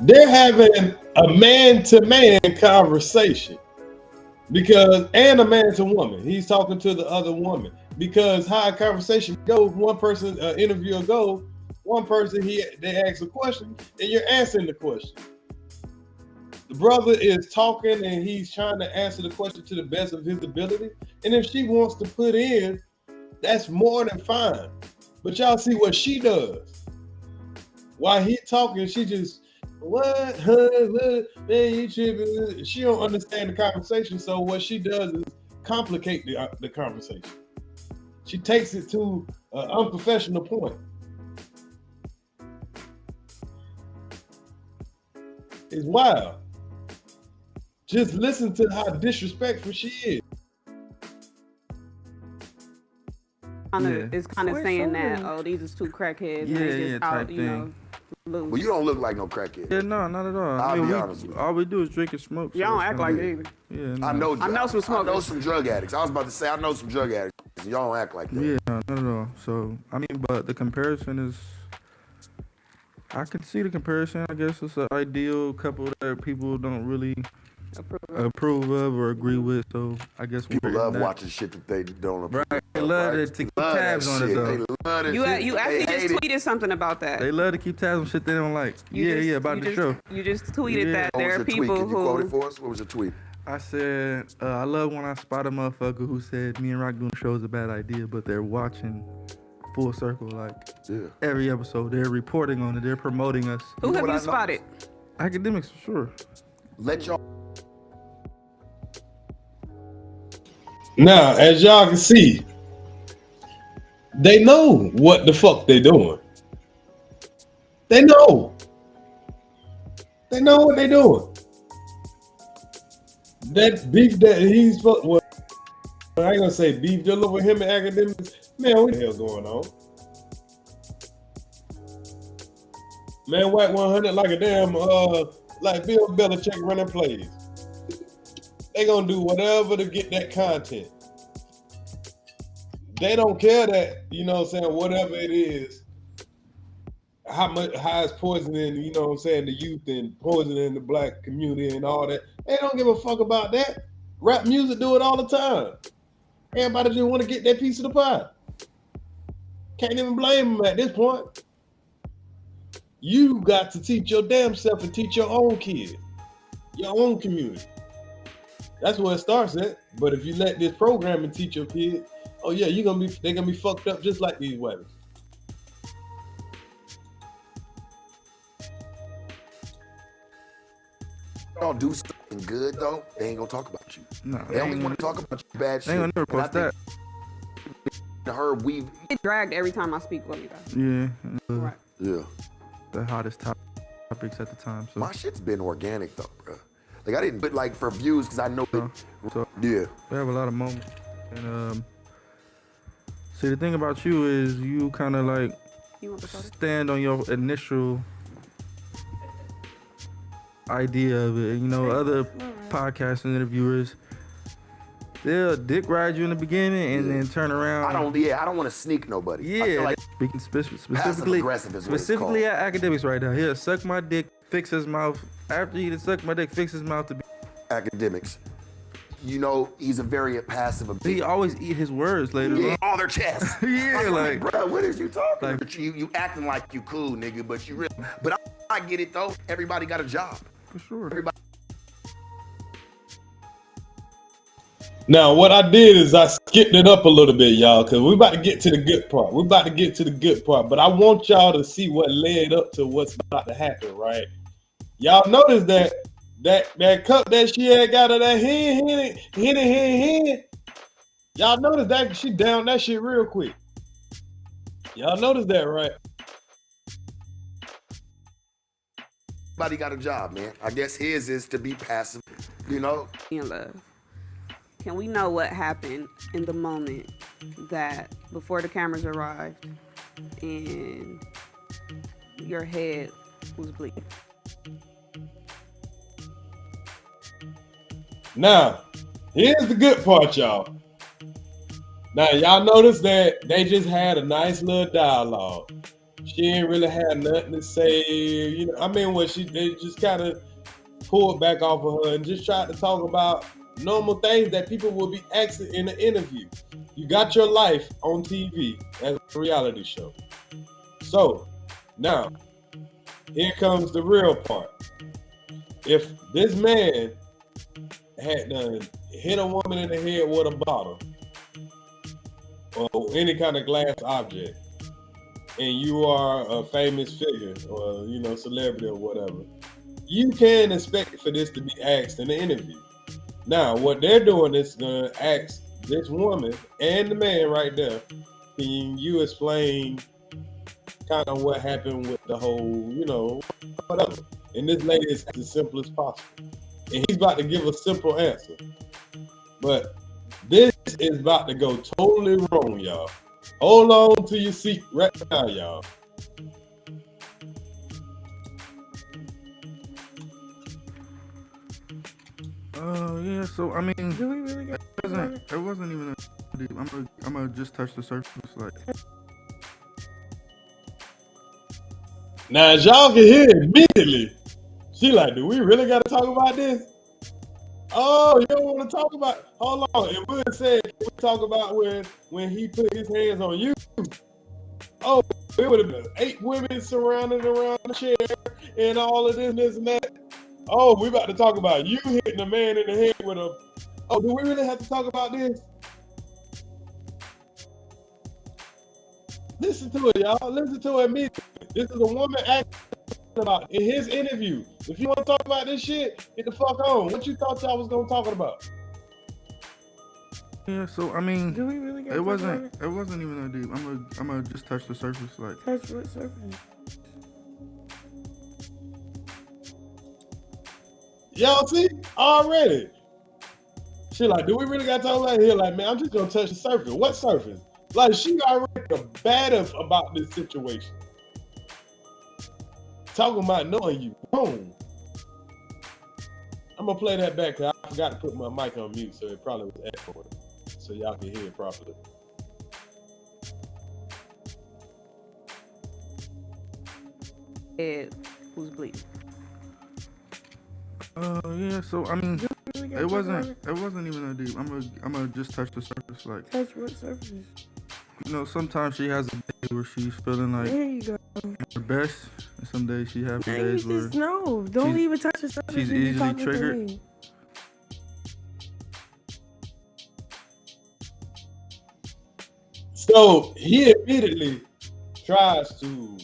[SPEAKER 1] they're having a man-to-man conversation and a man-to-woman. He's talking to the other woman because how a conversation goes. One person, interviewer goes. One person, they ask a question, and you're answering the question. The brother is talking, and he's trying to answer the question to the best of his ability. And if she wants to put in, that's more than fine. But y'all see what she does. While he talking, she just, what, man, you tripping. She don't understand the conversation, so what she does is complicate the conversation. She takes it to an unprofessional point. It's wild. Just listen to how disrespectful she is.
[SPEAKER 17] it's kind of saying that, oh, these is two crackheads. and they just out, you know, loose.
[SPEAKER 16] Well, you don't look like no crackhead.
[SPEAKER 18] Yeah, no, not at all.
[SPEAKER 16] I'll be honest with you.
[SPEAKER 18] All we do is drink and smoke.
[SPEAKER 17] Y'all don't act like it either.
[SPEAKER 18] Yeah, no.
[SPEAKER 16] I know
[SPEAKER 17] some smokers.
[SPEAKER 16] I know some drug addicts. I was about to say I know some drug addicts. Y'all don't act like that.
[SPEAKER 18] Yeah, no, not at all. So, I mean, but the comparison is, I can see the comparison. I guess it's an ideal couple that people don't really approve of or agree with. So, I guess
[SPEAKER 16] People
[SPEAKER 18] we're in
[SPEAKER 16] love
[SPEAKER 18] that.
[SPEAKER 16] watching shit that they don't approve
[SPEAKER 18] Right, they
[SPEAKER 16] of,
[SPEAKER 18] love
[SPEAKER 16] right?
[SPEAKER 18] to keep
[SPEAKER 16] Love
[SPEAKER 18] tabs
[SPEAKER 16] that
[SPEAKER 18] on it
[SPEAKER 16] shit.
[SPEAKER 18] though.
[SPEAKER 16] They love that
[SPEAKER 17] You
[SPEAKER 16] shit.
[SPEAKER 17] actually
[SPEAKER 16] They
[SPEAKER 17] just
[SPEAKER 16] hate it.
[SPEAKER 17] tweeted something about that.
[SPEAKER 18] They love to keep tabs on shit they don't like. About the show.
[SPEAKER 17] You just tweeted that
[SPEAKER 16] What
[SPEAKER 17] there
[SPEAKER 16] was
[SPEAKER 17] are
[SPEAKER 16] your tweet?
[SPEAKER 17] people
[SPEAKER 16] Can you quote
[SPEAKER 17] who.
[SPEAKER 16] it for us? What was your tweet?
[SPEAKER 18] I said, I love when I spot a motherfucker who said me and Rock doing the show is a bad idea, but they're watching full circle, like every episode. They're reporting on it. They're promoting us.
[SPEAKER 17] Who have you spotted?
[SPEAKER 18] Academics, for sure.
[SPEAKER 16] Let y'all.
[SPEAKER 1] Now, as y'all can see, they know what the fuck they doing. They know. They know what they doing. That beef that he's well, I ain't gonna say beef dealing with him and academics. Man, what the hell going on? Man, White 100 like a damn like Bill Belichick running plays. They gonna do whatever to get that content. They don't care that, you know what I'm saying, whatever it is, how it's poisoning, you know what I'm saying, the youth and poisoning the black community and all that. They don't give a fuck about that. Rap music do it all the time. Everybody just want to get that piece of the pie. Can't even blame them at this point. You got to teach your damn self and teach your own kid, your own community. That's where it starts at. But if you let this programming teach your kid, oh yeah, they're gonna be fucked up just like these whites.
[SPEAKER 16] Y'all do something good though, they ain't gonna talk about you.
[SPEAKER 18] No,
[SPEAKER 16] they only want to talk about your bad shit.
[SPEAKER 18] They ain't gonna never post that.
[SPEAKER 16] Her weave.
[SPEAKER 17] Get dragged every time I speak with you guys.
[SPEAKER 18] Yeah.
[SPEAKER 17] Right.
[SPEAKER 16] Yeah.
[SPEAKER 18] The hottest topics at the time. So
[SPEAKER 16] My shit's been organic though, bro. Like I didn't put like for views because I know it.
[SPEAKER 18] So
[SPEAKER 16] Yeah.
[SPEAKER 18] we have a lot of moments. And see, the thing about you is you kind of like stand on your initial idea of it. You know, other podcasts and interviewers, they'll dick ride you in the beginning and then turn around.
[SPEAKER 16] I don't want to sneak nobody.
[SPEAKER 18] Yeah,
[SPEAKER 16] I feel like
[SPEAKER 18] speaking specifically
[SPEAKER 16] passive-aggressive is what it's
[SPEAKER 18] specifically
[SPEAKER 16] called.
[SPEAKER 18] at academics right now. He'll suck my dick, fix his mouth. After he suck my dick, fix his mouth to be
[SPEAKER 16] academics. You know, he's a very passive.
[SPEAKER 18] He always eat his words later.
[SPEAKER 16] Yeah, all their chest.
[SPEAKER 18] Yeah, like,
[SPEAKER 16] bro, what is you talking?
[SPEAKER 18] Like,
[SPEAKER 16] But you acting like you cool, nigga, but you really. But I get it though. Everybody got a job.
[SPEAKER 18] For sure.
[SPEAKER 16] Everybody.
[SPEAKER 1] Now, what I did is I skipped it up a little bit, y'all, because we're about to get to the good part. But I want y'all to see what led up to what's about to happen, right? Y'all notice that cup that she had got of that hen. Y'all notice that she downed that shit real quick. Y'all notice that, right?
[SPEAKER 16] Everybody got a job, man. I guess his is to be passive, you know.
[SPEAKER 17] In love. Can we know what happened in the moment that before the cameras arrived and your head was bleeding?
[SPEAKER 1] Now, here's the good part, y'all. Now, y'all notice that they just had a nice little dialogue. She didn't really have nothing to say, you know. I mean, they just kind of pulled back off of her and just tried to talk about normal things that people will be asking in an interview. You got your life on TV as a reality show. So, now, here comes the real part. If this man had done hit a woman in the head with a bottle or any kind of glass object, and you are a famous figure or, you know, celebrity or whatever, you can expect for this to be asked in the interview. Now, what they're doing is going to ask this woman and the man right there, can you explain kind of what happened with the whole, you know, whatever. And this lady is as simple as possible. And he's about to give a simple answer. But this is about to go totally wrong, y'all. Hold on to your seat right now, y'all.
[SPEAKER 18] Oh yeah, so I mean, it wasn't even a deep. I'm gonna just touch the surface, like.
[SPEAKER 1] Now, as y'all can hear immediately, she like, do we really got to talk about this? Oh, you don't want to talk about? Hold on. And Wood said, can we talk about when he put his hands on you? Oh, it would have been 8 women surrounded around the chair and all of this and that. Oh, we about to talk about you hitting a man in the head with a... Oh, do we really have to talk about this? Listen to it, y'all. Listen to it immediately. This is a woman asking about in his interview. If you want to talk about this shit, get the fuck on. What you thought y'all was gonna talk about?
[SPEAKER 18] Yeah, so I mean,
[SPEAKER 19] Do we really
[SPEAKER 18] it wasn't even that deep. I'm gonna just touch the surface, like.
[SPEAKER 19] Touch what surface?
[SPEAKER 1] Y'all see already. She like, do we really got to talk about it? Here, like, man, I'm just gonna touch the surface. What surface? Like, she already combative about this situation. Talking about knowing you. Boom. I'm gonna play that back because I forgot to put my mic on mute, so it probably was echoing, so y'all can hear it properly.
[SPEAKER 17] Head was bleeding.
[SPEAKER 18] Yeah, so I mean, it wasn't even that deep. I'm gonna just touch the surface, like.
[SPEAKER 19] Touch what surface?
[SPEAKER 18] You know, sometimes she has a day where she's feeling like
[SPEAKER 19] There you go.
[SPEAKER 18] her best, and some days she has
[SPEAKER 19] Now
[SPEAKER 18] days
[SPEAKER 19] you
[SPEAKER 18] where
[SPEAKER 19] just know. Don't even touch the surface.
[SPEAKER 18] she's
[SPEAKER 19] when you
[SPEAKER 18] easily
[SPEAKER 19] talking to
[SPEAKER 18] triggered.
[SPEAKER 19] me.
[SPEAKER 1] So he immediately tries to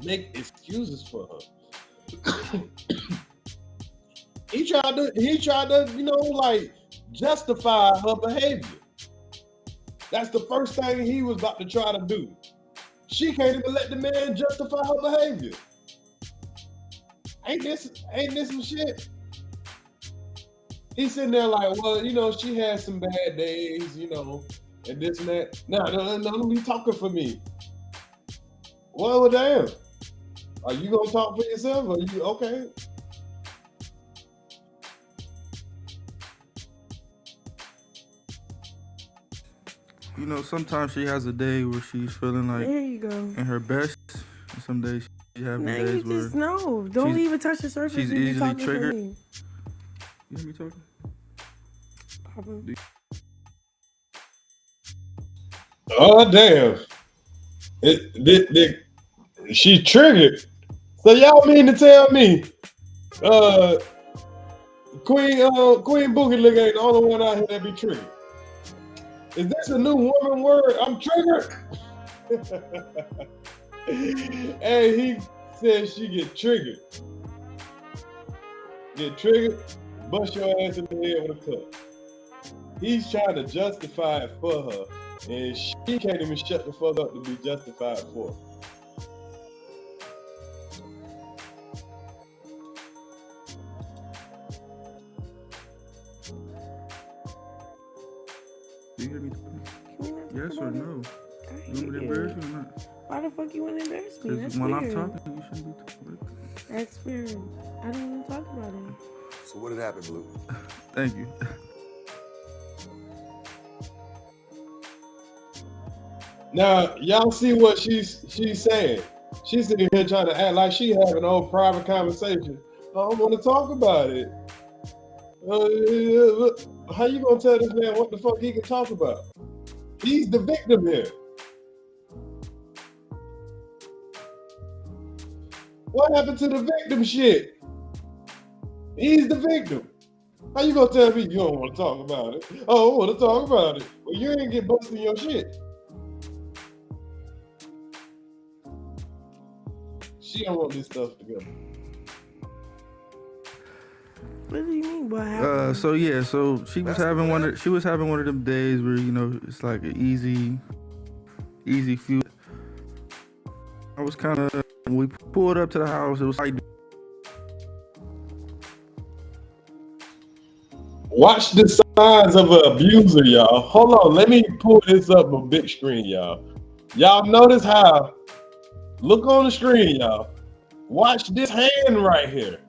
[SPEAKER 1] make excuses for her. He tried to, you know, like justify her behavior. That's the first thing he was about to try to do. She can't even let the man justify her behavior. Ain't this some shit? He's sitting there like, well, you know, she had some bad days, you know, and this and that. No, don't be talking for me. Well, damn. Are you gonna talk for yourself? Are you okay?
[SPEAKER 18] You know, sometimes she has a day where she's feeling like
[SPEAKER 19] There you go.
[SPEAKER 18] in her best, and some days she having
[SPEAKER 19] Now
[SPEAKER 18] days
[SPEAKER 19] you
[SPEAKER 18] where
[SPEAKER 19] just know. Don't even touch the surface.
[SPEAKER 18] she's
[SPEAKER 19] when you
[SPEAKER 18] easily
[SPEAKER 19] talking to
[SPEAKER 18] triggered.
[SPEAKER 19] me.
[SPEAKER 18] You hear me talking?
[SPEAKER 19] Papa.
[SPEAKER 1] Oh damn! She triggered. So y'all mean to tell me, Queen Boogie Lick ain't the only one out here that be triggered? Is this a new woman word? I'm triggered. Hey, he said she get triggered. Get triggered, bust your ass in the head with a cup. He's trying to justify it for her, and she can't even shut the fuck up to be justified for.
[SPEAKER 18] Do you hear me? Yes or no? You want me to embarrass you or not?
[SPEAKER 19] Why the fuck you want to embarrass me? That's
[SPEAKER 18] when
[SPEAKER 19] weird.
[SPEAKER 18] I'm talking, you shouldn't be talking.
[SPEAKER 19] That's weird. I don't want to talk about it.
[SPEAKER 16] So what had happened, Blue?
[SPEAKER 18] Thank you.
[SPEAKER 1] Now, y'all see what she's saying. She's sitting here trying to act like she having an old private conversation. I don't want to talk about it. How you gonna tell this man what the fuck he can talk about? He's the victim here. What happened to the victim shit? He's the victim. How you gonna tell me you don't want to talk about it? Oh, I want to talk about it. Well, you ain't get busted in your shit. She don't want this stuff together.
[SPEAKER 19] What do you mean? What happened?
[SPEAKER 18] So she was having one of them days where, you know, it's like an easy few. I was kind of, when we pulled up to the house, it was like,
[SPEAKER 1] watch the signs of an abuser, y'all. Hold on, let me pull this up on big screen, y'all. Y'all notice how, look on the screen, y'all. Watch this hand right here.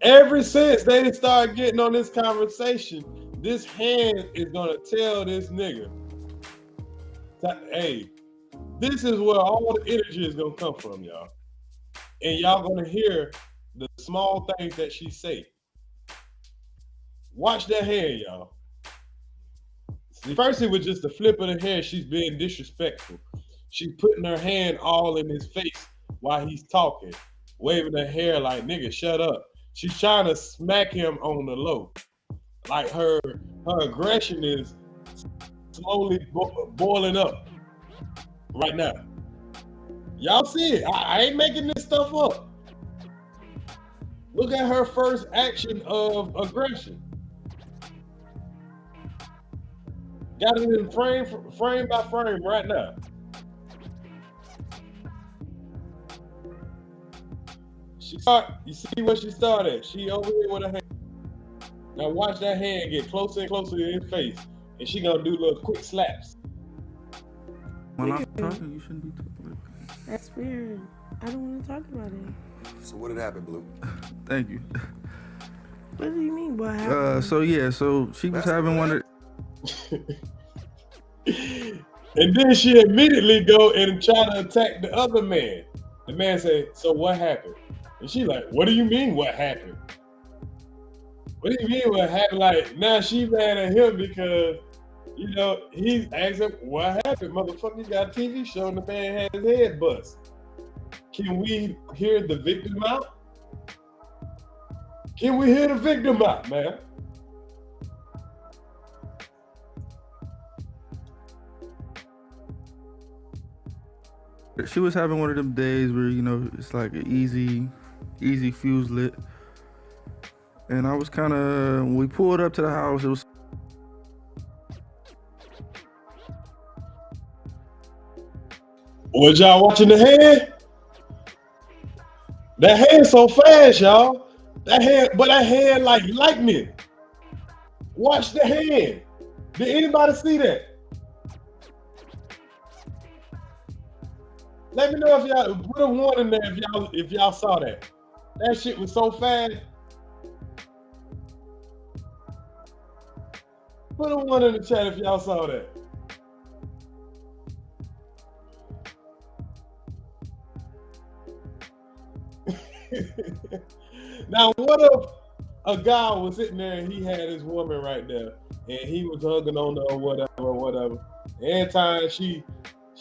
[SPEAKER 1] Ever since they started getting on this conversation, this hand is gonna tell this nigga, hey, this is where all the energy is gonna come from, y'all. And y'all gonna hear the small things that she say. Watch that hand, y'all. See, first it was just a flip of the hand. She's being disrespectful. She's putting her hand all in his face while he's talking, waving her hair like, nigga, shut up. She's trying to smack him on the low. Like her aggression is slowly boiling up right now. Y'all see it. I ain't making this stuff up. Look at her first action of aggression. Got it in frame by frame right now. You see where she started? She over here with her hand. Now watch that hand get closer and closer to his face, and she gonna do little quick slaps.
[SPEAKER 18] when I'm talking, you shouldn't be talking.
[SPEAKER 19] That's weird. I don't want to talk about it.
[SPEAKER 16] So what had happened, Blue?
[SPEAKER 18] Thank you.
[SPEAKER 19] What do you mean? What happened?
[SPEAKER 18] So she was having one of.
[SPEAKER 1] And then she immediately go and try to attack the other man. The man say, so what happened? And she like, what do you mean what happened? What do you mean what happened? Like, now she mad at him because, you know, he's asking what happened. Motherfucker, you got a TV show and the man had his head bust. Can we hear the victim out? Can we hear the victim out, man?
[SPEAKER 18] She was having one of them days where, you know, it's like an easy fuse lit. And I was kind of, when we pulled up to the house, it was.
[SPEAKER 1] Was y'all watching the hand? That hand so fast, y'all. That hand like lightning. Watch the hand. Did anybody see that? Let me know if y'all put a one in there if y'all saw that. That shit was so fast. Put a one in the chat if y'all saw that. Now, what if a guy was sitting there and he had his woman right there and he was hugging on her or whatever. Every time she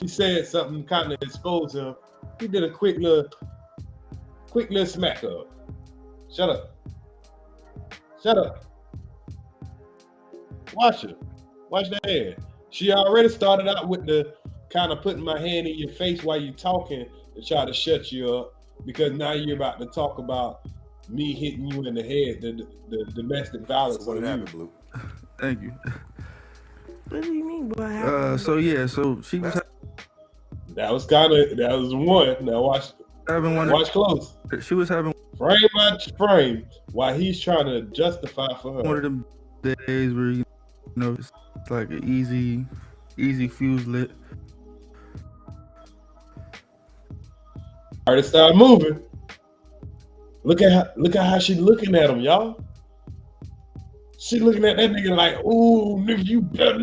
[SPEAKER 1] said something kind of exposed him, he did a quick little smack up. Shut up. Shut up. Watch it. Watch that hand. She already started out with the kind of putting my hand in your face while you talking to try to shut you up, because now you're about to talk about me hitting you in the head, the domestic violence on you.
[SPEAKER 18] Blue. Thank you.
[SPEAKER 19] What do you mean? What
[SPEAKER 18] So yeah, so she was.
[SPEAKER 1] That was one. Now watch close.
[SPEAKER 18] She was having
[SPEAKER 1] frame by frame while he's trying to justify for her.
[SPEAKER 18] One of them days where you know it's like an easy fuse lit.
[SPEAKER 1] Already started moving. Look at how she looking at him, y'all. She looking at that nigga like, ooh, nigga, you better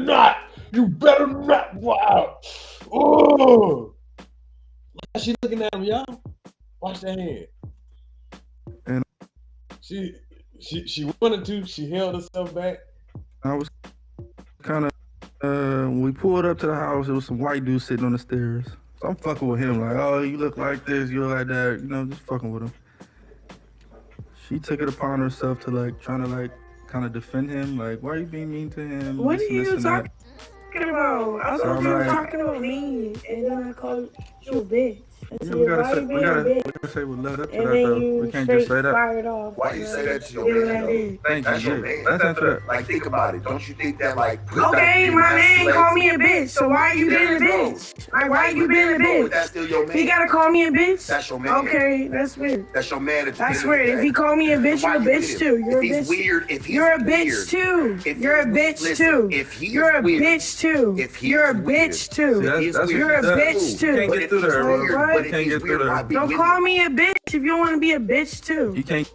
[SPEAKER 1] not, wow. Ooh. She looking at him, y'all. Watch that hand.
[SPEAKER 18] And
[SPEAKER 1] she wanted to, she held herself back.
[SPEAKER 18] I was kind of, when we pulled up to the house, there was some white dude sitting on the stairs. So I'm fucking with him, like, oh, you look like this, you look like that, you know, just fucking with him. She took it upon herself to like, trying to like, kind of defend him, like, why are you being mean to him?
[SPEAKER 19] What are you talking about? I thought you were talking about me, and then I called you a bitch.
[SPEAKER 18] Yeah, we gotta say what led up to that though. We can't just say that.
[SPEAKER 16] Why you say that to your man?
[SPEAKER 18] Thank you.
[SPEAKER 16] That's your man.
[SPEAKER 18] Let's answer that.
[SPEAKER 16] Like, think about it. Don't you think that, like,
[SPEAKER 19] okay, my man called me a bitch, so why are you being a bitch? Like, why are you being a bitch?
[SPEAKER 16] That's still your man.
[SPEAKER 19] He gotta call me a bitch?
[SPEAKER 16] That's your man.
[SPEAKER 19] Okay, that's weird.
[SPEAKER 16] That's your man.
[SPEAKER 19] That's weird. If he call me a bitch, you're a bitch too. You're a bitch.
[SPEAKER 16] If he's weird, if he's
[SPEAKER 19] you're a bitch too. You're a bitch too.
[SPEAKER 16] If he's
[SPEAKER 19] you're a
[SPEAKER 16] weird,
[SPEAKER 19] bitch too.
[SPEAKER 16] If he's
[SPEAKER 19] you're a
[SPEAKER 16] weird,
[SPEAKER 19] bitch too.
[SPEAKER 18] You're
[SPEAKER 19] a bitch too.
[SPEAKER 18] Can't get through there, bro.
[SPEAKER 19] What?
[SPEAKER 18] Can't get through there.
[SPEAKER 19] Don't call me a bitch if you don't want to be a bitch too.
[SPEAKER 18] You can't.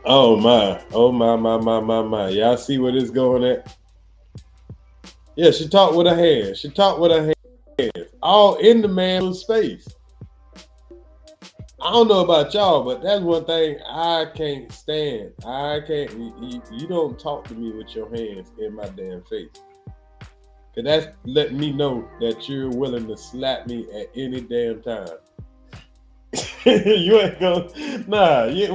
[SPEAKER 1] Oh my. Y'all see where this going at? Yeah, she talked with her hands. All in the man's space. I don't know about y'all, but that's one thing I can't stand. You don't talk to me with your hands in my damn face. Cause that's letting me know that you're willing to slap me at any damn time. You ain't gonna,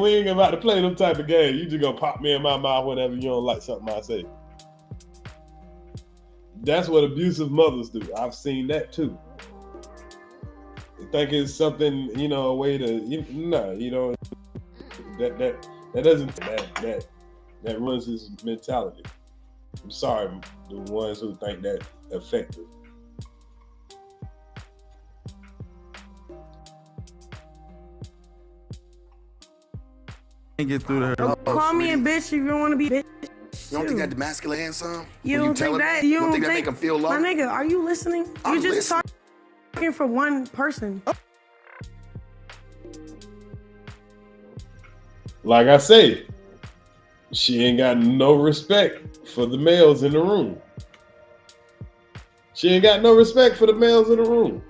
[SPEAKER 1] we ain't about to play them type of games. You just gonna pop me in my mouth whenever you don't like something I say. That's what abusive mothers do. I've seen that too. They think it's something, a way to, that doesn't, that ruins his mentality. I'm sorry, the ones who think that effective.
[SPEAKER 18] Can't get through there.
[SPEAKER 19] Don't call me a bitch if you don't want to be a bitch.
[SPEAKER 16] You don't think that demasculating some?
[SPEAKER 19] You don't think that? You don't think
[SPEAKER 16] that make him feel loved?
[SPEAKER 19] My nigga, are you listening?
[SPEAKER 16] I'm
[SPEAKER 19] you just
[SPEAKER 16] listening.
[SPEAKER 19] talking for one person.
[SPEAKER 1] Like I say, she ain't got no respect for the males in the room. She ain't got no respect for the males in the room.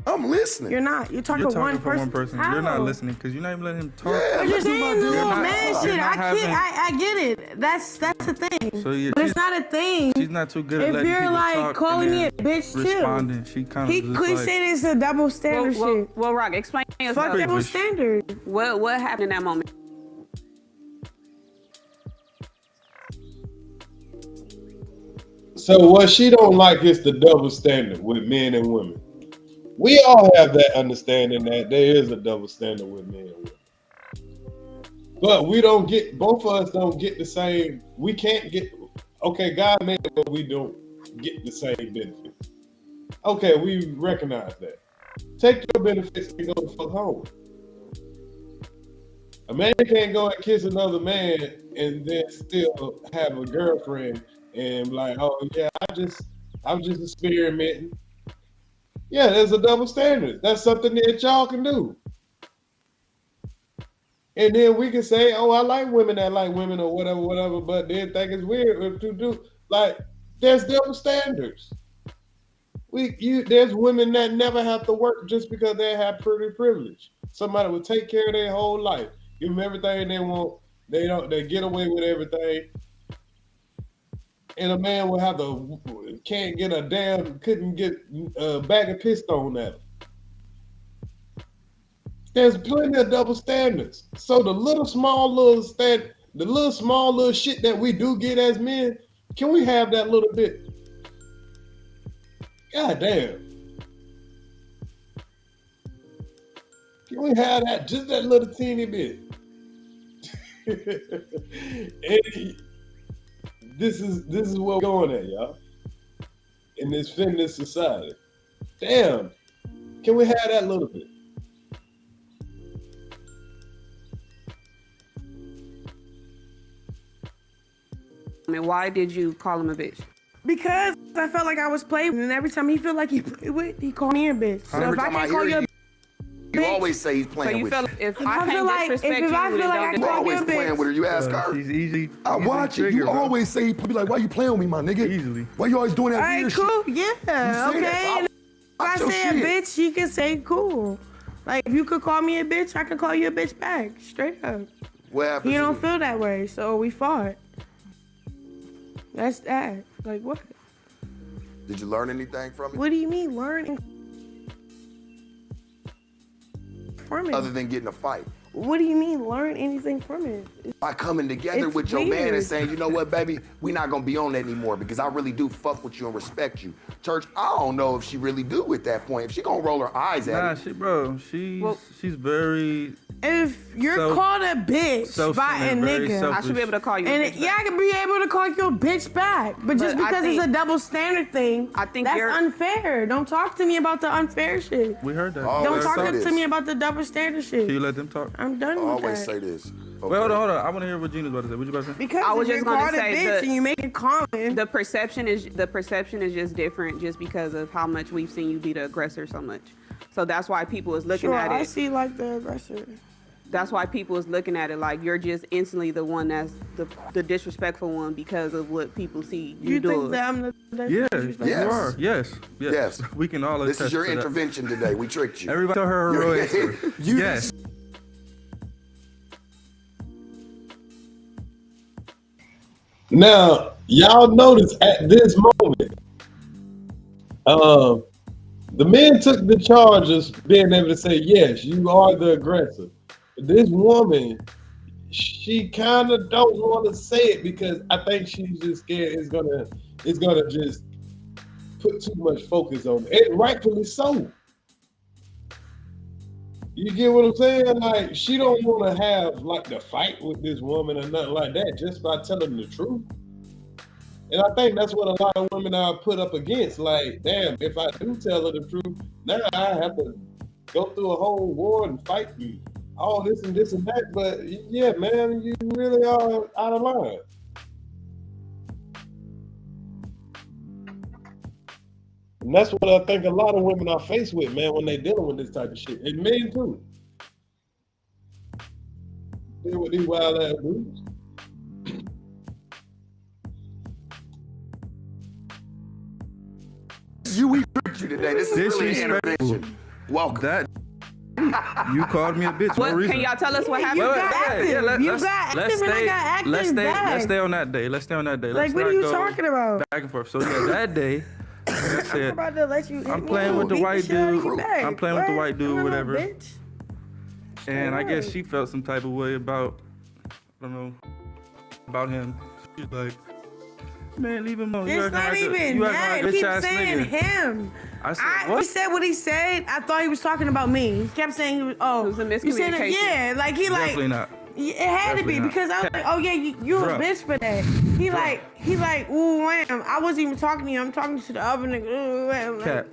[SPEAKER 16] I'm listening.
[SPEAKER 19] You're not. You're talking for one person.
[SPEAKER 18] You're not listening because you're not even letting him talk.
[SPEAKER 16] Yeah,
[SPEAKER 19] you're saying the little man shit. I get it. That's the thing.
[SPEAKER 18] So yeah,
[SPEAKER 19] but it's not a thing.
[SPEAKER 18] She's not too good at letting
[SPEAKER 19] people talk. If you're like calling me a bitch
[SPEAKER 18] responding,
[SPEAKER 19] too.
[SPEAKER 18] She kind of
[SPEAKER 19] he could say this is a double standard shit.
[SPEAKER 17] Well, Rock, explain yourself.
[SPEAKER 19] Fuck double standard.
[SPEAKER 17] What happened in that moment?
[SPEAKER 1] So what she don't like is the double standard with men and women. We all have that understanding that there is a double standard with men and women. But both of us don't get the same, we can't get, okay, God made it, but we don't get the same benefits. Okay, we recognize that. Take your benefits and go the fuck home. A man can't go and kiss another man and then still have a girlfriend and like, oh yeah, I'm just experimenting. Yeah, there's a double standard. That's something that y'all can do. And then we can say, oh, I like women that like women or whatever, but they think it's weird to do. Like, there's double standards. There's women that never have to work just because they have pretty privilege. Somebody will take care of their whole life, give them everything they want. They get away with everything. And a man will have to couldn't get a bag of piss thrown at him. There's plenty of double standards. So the little small shit that we do get as men, can we have that little bit? God damn. Can we have that, just that little teeny bit? And this is where we're going at, y'all. In this feminist society. Damn. Can we have that little bit?
[SPEAKER 17] I mean, why did you call him a bitch?
[SPEAKER 19] Because I felt like I was playing, and every time he felt like he played with, he called me a bitch. So
[SPEAKER 16] Every
[SPEAKER 19] if I
[SPEAKER 16] time I
[SPEAKER 19] can't
[SPEAKER 16] hear
[SPEAKER 19] call you a
[SPEAKER 16] you always say he's playing with you.
[SPEAKER 17] If
[SPEAKER 19] I
[SPEAKER 17] I
[SPEAKER 19] feel like
[SPEAKER 17] can't disrespect
[SPEAKER 19] I
[SPEAKER 16] You
[SPEAKER 19] call you
[SPEAKER 16] always
[SPEAKER 19] a
[SPEAKER 16] playing
[SPEAKER 19] bitch.
[SPEAKER 16] with her. You ask her.
[SPEAKER 18] She's easy.
[SPEAKER 16] I watch it. You always say, be like, why you playing with me, my nigga?
[SPEAKER 18] Easily.
[SPEAKER 16] Why you always doing that
[SPEAKER 19] All right,
[SPEAKER 16] weird
[SPEAKER 19] cool.
[SPEAKER 16] shit?
[SPEAKER 19] Yeah,
[SPEAKER 16] You say that,
[SPEAKER 19] okay.
[SPEAKER 16] so
[SPEAKER 19] And if I
[SPEAKER 16] your
[SPEAKER 19] say a
[SPEAKER 16] shit.
[SPEAKER 19] bitch, you can say cool. Like, if you could call me a bitch, I could call you a bitch back. Straight up.
[SPEAKER 16] What happens?
[SPEAKER 19] He don't feel that way, so we fought. That's that. Like, what?
[SPEAKER 16] Did you learn anything from it?
[SPEAKER 19] What do you mean, learning from it?
[SPEAKER 16] Other than getting a fight?
[SPEAKER 19] What do you mean, learn anything from it?
[SPEAKER 16] By coming together
[SPEAKER 19] It's
[SPEAKER 16] with your man and
[SPEAKER 19] weird.
[SPEAKER 16] saying, you know what, baby, we not gonna be on that anymore because I really do fuck with you and respect you. Church, I don't know if she really do at that point. If she gonna roll her eyes at it.
[SPEAKER 18] She's very.
[SPEAKER 19] If you're called a bitch by a nigga,
[SPEAKER 17] I should be able to call you a
[SPEAKER 19] and
[SPEAKER 17] bitch
[SPEAKER 19] yeah, I can be able to call you a bitch back. But just
[SPEAKER 17] But I
[SPEAKER 19] because
[SPEAKER 17] think-
[SPEAKER 19] it's a double standard thing, that's
[SPEAKER 17] you're-
[SPEAKER 19] unfair. Don't talk to me about the unfair shit.
[SPEAKER 18] We heard that.
[SPEAKER 19] Don't talk to me about the double standard shit.
[SPEAKER 18] Can you let them talk?
[SPEAKER 19] I'm done with
[SPEAKER 16] Always
[SPEAKER 19] that.
[SPEAKER 16] say this.
[SPEAKER 18] Wait, hold on. I want to hear what Gina's about to say. What you about to say?
[SPEAKER 19] Because
[SPEAKER 17] I was
[SPEAKER 19] if
[SPEAKER 17] just
[SPEAKER 19] you're
[SPEAKER 17] gonna
[SPEAKER 19] called a
[SPEAKER 17] say
[SPEAKER 19] bitch and you make it common.
[SPEAKER 17] The perception is just different just because of how much we've seen you be the aggressor so much. So that's why people is looking
[SPEAKER 19] Sure,
[SPEAKER 17] at
[SPEAKER 19] I
[SPEAKER 17] it.
[SPEAKER 19] see like the aggressor.
[SPEAKER 17] That's why people is looking at it like you're just instantly the one that's the disrespectful one because of what people see you,
[SPEAKER 19] You
[SPEAKER 17] doing.
[SPEAKER 19] think that I'm the
[SPEAKER 18] Yeah,
[SPEAKER 19] disrespectful?
[SPEAKER 18] you are. Yes.
[SPEAKER 16] Yes.
[SPEAKER 18] We can all
[SPEAKER 16] This is
[SPEAKER 18] attest
[SPEAKER 16] your
[SPEAKER 18] to that.
[SPEAKER 16] intervention today. We tricked you.
[SPEAKER 18] Everybody tell her real answer. Yes.
[SPEAKER 1] Now, y'all notice at this moment, the men took the charges, being able to say, yes, you are the aggressor. This woman, she kind of don't want to say it because I think she's just scared it's gonna just put too much focus on it. And rightfully so. You get what I'm saying? Like, she don't want to have like the fight with this woman or nothing like that just by telling the truth. And I think that's what a lot of women are put up against. Like, damn, if I do tell her the truth, now I have to go through a whole war and fight you. All this and this and that. But yeah, man, you really are out of line. And that's what I think a lot of women are faced with, man, when they dealing with this type of shit. And men too. Deal with these wild ass dudes.
[SPEAKER 16] We tricked you today. This is really an intervention. Welcome.
[SPEAKER 18] That you called me a bitch.
[SPEAKER 17] What,
[SPEAKER 18] for a reason.
[SPEAKER 17] can y'all tell us what happened?
[SPEAKER 19] You got active.
[SPEAKER 18] Let's
[SPEAKER 19] back.
[SPEAKER 18] stay on that day. Let's stay on that day.
[SPEAKER 19] Like,
[SPEAKER 18] Let's
[SPEAKER 19] what
[SPEAKER 18] not
[SPEAKER 19] are you
[SPEAKER 18] go
[SPEAKER 19] talking about?
[SPEAKER 18] Back and forth. So yeah, that day, like I
[SPEAKER 19] I'm
[SPEAKER 18] said,
[SPEAKER 19] about to let you.
[SPEAKER 18] I'm playing with the white dude. I'm playing with the white dude,
[SPEAKER 19] I'm a
[SPEAKER 18] whatever.
[SPEAKER 19] bitch.
[SPEAKER 18] And I guess she felt some type of way about, I don't know, about him. She's like, man, leave him alone.
[SPEAKER 19] It's not even that. He keeps saying him.
[SPEAKER 18] I said, what?
[SPEAKER 19] He said what he said. I thought he was talking about me. He kept saying,
[SPEAKER 17] It was a
[SPEAKER 19] you said it,
[SPEAKER 17] miscommunication.
[SPEAKER 19] yeah. Like, he like.
[SPEAKER 18] Definitely not.
[SPEAKER 19] It had to be
[SPEAKER 18] Definitely not.
[SPEAKER 19] because I was like, oh yeah, you a
[SPEAKER 18] Bruh.
[SPEAKER 19] bitch for that. He like, ooh, wham. I wasn't even talking to you. I'm talking to the other nigga. Ooh, wham.
[SPEAKER 18] Cat.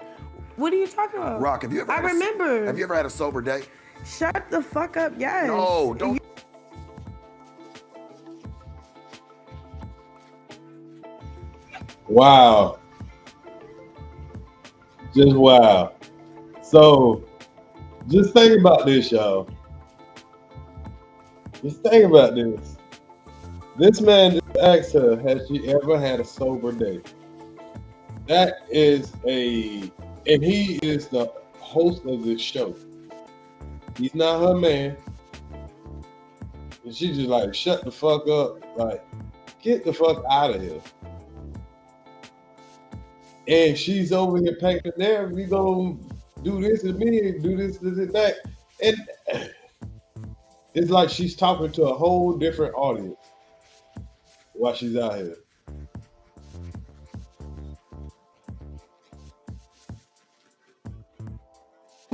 [SPEAKER 19] What are you talking about?
[SPEAKER 16] Rock, have you ever?
[SPEAKER 19] I remember.
[SPEAKER 16] Have you ever had a sober day?
[SPEAKER 19] Shut the fuck up, yes.
[SPEAKER 16] No, don't.
[SPEAKER 1] Wow. Just wow. So, just think about this, y'all. Just think about this. This man just asked her, has she ever had a sober day? That is and he is the host of this show. He's not her man. And she just like, shut the fuck up. Like, get the fuck out of here. and she's over here packing there. We gonna do this and me, do this and that, and it's like she's talking to a whole different audience while she's out here.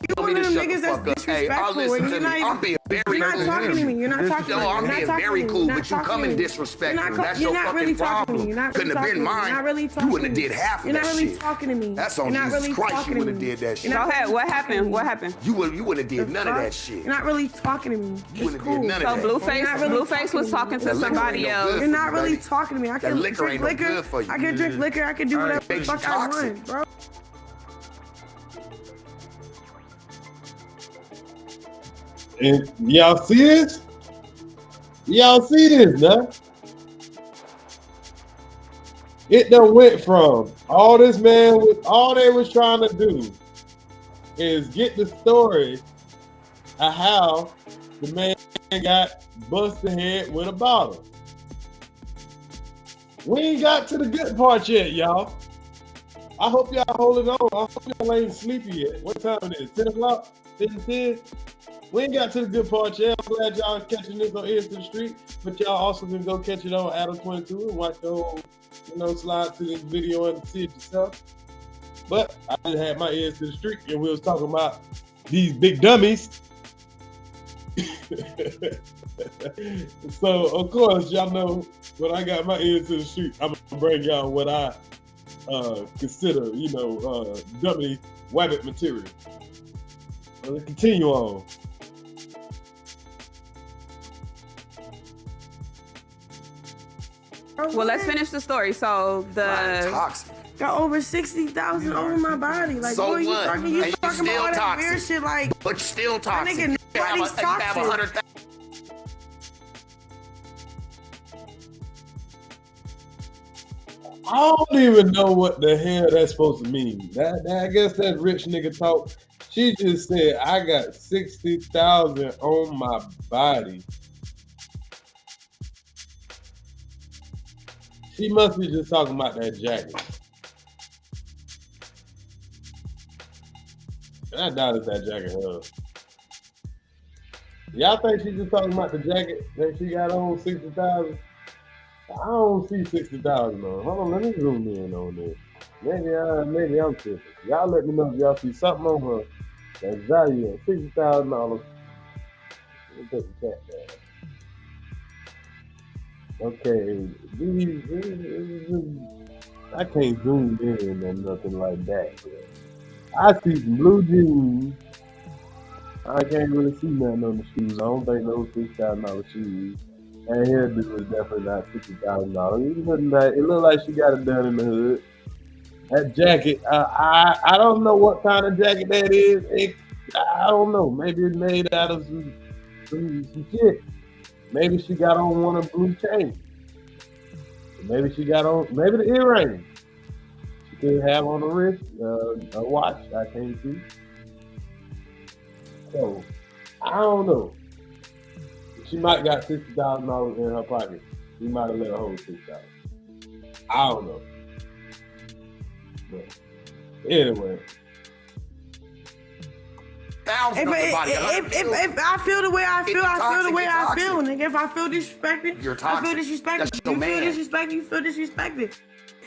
[SPEAKER 19] You're one of them niggas that's disrespectful. And you're not talking to me. You're not talking to me.
[SPEAKER 16] No, I'm being very cool, but you come in disrespectful. That's your fucking problem. Couldn't have been mine. You wouldn't have did half of that shit.
[SPEAKER 19] You're not really talking to me.
[SPEAKER 16] That's on Jesus Christ. You wouldn't have did that shit.
[SPEAKER 17] Go ahead. What happened? What happened?
[SPEAKER 16] You wouldn't have did none of that shit.
[SPEAKER 19] You're not really talking to me.
[SPEAKER 16] You wouldn't have did none of that.
[SPEAKER 17] So Blueface was talking to somebody else.
[SPEAKER 19] You're not really talking to me. I can drink liquor. I can drink liquor. I can do whatever the fuck I want, bro.
[SPEAKER 1] And y'all see this? Y'all see this, huh? It done went from all this man was all they was trying to do is get the story of how the man got busted head with a bottle. We ain't got to the good part yet, y'all. I hope y'all holding on. I hope y'all ain't sleepy yet. What time it is? 10 o'clock? 10? We ain't got to the good part yet. I'm glad y'all are catching this on Ears to the Street, but y'all also can go catch it on Adam 22 and watch the whole, slide to this video and see it yourself. But I just had my ears to the street and we was talking about these big dummies. So, of course, y'all know when I got my ears to the street, I'm going to bring y'all what I consider, dummy wabbit material. Let's continue on.
[SPEAKER 17] Well, let's finish the story. So
[SPEAKER 16] toxic.
[SPEAKER 19] Got over 60,000 over my body. Like,
[SPEAKER 16] So
[SPEAKER 19] boy, you
[SPEAKER 16] what?
[SPEAKER 19] talking
[SPEAKER 16] And you
[SPEAKER 19] about
[SPEAKER 16] still
[SPEAKER 19] all that
[SPEAKER 16] toxic.
[SPEAKER 19] weird shit. Like,
[SPEAKER 16] But you're still
[SPEAKER 19] that
[SPEAKER 16] toxic.
[SPEAKER 19] nigga,
[SPEAKER 16] You have
[SPEAKER 19] nobody's
[SPEAKER 16] 100,000.
[SPEAKER 1] I don't even know what the hell that's supposed to mean. I guess that rich nigga talk. She just said, I got 60,000 on my body. She must be just talking about that jacket. And I doubt it's that jacket, huh? Y'all think she's just talking about the jacket that she got on 60,000? I don't see 60,000 on. Hold on, let me zoom in on this. Maybe I'm tripping. Y'all let me know if y'all see something on her that's value at $60,000. Let me take the chat down. Okay, I can't zoom in or nothing like that. I see some blue jeans. I can't really see nothing on the shoes. I don't think those $6,000 shoes. And hairdo is definitely not $60,000. It looked like she got it done in the hood. That jacket, I don't know what kind of jacket that is. I don't know. Maybe it's made out of some shit. Maybe she got on one of blue chains. Maybe she got on the earrings. She could have on the wrist a watch. I can't see. So I don't know. She might got $60,000 in her pocket. She might have let her hold $6,000. I don't know. But anyway.
[SPEAKER 19] If I feel the way I feel, I feel the way I feel, nigga. If I feel disrespected,
[SPEAKER 16] You're toxic.
[SPEAKER 19] I feel disrespected.
[SPEAKER 16] That's your
[SPEAKER 19] You
[SPEAKER 16] man.
[SPEAKER 19] feel disrespected, you feel disrespected.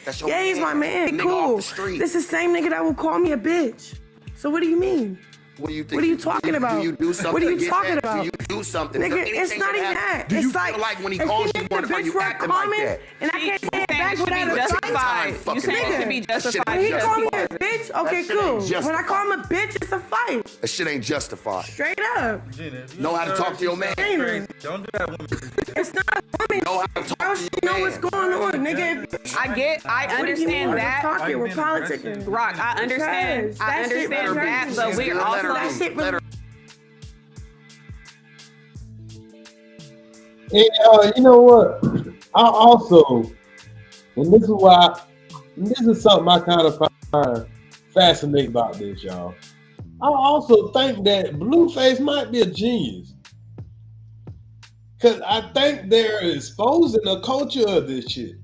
[SPEAKER 16] That's your
[SPEAKER 19] Yeah, he's my man.
[SPEAKER 16] Nigga
[SPEAKER 19] Cool.
[SPEAKER 16] off the street.
[SPEAKER 19] This is the same nigga that will call me a bitch. So what do you mean?
[SPEAKER 16] What do you think?
[SPEAKER 19] What are you talking about?
[SPEAKER 16] Do you do something?
[SPEAKER 19] What are you
[SPEAKER 16] against
[SPEAKER 19] talking
[SPEAKER 16] that?
[SPEAKER 19] about?
[SPEAKER 16] Do you do something?
[SPEAKER 19] Nigga,
[SPEAKER 16] Anything
[SPEAKER 19] it's not even
[SPEAKER 16] happen?
[SPEAKER 19] that.
[SPEAKER 16] Do you
[SPEAKER 19] It's
[SPEAKER 16] feel like when he
[SPEAKER 19] if
[SPEAKER 16] calls
[SPEAKER 19] he
[SPEAKER 16] you,
[SPEAKER 19] makes
[SPEAKER 16] are
[SPEAKER 19] the
[SPEAKER 16] you
[SPEAKER 19] bitch word
[SPEAKER 16] acting like
[SPEAKER 19] comment,
[SPEAKER 16] that?
[SPEAKER 19] and I can't say it back
[SPEAKER 17] should be
[SPEAKER 19] without a
[SPEAKER 17] justified.
[SPEAKER 19] fight.
[SPEAKER 17] You saying it should be justified.
[SPEAKER 19] When he
[SPEAKER 17] because
[SPEAKER 19] call me
[SPEAKER 17] he
[SPEAKER 19] a
[SPEAKER 17] wasn't.
[SPEAKER 19] bitch, okay,
[SPEAKER 16] That shit ain't
[SPEAKER 19] cool. When I
[SPEAKER 16] justified.
[SPEAKER 19] call him a bitch, it's a fight.
[SPEAKER 16] That shit ain't justified.
[SPEAKER 19] Straight up.
[SPEAKER 16] Know how to talk to your man.
[SPEAKER 19] Gina,
[SPEAKER 18] Don't do that, woman.
[SPEAKER 19] it's not a woman.
[SPEAKER 16] Know how to talk
[SPEAKER 19] How
[SPEAKER 16] to
[SPEAKER 19] she
[SPEAKER 16] your
[SPEAKER 19] know
[SPEAKER 16] man.
[SPEAKER 19] what's going on, nigga?
[SPEAKER 17] I understand
[SPEAKER 19] We're
[SPEAKER 17] that.
[SPEAKER 19] talking, we're politicking.
[SPEAKER 17] Rock, I understand.
[SPEAKER 19] Because
[SPEAKER 17] I
[SPEAKER 19] that shit
[SPEAKER 17] understand
[SPEAKER 19] really
[SPEAKER 17] that,
[SPEAKER 19] hurts
[SPEAKER 17] but
[SPEAKER 19] me.
[SPEAKER 17] we're
[SPEAKER 16] Let
[SPEAKER 17] also
[SPEAKER 16] her
[SPEAKER 19] that shit really.
[SPEAKER 1] And you know what? I also, and this is something I kind of find fascinating about this, y'all. I also think that Blueface might be a genius. Because I think they're exposing the culture of this shit.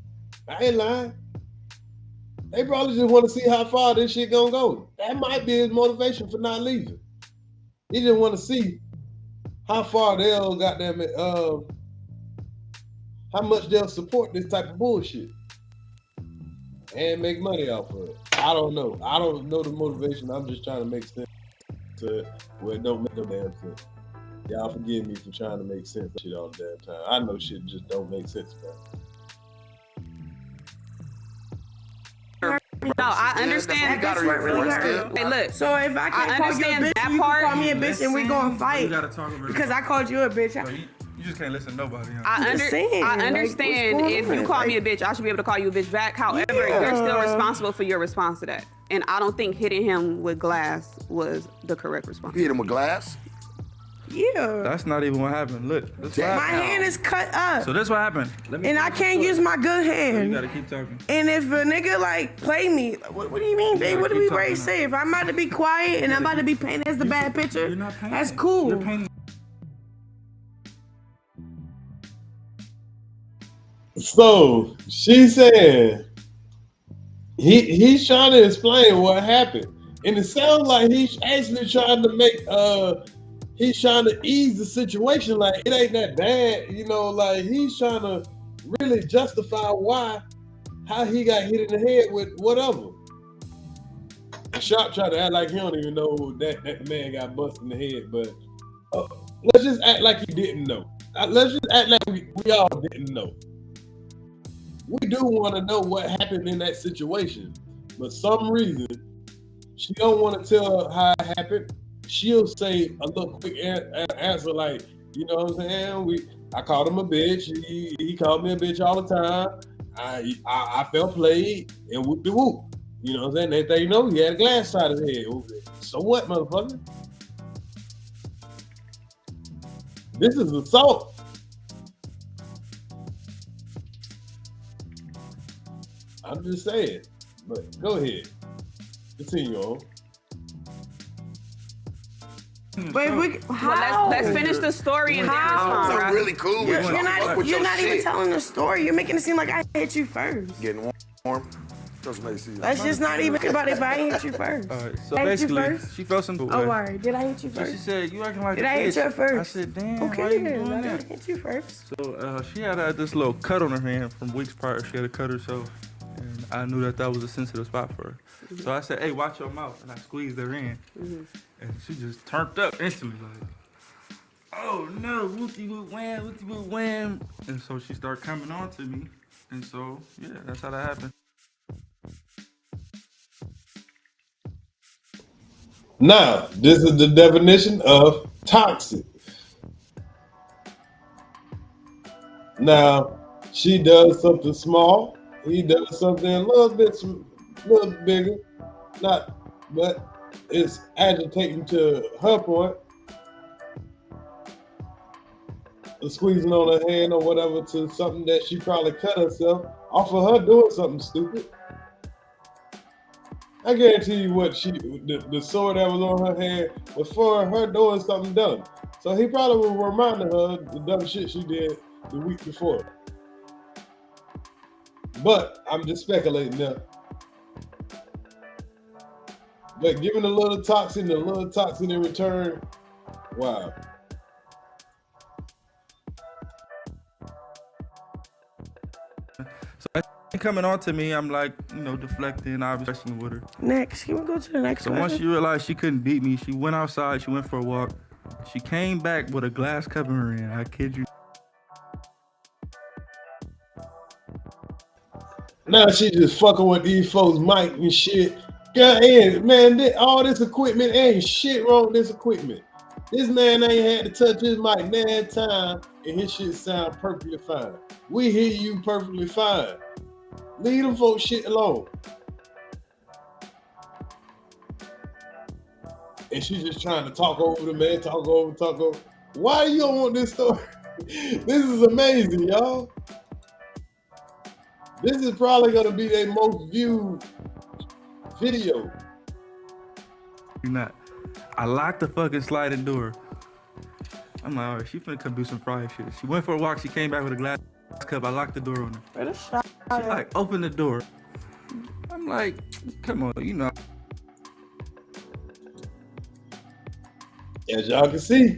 [SPEAKER 1] I ain't lying. They probably just want to see how far this shit gonna go. That might be his motivation for not leaving. He just want to see how far they'll how much they'll support this type of bullshit and make money off of it. I don't know. I don't know the motivation. I'm just trying to make sense to where it don't make no damn sense. Y'all forgive me for trying to make sense of shit all the damn time. I know shit just don't make sense, man.
[SPEAKER 17] No, I understand. Hey, look.
[SPEAKER 19] So if I can't call you a bitch,
[SPEAKER 17] that
[SPEAKER 19] you
[SPEAKER 17] part.
[SPEAKER 19] can call me a bitch and we gonna fight.
[SPEAKER 18] You gotta talk about
[SPEAKER 19] Because I called you a bitch.
[SPEAKER 18] You just can't listen to nobody. Huh?
[SPEAKER 17] I understand
[SPEAKER 19] like,
[SPEAKER 17] if you call me a bitch, I should be able to call you a bitch back. However, you're still responsible for your response to that. And I don't think hitting him with glass was the correct response.
[SPEAKER 16] You hit him with glass?
[SPEAKER 19] Yeah.
[SPEAKER 18] That's not even what happened. Look, this what
[SPEAKER 19] My
[SPEAKER 18] happened.
[SPEAKER 19] hand is cut up.
[SPEAKER 18] So this what happened.
[SPEAKER 19] And I can't use my good hand.
[SPEAKER 18] So you gotta keep talking.
[SPEAKER 19] And if a nigga like play me, what do you mean, babe? What do we ready to say? If I'm about to be quiet and I'm about to be painted as the bad picture, that's cool.
[SPEAKER 1] So she said he's trying to explain what happened, and it sounds like he's actually trying to make he's trying to ease the situation. Like it ain't that bad, you know. Like he's trying to really justify how he got hit in the head with whatever. Sharp tried to act like he don't even know that the man got busted in the head, but let's just act like he didn't know. Let's just act like we all didn't know. We do want to know what happened in that situation, but some reason she don't want to tell how it happened. She'll say a little quick answer like, you know what I'm saying? I called him a bitch. He called me a bitch all the time. I felt played and whoop de whoop. You know what I'm saying? Next thing you know, he had a glass side of his head. So what, motherfucker? This is assault. I'm just saying, but go ahead. Continue on.
[SPEAKER 19] But
[SPEAKER 17] let's finish the story and then respond.
[SPEAKER 16] I'm really cool with you.
[SPEAKER 19] You're not even telling the story. You're making it seem like I hit you first.
[SPEAKER 16] Getting warm.
[SPEAKER 19] Let's just not even think about it, but I hit you first.
[SPEAKER 18] All right, so
[SPEAKER 19] I hit you
[SPEAKER 18] basically,
[SPEAKER 19] first?
[SPEAKER 18] she felt some way.
[SPEAKER 19] Oh, all right. Did I hit you
[SPEAKER 18] So
[SPEAKER 19] first?
[SPEAKER 18] she said, you acting like
[SPEAKER 19] Did
[SPEAKER 18] a
[SPEAKER 19] I hit
[SPEAKER 18] bitch.
[SPEAKER 19] you first?
[SPEAKER 18] I said, damn,
[SPEAKER 19] Okay,
[SPEAKER 18] why you
[SPEAKER 19] then.
[SPEAKER 18] doing
[SPEAKER 19] I
[SPEAKER 18] that?
[SPEAKER 19] didn't hit you first.
[SPEAKER 18] So she had this little cut on her hand from weeks prior. She had a cut herself, and I knew that was a sensitive spot for her.
[SPEAKER 17] Mm-hmm.
[SPEAKER 18] So I said, hey, watch your mouth, and I squeezed her in, and she just turned up instantly, like, oh no, whoopty-whoop wham, whoopty-whoop wham. And so she started coming on to me, and so, yeah, that's how that happened.
[SPEAKER 1] Now, this is the definition of toxic. Now, she does something small. He does something a little bigger. But it's agitating to her point. Squeezing on her hand or whatever to something that she probably cut herself off of her doing something stupid. I guarantee you what the sword that was on her hand was for her doing something dumb. So he probably was reminding her the dumb shit she did the week before. But I'm just speculating now. But giving a little toxin in return, wow.
[SPEAKER 18] So coming on to me, I'm like, deflecting, obviously with her.
[SPEAKER 19] Next, can we go to the next
[SPEAKER 18] So
[SPEAKER 19] question?
[SPEAKER 18] once she realized she couldn't beat me, she went outside, she went for a walk. She came back with a glass cup in her hand, I kid you.
[SPEAKER 1] Now she just fucking with these folks' mic and shit. God, man, all this equipment ain't shit wrong with this equipment. This man ain't had to touch his mic 9 times and his shit sound perfectly fine. We hear you perfectly fine. Leave them folks shit alone. And she's just trying to talk over the man, talk over. Why you don't want this story? This is amazing, y'all. This is probably gonna be their most viewed video.
[SPEAKER 18] You're not. I locked the fucking sliding door. I'm like, all right, she finna come do some fried shit. She went for a walk, she came back with a glass cup. I locked the door on her. She like, open the door. I'm like, come on, you know.
[SPEAKER 1] As y'all can see,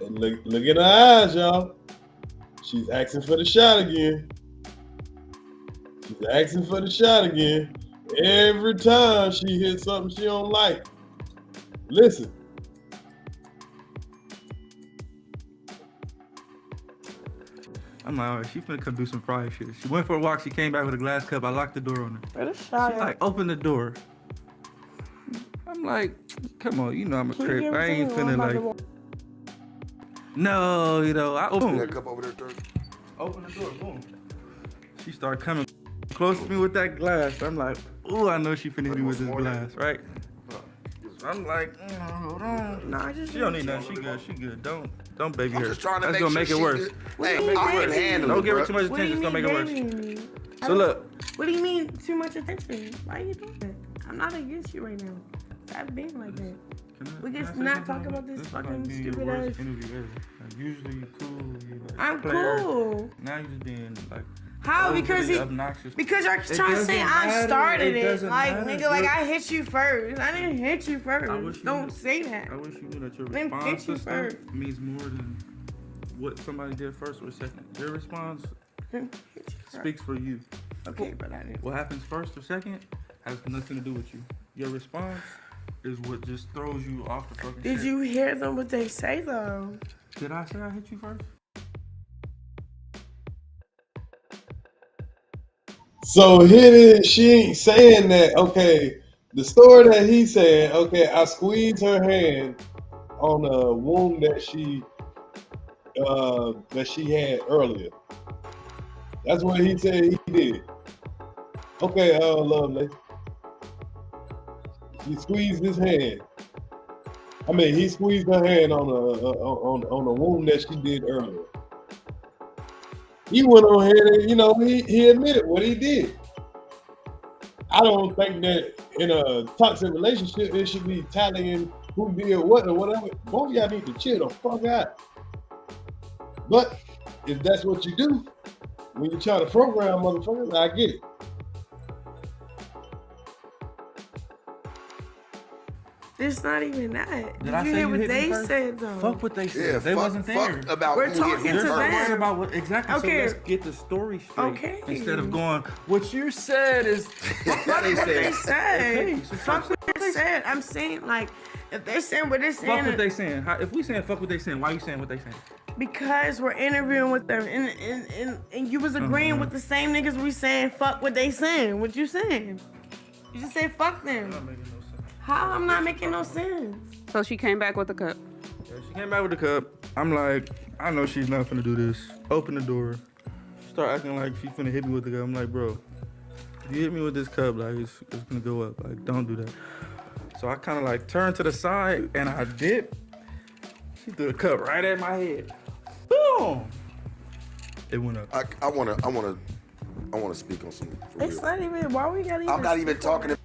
[SPEAKER 1] and look in her eyes, y'all. She's asking for the shot again. She's asking for the shot again. Every time she hits something she don't like. Listen.
[SPEAKER 18] I'm like, all right, she finna come do some fried shit. She went for a walk. She came back with a glass cup. I locked the door on her. She like, open the door. I'm like, come on, you know I'm a crip. I ain't finna like. No, you know, I open
[SPEAKER 16] that cup over there, Dirk.
[SPEAKER 18] Open the door, boom. She started coming close to me with that glass. I'm like, ooh, I know she finna hit me with this glass, right? So I'm like, hold on.
[SPEAKER 19] No,
[SPEAKER 18] she don't need nothing. She good. Don't baby her.
[SPEAKER 16] Just trying to
[SPEAKER 18] That's
[SPEAKER 16] make
[SPEAKER 18] gonna
[SPEAKER 16] sure
[SPEAKER 18] make it
[SPEAKER 16] she
[SPEAKER 18] worse.
[SPEAKER 16] good. Hey, I couldn't handle it.
[SPEAKER 18] Don't give her too much
[SPEAKER 19] What do you
[SPEAKER 18] attention. It's gonna make it
[SPEAKER 19] mean,
[SPEAKER 18] worse.
[SPEAKER 19] baby?
[SPEAKER 18] So look.
[SPEAKER 19] What do you mean too much attention? Why are you doing that? I'm not against you right now. Stop being like that. We can not talk about this fucking stupid ass.
[SPEAKER 18] Interview ever. Like, usually you cool. You like,
[SPEAKER 19] I'm
[SPEAKER 18] player.
[SPEAKER 19] cool.
[SPEAKER 18] Now you just being like.
[SPEAKER 19] How? Because
[SPEAKER 18] obnoxious.
[SPEAKER 19] Because you're trying to say I started it. Like, nigga, like I hit you first. I didn't hit you first. Don't say that.
[SPEAKER 18] I wish you knew that your
[SPEAKER 19] Then
[SPEAKER 18] response
[SPEAKER 19] hit you
[SPEAKER 18] to stuff
[SPEAKER 19] first.
[SPEAKER 18] means more than what somebody did first or second. Your response speaks for you.
[SPEAKER 19] Okay, but I didn't.
[SPEAKER 18] What happens first or second has nothing to do with you. Your response is what just throws you off the fucking
[SPEAKER 19] Did
[SPEAKER 18] shit.
[SPEAKER 19] you hear them what they say though?
[SPEAKER 18] Did I say I hit you first?
[SPEAKER 1] So here it is, she ain't saying that, okay, the story that he's saying, okay, I squeezed her hand on a wound that she had earlier. That's what he said he did. Okay, lovely. He squeezed his hand. I mean, he squeezed her hand on a wound that she did earlier. He went on here and, you know, he admitted what he did. I don't think that in a toxic relationship, it should be tallying who did what or whatever. Both of y'all need to chill the fuck out. But if that's what you do, when you try to program motherfuckers, I get it.
[SPEAKER 19] It's not even that.
[SPEAKER 18] Did I
[SPEAKER 19] you
[SPEAKER 18] say
[SPEAKER 19] hear
[SPEAKER 18] you
[SPEAKER 19] what
[SPEAKER 18] hit me
[SPEAKER 19] they
[SPEAKER 18] first?
[SPEAKER 19] said though?
[SPEAKER 18] Fuck what they said.
[SPEAKER 16] Yeah,
[SPEAKER 18] they wasn't there.
[SPEAKER 16] Fuck about
[SPEAKER 19] We're
[SPEAKER 16] who
[SPEAKER 19] talking
[SPEAKER 16] hit
[SPEAKER 19] to
[SPEAKER 16] me
[SPEAKER 19] them.
[SPEAKER 16] first.
[SPEAKER 18] Worried about what exactly.
[SPEAKER 19] Okay.
[SPEAKER 18] So let's get the story straight.
[SPEAKER 19] Okay.
[SPEAKER 18] Instead of going, what you said is
[SPEAKER 19] Fuck what they said.
[SPEAKER 18] Okay, so
[SPEAKER 19] Fuck what they said. I'm saying like, if they're saying what they're saying.
[SPEAKER 18] Fuck what they saying. If we saying fuck what they saying, why you saying what they saying?
[SPEAKER 19] Because we're interviewing with them, and you was agreeing with the same niggas we saying fuck what they saying. What you saying? You just say fuck them.
[SPEAKER 18] Not making no sense.
[SPEAKER 19] How I'm not making no sense?
[SPEAKER 17] So she came back with the cup.
[SPEAKER 18] Yeah, she came back with the cup. I'm like, I know she's not finna do this. Open the door. Start acting like she finna hit me with the cup. I'm like, bro, if you hit me with this cup, like it's gonna go up. Like, don't do that. So I kind of like turned to the side and I dip. She threw the cup right at my head. Boom! It went up.
[SPEAKER 16] I wanna speak on something.
[SPEAKER 19] It's not even. Why we gotta even?
[SPEAKER 16] I'm not even talking about.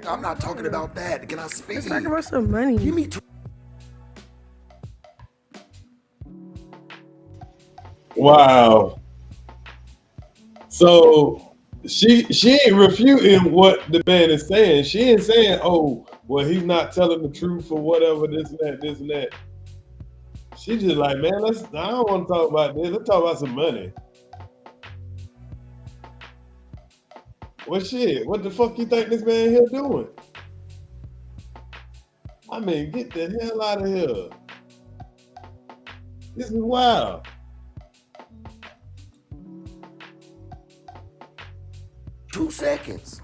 [SPEAKER 16] I'm not talking about that. Can I speak?
[SPEAKER 19] Let's talk about some money.
[SPEAKER 16] Give me
[SPEAKER 1] Wow. So she ain't refuting what the man is saying. She ain't saying, oh, well, he's not telling the truth or whatever, this and that. She just like, man, I don't want to talk about this. Let's talk about some money. Well, shit, what the fuck you think this man here doing? I mean, get the hell out of here. This is wild.
[SPEAKER 16] $2 seconds.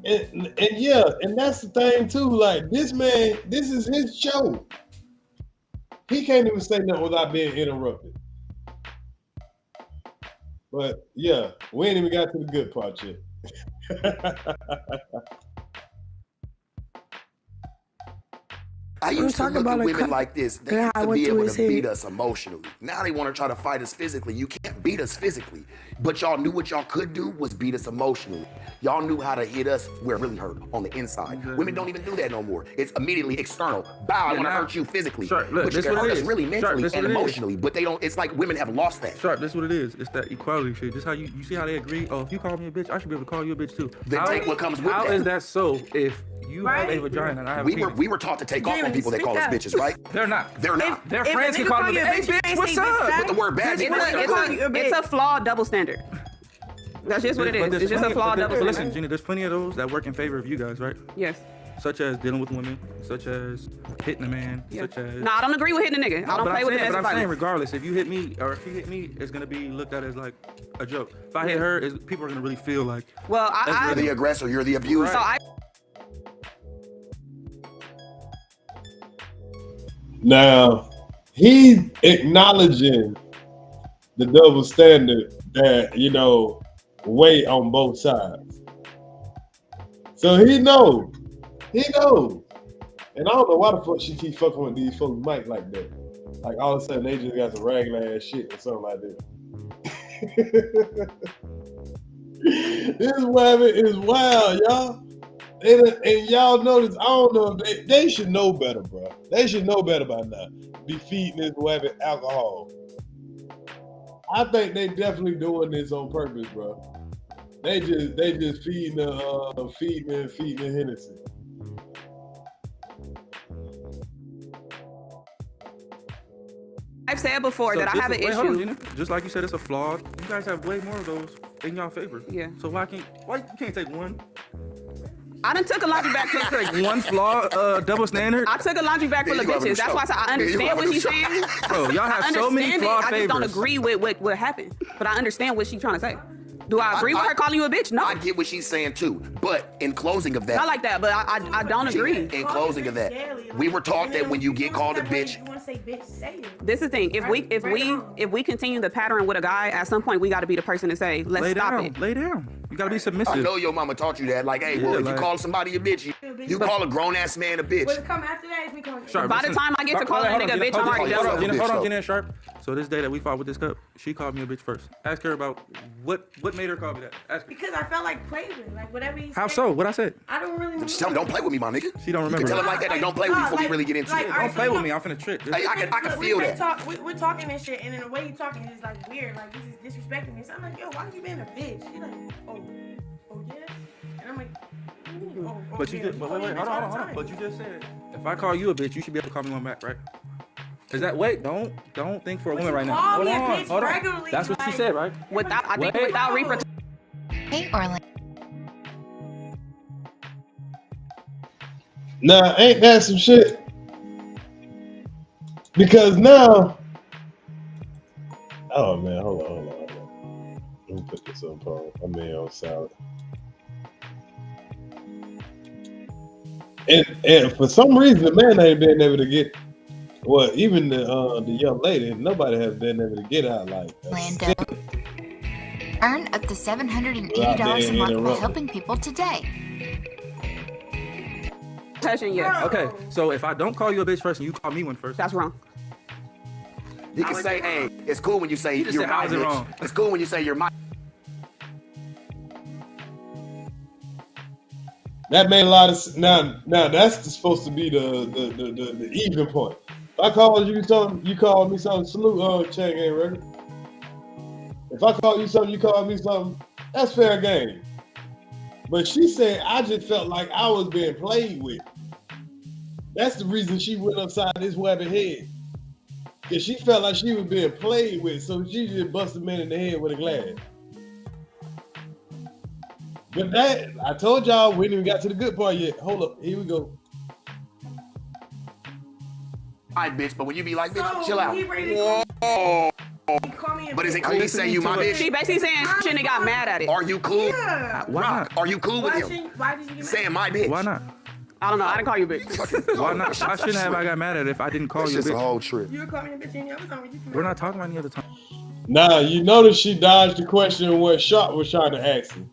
[SPEAKER 1] And yeah, and that's the thing too. Like, this man, this is his show. He can't even say nothing without being interrupted. But yeah, we ain't even got to the good part yet.
[SPEAKER 16] I used to look at women like this. They used to be able to beat us emotionally. Now they want to try to fight us physically. You can't beat us physically. But y'all knew what y'all could do was beat us emotionally. Y'all knew how to hit us where it really hurt, on the inside. Women don't even do that no more. It's immediately external. Bow, I want to hurt you physically.
[SPEAKER 18] Sharp,
[SPEAKER 16] but you can hurt us really mentally and emotionally.
[SPEAKER 18] Is.
[SPEAKER 16] But they don't, it's like women have lost that.
[SPEAKER 18] Sharp, that's what it is. It's that equality shit. Just how you see how they agree, oh, if you call me a bitch, I should be able to call you a bitch too.
[SPEAKER 16] Then take what comes with that.
[SPEAKER 18] How is that so if you have a vagina and I have a penis?
[SPEAKER 16] We were taught to take off on people that call us bitches, right?
[SPEAKER 18] They're not.
[SPEAKER 16] They're not.
[SPEAKER 18] Their friends can call them, hey bitch, what's up?
[SPEAKER 16] With the word bad,
[SPEAKER 17] it's a flawed double standard. That's just what it is. It's just a flawed double standard.
[SPEAKER 18] Listen, Jenny, there's plenty of those that work in favor of you guys, right?
[SPEAKER 17] Yes.
[SPEAKER 18] Such as dealing with women, such as hitting a man, such as...
[SPEAKER 17] No, I don't agree with hitting a nigga. I don't play with it.
[SPEAKER 18] But I'm saying regardless, if you hit me or if you hit me, it's gonna be looked at as like a joke. If I hit her, people are gonna really feel like...
[SPEAKER 17] Well,
[SPEAKER 16] you're the aggressor, you're the abuser.
[SPEAKER 17] So
[SPEAKER 1] Now, he's acknowledging the double standard that, you know, weigh on both sides. So he knows. And I don't know why the fuck she keep fucking with these folks mic like that. Like all of a sudden they just got some regular ass shit or something like that. This rabbit is wild, y'all. And y'all notice, I don't know, they should know better, bro. They should know better by now. Be feeding this rabbit alcohol. I think they definitely doing this on purpose, bro. They just feeding the Hennessy.
[SPEAKER 17] I've said before that I have an issue.
[SPEAKER 18] Hold on, Gina. Just like you said, it's a flaw. You guys have way more of those in y'all favor.
[SPEAKER 17] Yeah.
[SPEAKER 18] So why you can't take one?
[SPEAKER 17] I done took a laundry bag full of
[SPEAKER 18] one flaw, double standard.
[SPEAKER 17] I took a laundry bag full of bitches. That's why I said I understand what she's saying.
[SPEAKER 18] Bro, y'all have so many flawed favors.
[SPEAKER 17] I just don't agree with what happened, but I understand what she's trying to say. Do I agree with her calling you a bitch? No.
[SPEAKER 16] I get what she's saying too, but in closing of that,
[SPEAKER 17] not like that. But I don't agree.
[SPEAKER 16] In closing of that, we were taught that when you get called a bitch,
[SPEAKER 19] you want to say bitch, say it.
[SPEAKER 17] This is the thing. If we continue the pattern with a guy, at some point we got to be the person to say, let's stop it.
[SPEAKER 18] Lay down. You gotta be submissive.
[SPEAKER 16] I know your mama taught you that. Like, hey, well, if you call somebody a bitch, you call a grown ass man a bitch.
[SPEAKER 19] What'll come after that is we call
[SPEAKER 17] Sharp, by the time I get to calling a nigga a bitch, I'm already done.
[SPEAKER 18] Hold on, Jenna, Sharp. So this day that we fought with this cup, she called me a bitch first. Ask her about what made her call me that. Ask her.
[SPEAKER 19] Because I felt like playing with, like whatever he said.
[SPEAKER 18] How so? What I said?
[SPEAKER 19] I don't really remember.
[SPEAKER 16] Just tell him, don't play with me, my nigga.
[SPEAKER 18] She don't remember.
[SPEAKER 16] You can tell him like that. Like, don't play with me before we really get into it.
[SPEAKER 18] Don't play with me. I'm finna trick.
[SPEAKER 16] Hey, I can feel that.
[SPEAKER 19] We're talking and shit, and then the way you're talking is like weird. Like this is disrespecting me. So I'm like, yo, why you being a bitch? She's like, oh yeah. And I'm like,
[SPEAKER 18] but you did. But wait, hold on. But you just said if I call you a bitch, you should be able to call me one back, right? Is that don't think for a woman right now. Hold on. That's what she said, right?
[SPEAKER 17] Without repercussions.
[SPEAKER 20] Hey, Orlando.
[SPEAKER 1] Now, ain't that some shit? Because now, oh man, hold on. Let me put this on pause. on silent. And for some reason, the man ain't been able to get. Well, even the young lady, nobody has been able to get out like
[SPEAKER 20] Orlando. Earn up to $780 a month by helping people today.
[SPEAKER 17] Yes.
[SPEAKER 18] Okay, so if I don't call you a bitch first and you call me one first,
[SPEAKER 17] that's wrong.
[SPEAKER 16] You can say, hey, it's cool when you say you're my bitch. Wrong. It's cool when you say you're my.
[SPEAKER 1] That made a lot of now. That's supposed to be the even point. If I call you something, you call me something. Salute, Chang ain't ready. If I call you something, you call me something. That's fair game. But she said, I just felt like I was being played with. That's the reason she went upside this rabbit head. Because she felt like she was being played with, so she just busted a man in the head with a glass. But that, I told y'all, we didn't even got to the good part yet. Hold up, here we go.
[SPEAKER 16] All right, bitch, but when you be like, bitch, chill out. But is it cool to say you my bitch?
[SPEAKER 17] She basically saying she shouldn't have got mad at it.
[SPEAKER 16] Are you cool?
[SPEAKER 19] Yeah.
[SPEAKER 16] Why not? Are you cool with him?
[SPEAKER 19] Why did you get
[SPEAKER 16] saying my bitch?
[SPEAKER 18] Why not?
[SPEAKER 17] I don't know. I didn't call you a bitch.
[SPEAKER 18] Why not? I shouldn't have. I got mad at it if I didn't call you a bitch.
[SPEAKER 16] It's just a whole trip.
[SPEAKER 19] You were calling me a bitch any other time.
[SPEAKER 18] We're not talking about any other time.
[SPEAKER 1] Now, you notice she dodged the question of what Sharp was trying to ask him.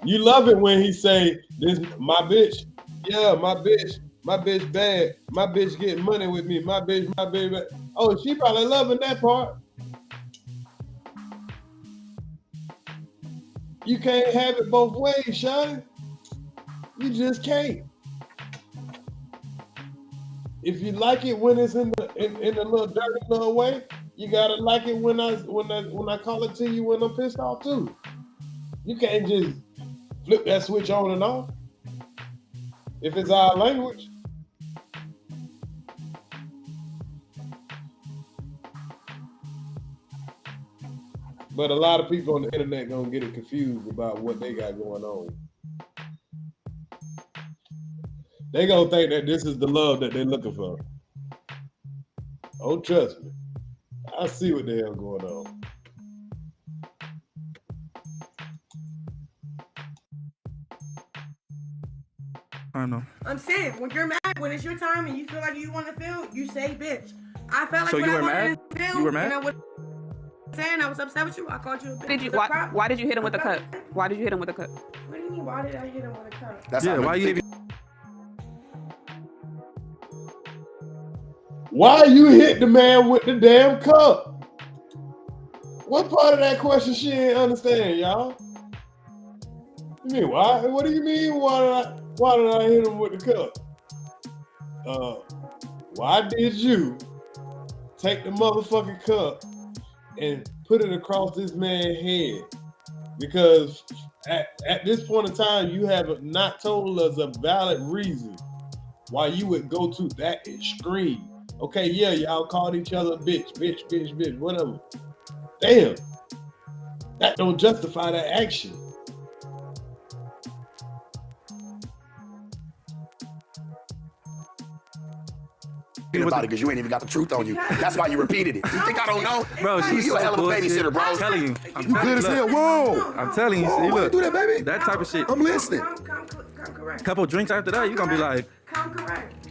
[SPEAKER 1] You love it when he say, this my bitch. Yeah, my bitch. My bitch bad. My bitch getting money with me. My bitch, my baby. Oh, she probably loving that part. You can't have it both ways, Shawty. You just can't. If you like it when it's in the little dirty little way, you gotta like it when I call it to you when I'm pissed off too. You can't just flip that switch on and off. If it's our language. But a lot of people on the internet gonna get it confused about what they got going on. They gonna think that this is the love that they're looking for. Oh, trust me. I see what the hell going on.
[SPEAKER 18] I know.
[SPEAKER 19] I'm saying, when you're mad, when it's your time and you feel like you want to feel, you say bitch. I felt like
[SPEAKER 17] So
[SPEAKER 19] when
[SPEAKER 17] you
[SPEAKER 19] I
[SPEAKER 17] were
[SPEAKER 19] wanted
[SPEAKER 17] mad?
[SPEAKER 19] to feel,
[SPEAKER 17] You were mad?
[SPEAKER 19] and I was saying I was upset with you, I called you a bitch.
[SPEAKER 17] Did you? Why did you hit him with a cup? Why did you hit him with a cup?
[SPEAKER 19] What do you mean, why did I hit him with a cup?
[SPEAKER 18] Why you?
[SPEAKER 1] Why you hit the man with the damn cup? What part of that question she ain't understand, y'all? You mean why? What do you mean? Why did I hit him with the cup? Why did you take the motherfucking cup and put it across this man's head? Because at this point in time, you have not told us a valid reason why you would go to that extreme. Okay, yeah, y'all called each other bitch, whatever. Damn, that don't justify that action.
[SPEAKER 16] About it because you ain't even got the truth on you. That's why you repeated it. You think I don't know?
[SPEAKER 18] Bro, she's
[SPEAKER 16] you a hell of a babysitter, bro.
[SPEAKER 18] I'm telling you.
[SPEAKER 16] You good as hell. Whoa.
[SPEAKER 18] I'm telling you.
[SPEAKER 16] Whoa,
[SPEAKER 18] See,
[SPEAKER 16] why
[SPEAKER 18] look.
[SPEAKER 16] you do that, baby?
[SPEAKER 18] That type of shit.
[SPEAKER 16] I'm listening.
[SPEAKER 18] Couple drinks after that, you gonna be like,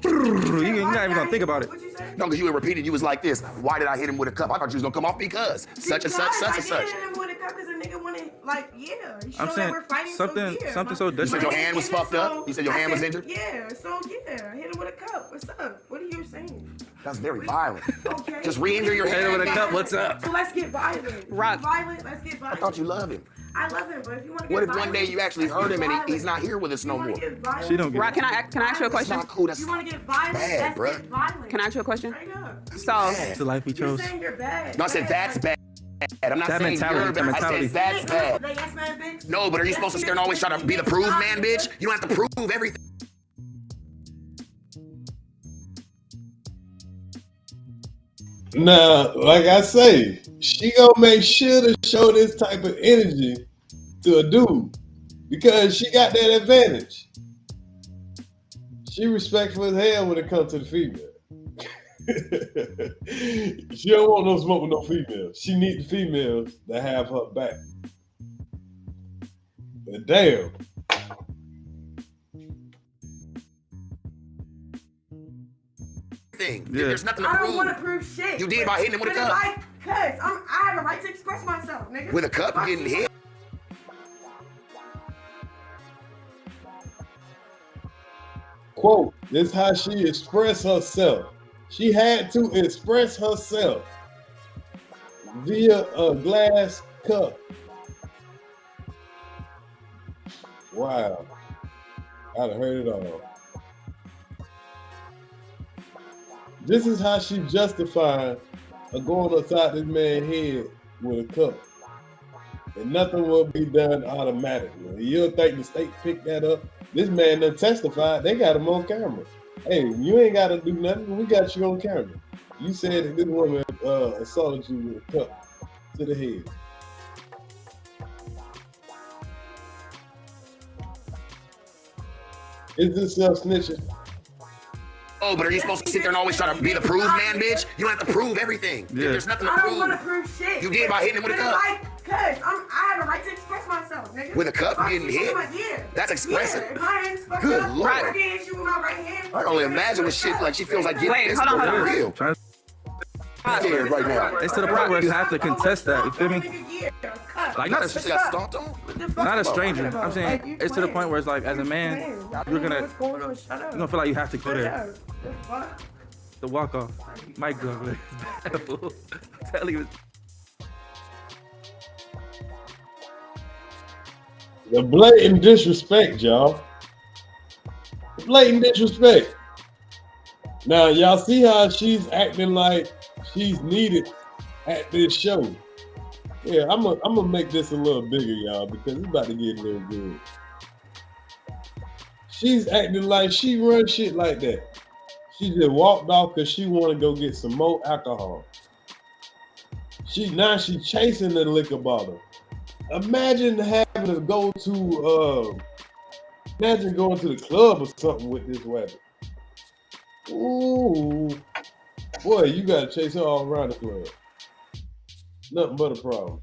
[SPEAKER 18] you're not even gonna think about it.
[SPEAKER 16] No, because you had repeated, you was like this. Why did I hit him with a cup? I thought you was gonna come off because such and such, such and such.
[SPEAKER 19] I didn't hit him with a cup because a nigga wanted, like, yeah.
[SPEAKER 18] I'm saying something so
[SPEAKER 16] You said your hand was fucked up? You said your hand was injured?
[SPEAKER 19] Yeah, so yeah, I hit him with a cup. What's up? What are you saying?
[SPEAKER 16] That's very violent.
[SPEAKER 19] Okay.
[SPEAKER 16] Just re-injure your hand
[SPEAKER 18] with a cup. What's up?
[SPEAKER 19] So let's get violent.
[SPEAKER 16] Rock.
[SPEAKER 19] Violent, let's get
[SPEAKER 16] I
[SPEAKER 19] violent.
[SPEAKER 16] thought you loved him.
[SPEAKER 19] I love him, but if you want to get
[SPEAKER 16] What if
[SPEAKER 19] violent,
[SPEAKER 16] one day you actually hurt him and he's not here with us no more?
[SPEAKER 18] She don't get
[SPEAKER 17] Rock, can I ask you a question?
[SPEAKER 16] That's not cool. That's
[SPEAKER 19] You want to get violent?
[SPEAKER 16] bad,
[SPEAKER 19] Let's
[SPEAKER 16] bruh.
[SPEAKER 19] get violent.
[SPEAKER 17] Can I ask you a question?
[SPEAKER 19] Straight up.
[SPEAKER 17] So
[SPEAKER 18] It's the life we
[SPEAKER 19] You're
[SPEAKER 18] chose.
[SPEAKER 19] saying you're bad.
[SPEAKER 16] No, I said that's bad. I'm not
[SPEAKER 18] That
[SPEAKER 16] saying
[SPEAKER 18] mentality,
[SPEAKER 16] you're
[SPEAKER 18] that
[SPEAKER 16] bad. I
[SPEAKER 18] mentality.
[SPEAKER 16] said that's bad.
[SPEAKER 19] They yes man, bitch.
[SPEAKER 16] No, but are you supposed to sit there and always try to be the prove man, bitch? You don't have to prove everything.
[SPEAKER 1] Now, like I say, she gonna make sure to show this type of energy to a dude because she got that advantage. She respectful as hell when it comes to the female. She don't want no smoke with no females. She need the females that have her back. But damn.
[SPEAKER 16] Thing.
[SPEAKER 18] Yeah.
[SPEAKER 16] There's nothing to
[SPEAKER 19] I don't
[SPEAKER 16] prove.
[SPEAKER 19] want to prove shit.
[SPEAKER 16] You did by hitting him with a cup.
[SPEAKER 19] Cause I have a right to express myself, nigga.
[SPEAKER 16] With a cup, you getting hit.
[SPEAKER 1] Quote, this is how she expressed herself. She had to express herself via a glass cup. Wow. I'd have heard it all. This is how she justified going upside this man's head with a cup. And nothing will be done automatically. You'll think the state picked that up. This man done testified. They got him on camera. Hey, you ain't got to do nothing. We got you on camera. You said that this woman assaulted you with a cup to the head. Is this self-snitching?
[SPEAKER 16] Oh, but are you supposed to sit there and always try to be the prove man, bitch? You don't have to prove everything.
[SPEAKER 18] Yeah.
[SPEAKER 16] There's nothing to
[SPEAKER 19] I don't want to
[SPEAKER 16] prove.
[SPEAKER 19] prove shit.
[SPEAKER 16] You did by hitting him with a cup.
[SPEAKER 19] Cause I have a right to express myself, nigga.
[SPEAKER 16] With a cup, you getting hit?
[SPEAKER 19] Yeah.
[SPEAKER 16] That's expressive.
[SPEAKER 19] Yeah, if my hand's fucked
[SPEAKER 16] Good
[SPEAKER 19] up,
[SPEAKER 16] Lord.
[SPEAKER 19] I can hit you with my right hand.
[SPEAKER 16] I can only imagine what shit like she feels like getting
[SPEAKER 17] Wait,
[SPEAKER 16] this
[SPEAKER 17] hold on,
[SPEAKER 16] for
[SPEAKER 17] hold on.
[SPEAKER 16] real. I'm scared right now.
[SPEAKER 18] It's to the point where you have to contest that. You feel me? Like, not
[SPEAKER 16] She got stomped on?
[SPEAKER 18] not a stranger. I'm saying it's to the point where it's like, as a man, you're gonna feel like you have to go there. The walk off, Mike Glover, tell you.
[SPEAKER 1] The blatant disrespect, y'all. Blatant disrespect. Now, y'all see how she's acting like she's needed at this show. Yeah, I'm gonna make this a little bigger, y'all, because it's about to get a little good. She's acting like she runs shit like that. She just walked off because she want to go get some more alcohol. Now she chasing the liquor bottle. Imagine having to go to, imagine going to the club or something with this weapon. Ooh, boy, you gotta chase her all around the club. Nothing but a problem.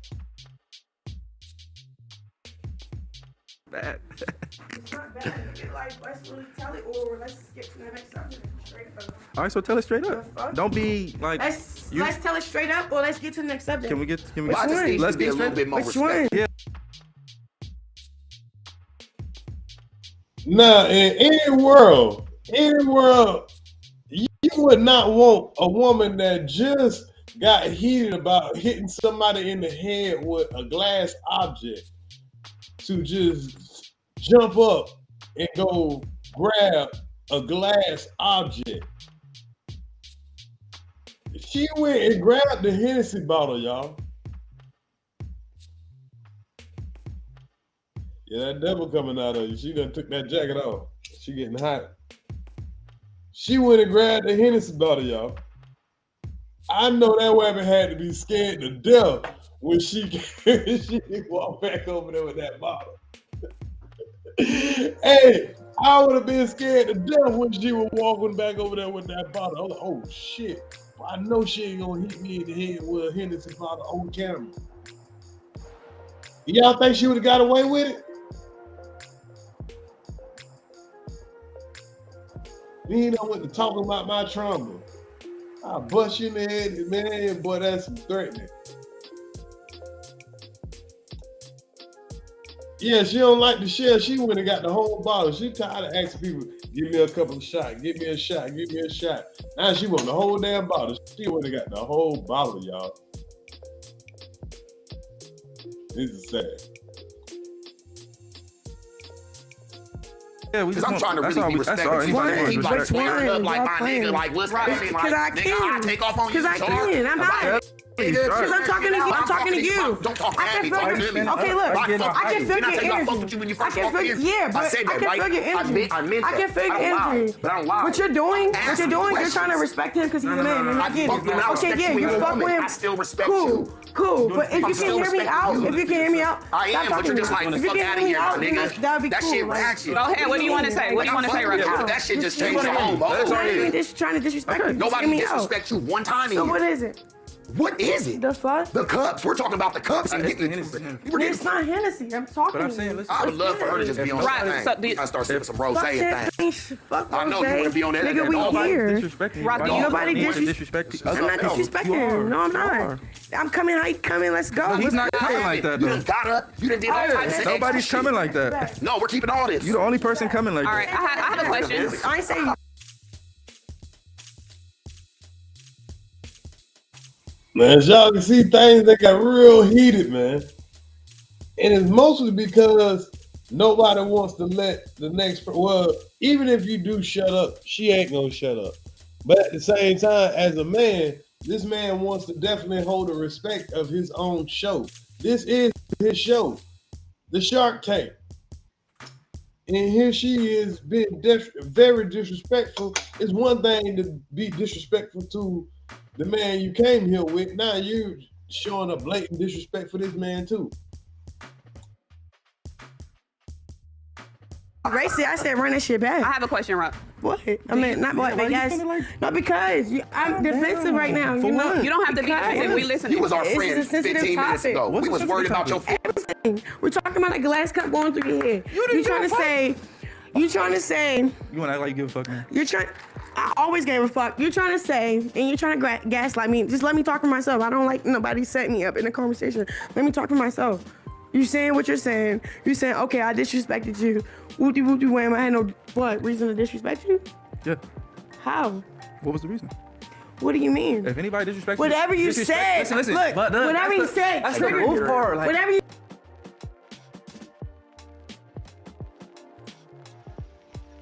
[SPEAKER 18] Bad.
[SPEAKER 19] It's not bad. Let's really tell it, or let's get to the next subject. Straight up.
[SPEAKER 18] All right, so tell it straight up. Don't be like.
[SPEAKER 19] Let's tell it straight up, or let's get to the next subject.
[SPEAKER 18] Can we get?
[SPEAKER 19] Let's
[SPEAKER 18] get
[SPEAKER 19] a little bit more respectful.
[SPEAKER 18] Yeah.
[SPEAKER 1] Now, in any world, you would not want a woman that just got heated about hitting somebody in the head with a glass object to just jump up and go grab a glass object. She went and grabbed the Hennessy bottle, y'all. Yeah, that devil coming out of you. She done took that jacket off. She getting hot. She went and grabbed the Hennessy bottle, y'all. I know that woman had to be scared to death when she walked back over there with that bottle. Hey, I would have been scared to death when she was walking back over there with that bottle. I was like, oh shit. I know she ain't gonna hit me in the head with a Hennessy bottle on camera. Y'all think she would have got away with it? You know what to talking about my trauma. I'll bust you in the head, man. Boy, that's threatening. Yeah, she don't like to share. She went and got the whole bottle. She tired of asking people, give me a couple of shots, give me a shot, give me a shot. Now she want the whole damn bottle. She went and got the whole bottle, y'all. This is sad.
[SPEAKER 18] Yeah,
[SPEAKER 16] because I'm trying to really be respectful. Keep like swearing up like my nigga, like what's happening? Like, nigga, I take off on you.
[SPEAKER 19] Because I can. I'm not. Because I'm talking to you. I'm talking to you.
[SPEAKER 16] Don't talk to me.
[SPEAKER 19] Okay, look. I can feel your energy. I can feel. Yeah, but I can feel your energy. I can feel your energy.
[SPEAKER 16] But I don't lie.
[SPEAKER 19] What you're doing, you're trying to respect him because he's a man, and I get it. Okay, yeah, you fuck with him.
[SPEAKER 16] I still respect you.
[SPEAKER 19] Cool, but if you can hear me out,
[SPEAKER 16] I am, but you're just like, fuck out of here, my nigga.
[SPEAKER 19] That'd be
[SPEAKER 16] that
[SPEAKER 19] cool.
[SPEAKER 16] shit ratchet.
[SPEAKER 5] Go ahead. What do you want to say? What do you want to say right now?
[SPEAKER 16] That shit just changed the whole mode.
[SPEAKER 19] I'm not even just trying to disrespect you.
[SPEAKER 16] Nobody disrespect you one time in here.
[SPEAKER 19] So what is it?
[SPEAKER 16] What is it?
[SPEAKER 19] The fuck?
[SPEAKER 16] The cups. We're talking about the cups. And
[SPEAKER 19] it's not Hennessy. I'm talking.
[SPEAKER 18] But I'm saying, listen,
[SPEAKER 16] I would love for her to just be on that thing. I start sipping some rose and things.
[SPEAKER 19] I
[SPEAKER 16] know you want to be on that.
[SPEAKER 19] Nigga, we here. Nobody
[SPEAKER 18] disrespecting.
[SPEAKER 19] I'm not disrespecting. No, I'm not. I'm coming. How you coming? Let's go.
[SPEAKER 18] He's not coming like that, though.
[SPEAKER 16] You got up. You done did all types of
[SPEAKER 18] Nobody's coming like that.
[SPEAKER 16] No, we're keeping all this.
[SPEAKER 18] You're the only person coming like that.
[SPEAKER 5] All right, I have a question.
[SPEAKER 19] I ain't saying.
[SPEAKER 1] Man, as y'all can see, things that got real heated, man. And it's mostly because nobody wants to let the next person, well, even if you do shut up, she ain't gonna shut up. But at the same time, as a man, this man wants to definitely hold the respect of his own show. This is his show, the Shark Tank. And here she is being very disrespectful. It's one thing to be disrespectful to the man you came here with. Now you showing a blatant disrespect for this man too.
[SPEAKER 19] Racy, I said run that shit back.
[SPEAKER 5] I have a question, Rock.
[SPEAKER 19] What? I mean, not what, but guys. Not because I'm defensive right now. You know,
[SPEAKER 5] you don't have to be defensive. We listen.
[SPEAKER 16] You was our friend 15 minutes ago. We was worried about your
[SPEAKER 19] everything. We're talking about a glass cup going through your head. You trying to say? You want to act like you give a fuck, man? I always gave a fuck. You're trying to say, and you're trying to gaslight me. Just let me talk for myself. I don't like nobody setting me up in a conversation. Let me talk for myself. You saying what you're saying. You saying, okay, I disrespected you. Whoopty whoopty wham. I had no what reason to disrespect you?
[SPEAKER 18] Yeah.
[SPEAKER 19] How?
[SPEAKER 18] What was the reason?
[SPEAKER 19] What do you mean?
[SPEAKER 18] If anybody disrespects
[SPEAKER 19] whatever you said.
[SPEAKER 18] listen.
[SPEAKER 19] Look,
[SPEAKER 18] But
[SPEAKER 19] whatever you said.
[SPEAKER 18] That's the move part. Like,
[SPEAKER 19] whatever you.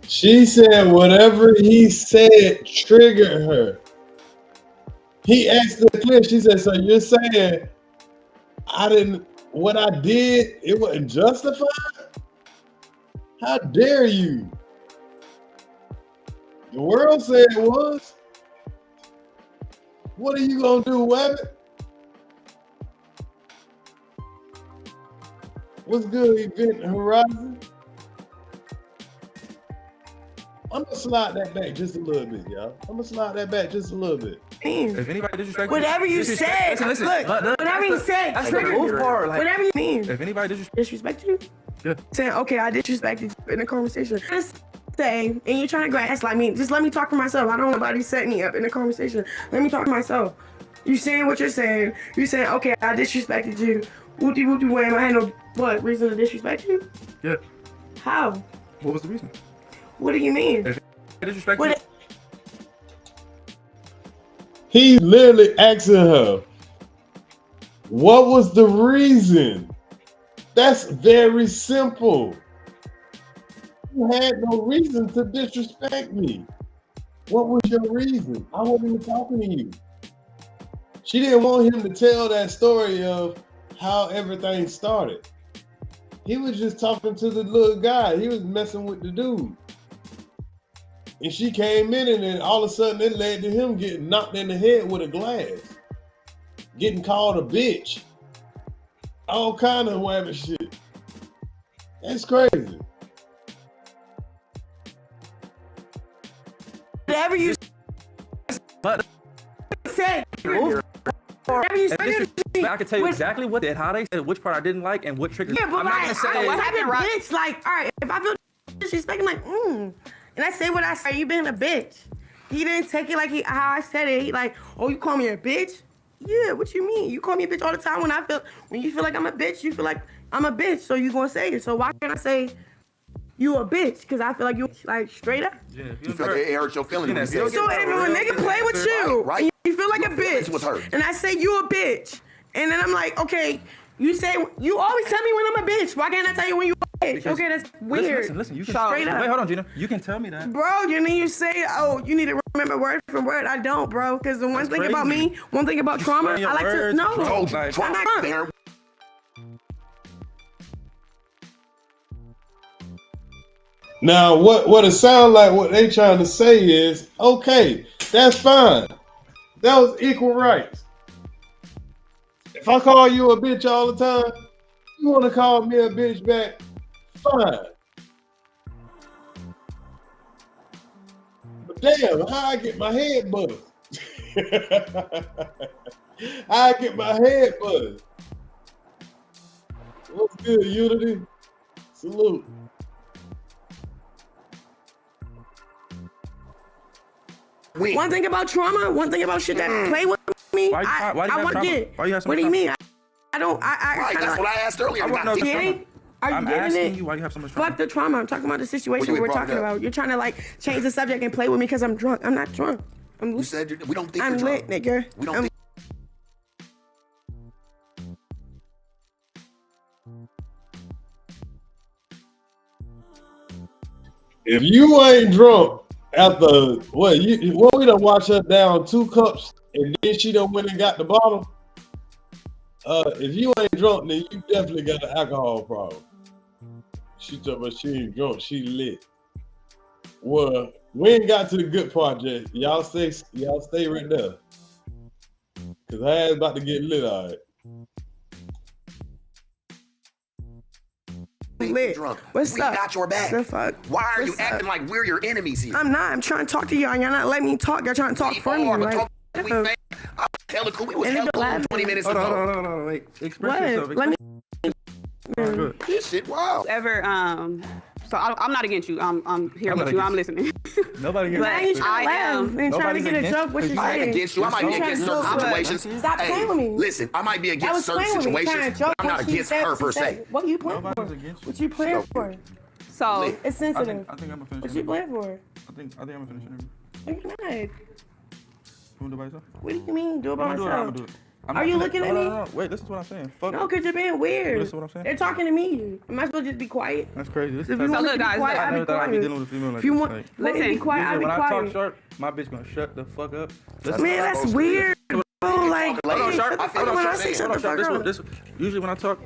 [SPEAKER 1] She said whatever he said triggered her. He asked her clear. She said, so you're saying what I did, it wasn't justified? How dare you? The world said it was. What are you gonna do, Wabbit? What's good, Event Horizon? I'm gonna slide that back just a little bit, y'all. I'm gonna slide that back just a little bit.
[SPEAKER 18] if anybody disrespects
[SPEAKER 19] Whatever you said.
[SPEAKER 18] listen.
[SPEAKER 19] Look, whatever you said.
[SPEAKER 18] That's the move part. Like,
[SPEAKER 19] Whatever you mean.
[SPEAKER 18] if anybody
[SPEAKER 19] Disrespect you?
[SPEAKER 18] Yeah.
[SPEAKER 19] Saying, okay, I disrespected you in a conversation. Just say, and you're trying to grasp like me. Just let me talk for myself. I don't want nobody set me up in a conversation. Let me talk for myself. You saying what you're saying. You saying, okay, I disrespected you. Whoopty whoopty wham. I had no what reason to disrespect you?
[SPEAKER 18] Yeah.
[SPEAKER 19] How?
[SPEAKER 18] What was the reason?
[SPEAKER 19] What do you mean?
[SPEAKER 18] If disrespect you.
[SPEAKER 1] He literally asking her, what was the reason? That's very simple. You had no reason to disrespect me. What was your reason? I wasn't even talking to you. She didn't want him to tell that story of how everything started. He was just talking to the little guy. He was messing with the dude. And she came in and then all of a sudden it led to him getting knocked in the head with a glass. Getting called a bitch. All kind of whack shit. That's crazy.
[SPEAKER 19] Whatever you said. Whatever you said.
[SPEAKER 21] I can tell you exactly what they did, how they said, which part I didn't like, and what triggered.
[SPEAKER 19] Yeah, but
[SPEAKER 21] I'm not gonna say
[SPEAKER 19] what happened, bitch? Like, all right, if I feel disrespected, like, and I say what I say, you being a bitch. He didn't take it like how I said it. He like, oh, you call me a bitch? Yeah, what you mean? You call me a bitch all the time when you feel like I'm a bitch, you feel like I'm a bitch, so you gonna say it. So why can't I say you a bitch? Because I feel like you like straight up.
[SPEAKER 16] Yeah, you feel like it hurt your feelings.
[SPEAKER 19] So if a nigga play with you,
[SPEAKER 16] right?
[SPEAKER 19] And you feel like a bitch, and I say you a bitch, and then I'm like, okay, you say you always tell me when I'm a bitch. Why can't I tell you when you a bitch?
[SPEAKER 21] Because
[SPEAKER 19] okay, that's weird.
[SPEAKER 21] Listen. You can
[SPEAKER 19] straight up.
[SPEAKER 21] Wait, hold on, Gina. You can tell me that,
[SPEAKER 19] bro. You need you say, oh, you need to remember word for word. I don't, bro. Because the one thing about me, one thing about trauma, I like to know. I'm not drunk.
[SPEAKER 1] Now, what it sounds like, what they trying to say is, okay, that's fine. That was equal rights. If I call you a bitch all the time, you want to call me a bitch back, fine. But damn, how I get my head buzzed? I get my head buzzed. What's good, Unity? Salute.
[SPEAKER 19] One thing about trauma, one thing about shit that play with me, I want to get. What do you mean? I don't.
[SPEAKER 16] Right, that's what I asked earlier.
[SPEAKER 19] Are you getting it?
[SPEAKER 21] You why you have so much trauma.
[SPEAKER 19] Fuck the trauma. I'm talking about the situation we're talking about. You're trying to like change the subject and play with me because I'm drunk. I'm not drunk.
[SPEAKER 16] You said we don't think
[SPEAKER 19] I'm
[SPEAKER 16] you're
[SPEAKER 19] lit,
[SPEAKER 16] drunk.
[SPEAKER 19] nigga.
[SPEAKER 16] We don't think.
[SPEAKER 1] If you ain't drunk after what we done watch her down 2 cups and then she done went and got the bottle. If you ain't drunk, then you definitely got an alcohol problem. She talking about she ain't drunk, she lit. Well, we ain't got to the good part yet. Y'all stay right there. Cause her ass about to get lit, all right.
[SPEAKER 19] Lit.
[SPEAKER 16] Drunk.
[SPEAKER 19] What's
[SPEAKER 16] we
[SPEAKER 19] up?
[SPEAKER 16] got your back.
[SPEAKER 19] The fuck?
[SPEAKER 16] Why are
[SPEAKER 19] What's
[SPEAKER 16] you acting like we're your enemies here?
[SPEAKER 19] I'm not. I'm trying to talk to y'all. Y'all not letting me talk. Y'all trying to talk for me. Like,
[SPEAKER 16] hella cool. We was hella cool 20 minutes ago.
[SPEAKER 21] Hold on, wait. Express yourself.
[SPEAKER 19] Let me.
[SPEAKER 16] This shit, wow.
[SPEAKER 17] Ever, so I'm not against you. I'm here with you. I'm listening.
[SPEAKER 21] Nobody gets
[SPEAKER 19] Why you trying to laugh and trying to get a joke? What you
[SPEAKER 16] I ain't
[SPEAKER 19] saying?
[SPEAKER 16] against you. I might be against certain situations.
[SPEAKER 19] Stop playing with me.
[SPEAKER 16] Listen, I might be
[SPEAKER 19] That
[SPEAKER 16] against
[SPEAKER 19] was
[SPEAKER 16] certain
[SPEAKER 19] playing with me.
[SPEAKER 16] situations, but I'm not against her per se.
[SPEAKER 19] What are you playing for? What you playing for?
[SPEAKER 17] So
[SPEAKER 19] It's sensitive.
[SPEAKER 21] I think I'm gonna finish.
[SPEAKER 19] What you playing for?
[SPEAKER 21] I think I'm gonna finish interview.
[SPEAKER 19] No, you're not.
[SPEAKER 21] You wanna do it by yourself?
[SPEAKER 19] What do you mean? Do it by
[SPEAKER 21] I'm
[SPEAKER 19] myself.
[SPEAKER 21] gonna do it.
[SPEAKER 19] Are you looking at me?
[SPEAKER 21] No. Wait, listen to what I'm saying. Fuck.
[SPEAKER 19] No, because you're being weird.
[SPEAKER 21] Listen to what I'm saying.
[SPEAKER 19] They're talking to me. Am I supposed to just be quiet?
[SPEAKER 21] That's crazy.
[SPEAKER 19] If you want me to be quiet,
[SPEAKER 21] I
[SPEAKER 19] I'll
[SPEAKER 21] never
[SPEAKER 19] be
[SPEAKER 21] thought I'd be
[SPEAKER 19] quiet.
[SPEAKER 21] dealing with a female like
[SPEAKER 19] If you
[SPEAKER 21] this.
[SPEAKER 19] want me to be quiet, I'll be
[SPEAKER 21] when I talk
[SPEAKER 19] quiet.
[SPEAKER 21] sharp, my bitch gonna shut the fuck up.
[SPEAKER 19] Man, that's weird, bro. Like,
[SPEAKER 21] Hold on, sharp.
[SPEAKER 19] hold on, sharp.
[SPEAKER 21] Usually when I talk,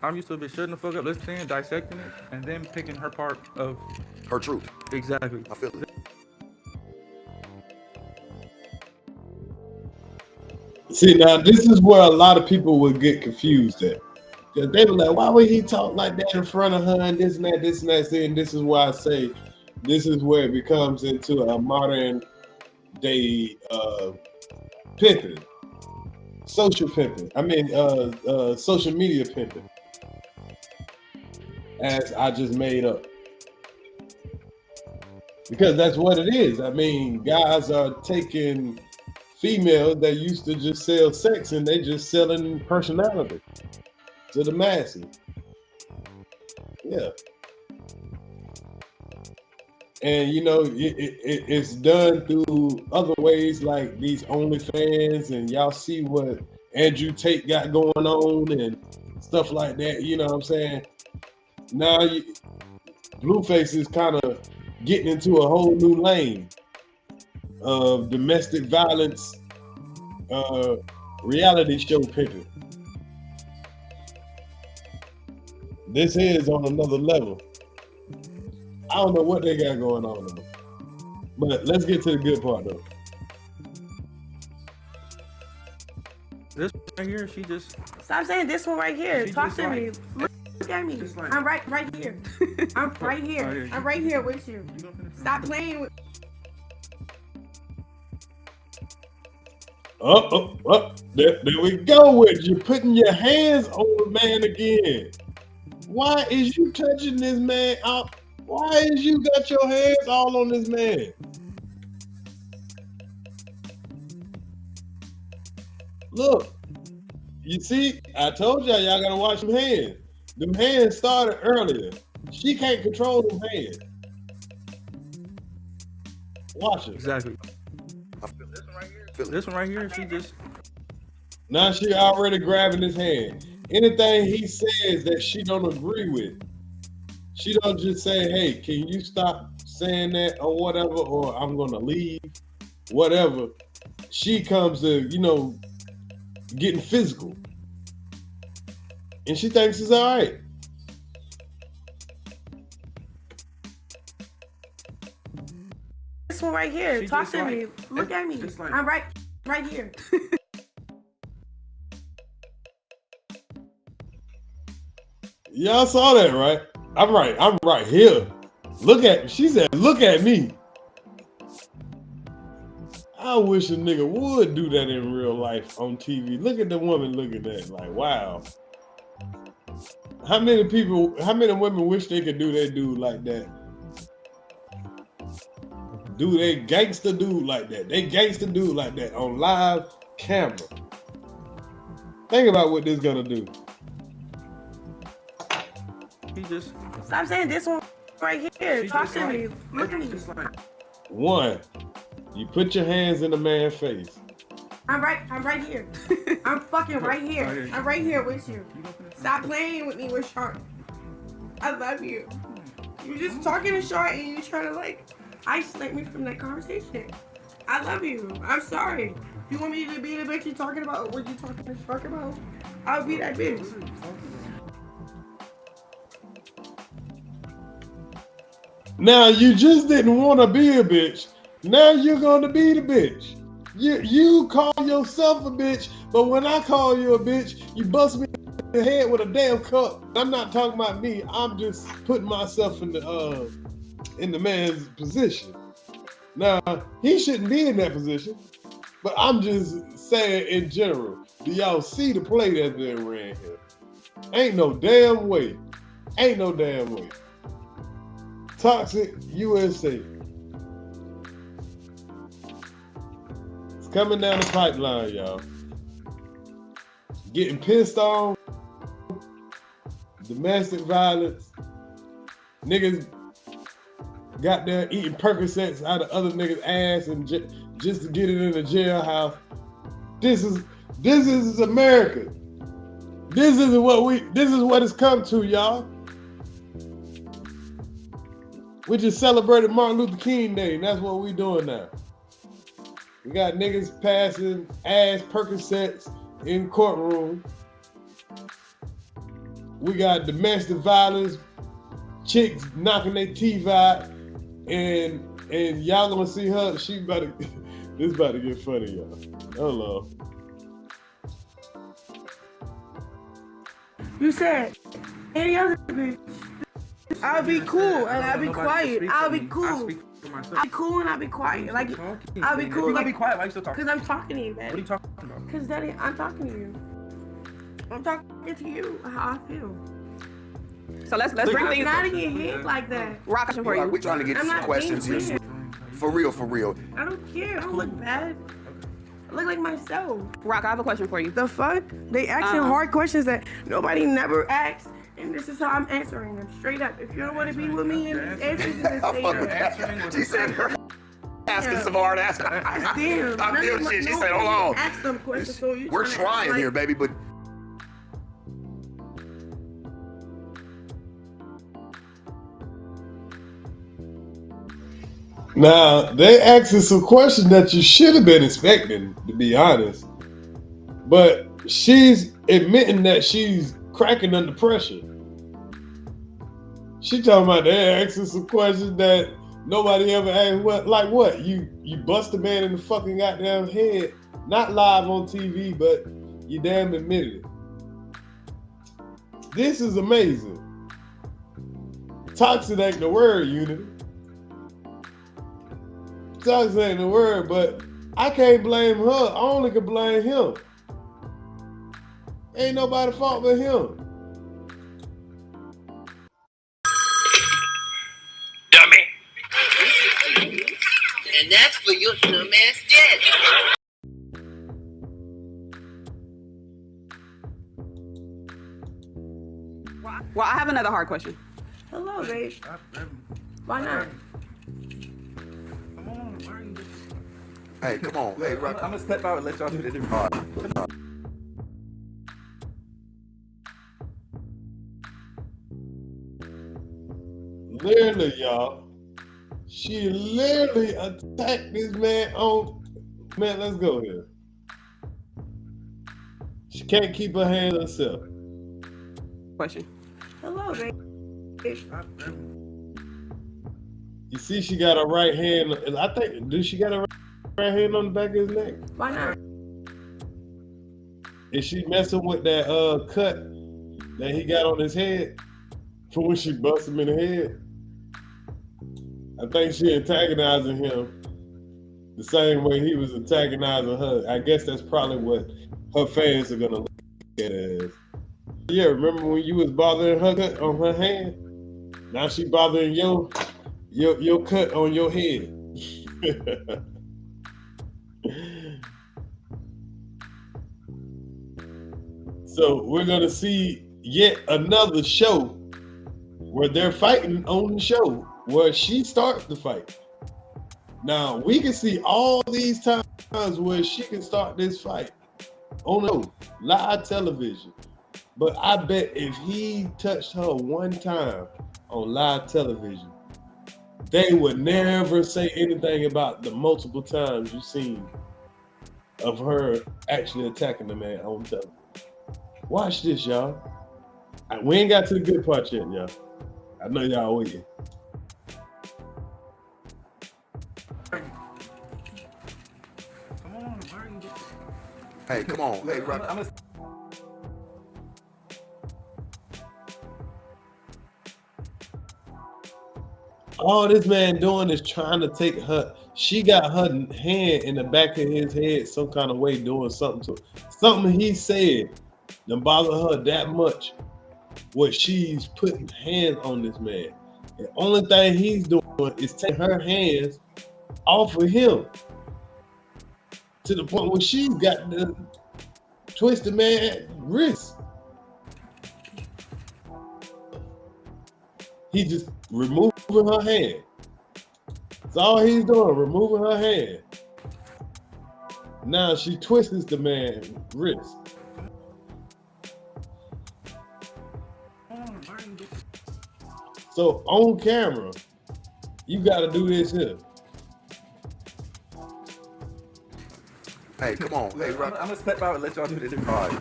[SPEAKER 21] I'm used to a bitch shutting the fuck up, listening, dissecting it, and then picking her part of
[SPEAKER 16] her truth.
[SPEAKER 21] Exactly.
[SPEAKER 16] I feel it.
[SPEAKER 1] See, now this is where a lot of people would get confused at. Because they were like, why would he talk like that in front of her and this and that, this and that. And this is why I say this is where it becomes into a modern day pimping. Social pimping. I mean, social media pimping. As I just made up. Because that's what it is. I mean, guys are taking females that used to just sell sex and they just selling personality to the masses. Yeah. And you know, it's done through other ways like these OnlyFans, and y'all see what Andrew Tate got going on and stuff like that, you know what I'm saying? Now Blueface is kind of getting into a whole new lane of domestic violence reality show pimping. This is on another level. I don't know what they got going on though. But let's get to the good part though.
[SPEAKER 21] This right here, she just
[SPEAKER 19] Stop saying this one right here.
[SPEAKER 21] She
[SPEAKER 19] Talk
[SPEAKER 21] just
[SPEAKER 19] to
[SPEAKER 21] like-
[SPEAKER 19] me. Look at me.
[SPEAKER 21] like-
[SPEAKER 19] I'm right here. I'm right here. I'm right here with you. Stop playing with.
[SPEAKER 1] There we go with you putting your hands on the man again. Why is you touching this man out? Why is you got your hands all on this man? Look, you see, I told y'all gotta watch them hands. Them hands started earlier. She can't control them hands. Watch it.
[SPEAKER 21] exactly. This one right here, she just
[SPEAKER 1] Now she already grabbing his hand. Anything he says that she don't agree with, she don't just say, hey, can you stop saying that or whatever, or I'm gonna leave, whatever. She comes to, you know, getting physical. And she thinks it's all right.
[SPEAKER 19] This one right here.
[SPEAKER 21] She
[SPEAKER 19] Talk
[SPEAKER 21] just
[SPEAKER 19] to
[SPEAKER 21] like-
[SPEAKER 19] me. Look at me.
[SPEAKER 21] just like-
[SPEAKER 19] I'm right here.
[SPEAKER 1] Y'all saw that, right? I'm right here. Look at, she said, look at me. I wish a nigga would do that in real life on TV. Look at the woman looking at it like, wow. How many women wish they could do that dude like that? Do they gangster dude like that? They gangster dude like that on live camera. Think about what this gonna do.
[SPEAKER 21] he just
[SPEAKER 19] Stop saying this one right here.
[SPEAKER 21] She
[SPEAKER 19] Talk
[SPEAKER 21] just
[SPEAKER 19] to
[SPEAKER 21] like-
[SPEAKER 19] me. Look at me.
[SPEAKER 21] just like
[SPEAKER 1] One, you put your hands in the man's face.
[SPEAKER 19] I'm right here. I'm fucking right here. I'm right here with you. Stop playing with me with Sharp. I love you. You're just talking to Sharp and you trying to like isolate me from that conversation. I love you. I'm sorry. You want me to be the bitch you're talking about? What you talking to Shark about? I'll be that bitch.
[SPEAKER 1] Now you just didn't want to be a bitch. Now you're gonna be the bitch. You call yourself a bitch, but when I call you a bitch, you bust me in the head with a damn cup. I'm not talking about me. I'm just putting myself in the man's position. Now he shouldn't be in that position, but I'm just saying in general. Do y'all see the play that's been ran here? Ain't no damn way. Ain't no damn way. Toxic USA. coming down the pipeline, y'all. Getting pissed on, domestic violence, niggas got there eating Percocets out of other niggas' ass and just to get it in the jailhouse. This is America. This is what it's come to, y'all. We just celebrated Martin Luther King Day, and that's what we doing now. We got niggas passing ass Percocets in courtroom. We got domestic violence, chicks knocking their teeth out, and y'all gonna see her. This about to get funny, y'all. Hello.
[SPEAKER 19] You said any other bitch. I'll be cool and I'll be quiet. I'll be cool. I'll be cool and I'll be quiet. Like I'll be cool.
[SPEAKER 21] I'll be quiet. Why are you still talking?
[SPEAKER 19] Because I'm talking to you, Daddy.
[SPEAKER 21] What are you talking about?
[SPEAKER 19] Because Daddy, I'm talking to you. I'm talking to you how I feel.
[SPEAKER 17] So let's bring things.
[SPEAKER 19] Not in your head like that.
[SPEAKER 17] Rock question for you.
[SPEAKER 16] We're trying to get to some questions here. For real.
[SPEAKER 19] I don't care. I don't look bad. I look like myself.
[SPEAKER 17] Rock, I have a question for you.
[SPEAKER 19] The fuck? They asking hard questions that nobody never asks, and this is how I'm answering them straight up. If you don't want to be with me in these answers, just say that.
[SPEAKER 16] She said her asking some hard ass.
[SPEAKER 19] I feel
[SPEAKER 16] shit. She said, hold on.
[SPEAKER 19] Ask them questions. So
[SPEAKER 16] We're trying here, baby, but.
[SPEAKER 1] Now, they asking some questions that you should have been expecting, to be honest. But she's admitting that she's cracking under pressure. She talking about they asking some questions that nobody ever asked. What? Like what? You bust a man in the fucking goddamn head, not live on TV, but you damn admitted it. This is amazing. Toxic ain't the word, Unity. Toxic ain't the word, but I can't blame her. I only can blame him. Ain't nobody fault but him.
[SPEAKER 8] Dummy. And that's for your dumbass daddy.
[SPEAKER 17] Well, I have another hard question.
[SPEAKER 19] Hello, babe. Why not?
[SPEAKER 16] Hey, come on. Hey, Rock.
[SPEAKER 21] I'm gonna step out and let y'all do the interview.
[SPEAKER 16] All right.
[SPEAKER 1] Literally, y'all. She literally attacked this man on. Man, let's go here. She can't keep her hands herself.
[SPEAKER 17] Question.
[SPEAKER 19] Hello, babe.
[SPEAKER 1] You see, she got her right hand. I think, does she got her right hand on the back of his neck?
[SPEAKER 19] Why not?
[SPEAKER 1] Is she messing with that cut that he got on his head for when she bust him in the head? I think she antagonizing him the same way he was antagonizing her. I guess that's probably what her fans are gonna look at it as. Yeah, remember when you was bothering her cut on her hand? Now she bothering your cut on your head. So we're gonna see yet another show where they're fighting on the show where she starts the fight. Now we can see all these times where she can start this fight on live television. But I bet if he touched her one time on live television, they would never say anything about the multiple times you've seen of her actually attacking the man on television. Watch this, y'all. We ain't got to the good part yet, y'all. I know y'all waiting.
[SPEAKER 16] Hey, come on. Hey, Rock.
[SPEAKER 1] All this man doing is trying to take her. She got her hand in the back of his head some kind of way, doing something to her. Something he said done bother her that much where she's putting hands on this man. The only thing he's doing is taking her hands off of him. to the point where she's got the twisted man wrist. He just removing her hand. That's all he's doing, removing her hand. Now she twists the man's wrist. So on camera, you gotta do this here.
[SPEAKER 16] Hey, come on. Hey,
[SPEAKER 21] I'm gonna step out and let y'all do this. All right.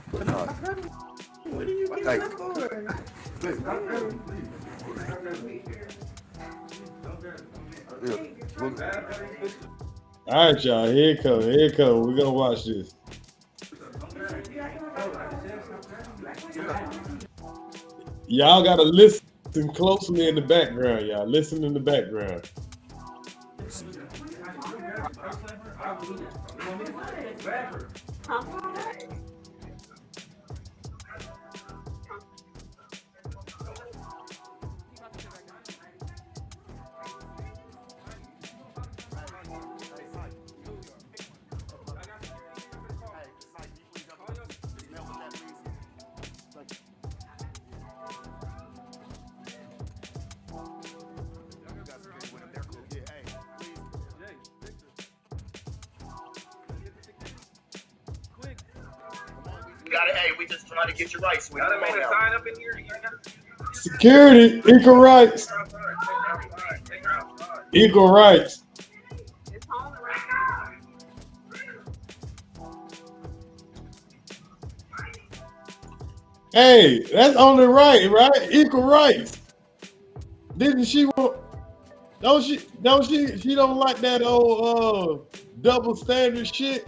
[SPEAKER 19] What are you getting
[SPEAKER 16] Hey.
[SPEAKER 19] up for?
[SPEAKER 1] All right, y'all, here it comes, here it comes. We're gonna watch this. Y'all gotta listen closely in the background, y'all. Listen in the background.
[SPEAKER 8] Hey, we just trying to get you right, sweetie. Gotta make a sign up in here.
[SPEAKER 1] Security, equal rights. Equal rights. Hey, that's only right? Equal rights. Didn't she want? Don't she? She don't like that old double standard shit.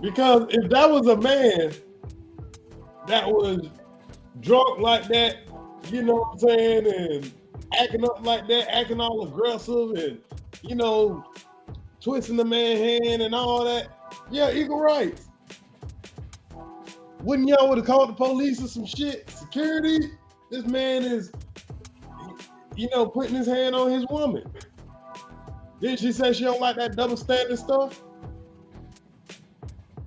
[SPEAKER 1] Because if that was a man that was drunk like that, you know what I'm saying, and acting up like that, acting all aggressive and, you know, twisting the man's hand and all that, yeah, equal rights. Wouldn't y'all would have called the police or some shit? Security? This man is, you know, putting his hand on his woman. Didn't she say she don't like that double standard stuff?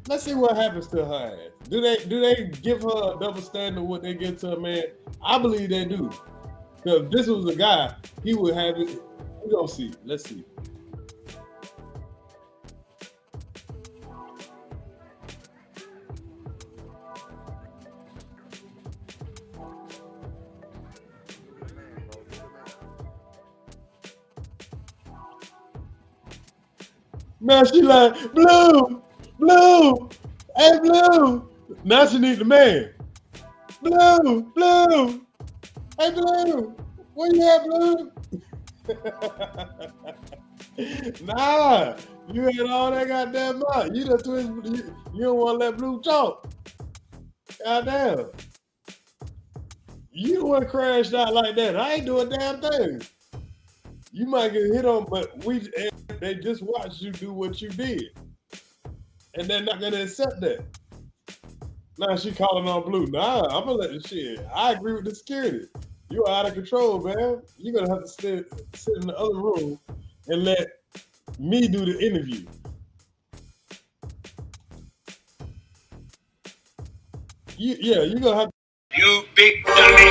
[SPEAKER 1] Let's see what happens to her ass. Do they give her a double standard what they give to a man? I believe they do. Because if this was a guy, he would have it. We're gonna see. Let's see. Man, she like, Blue, hey Blue. Now she need the man. Blue, hey Blue, where you at, Blue? Nah, you had all that goddamn mouth. You just you don't want to let Blue talk. Goddamn. You the one crashed out like that. I ain't doing a damn thing. You might get hit on, but they just watched you do what you did. And they're not gonna accept that. Now she calling on Blue. Nah, I'm gonna let the shit. I agree with the security. You are out of control, man. You're gonna have to sit in the other room and let me do the interview. You're gonna have to.
[SPEAKER 8] You big dummy.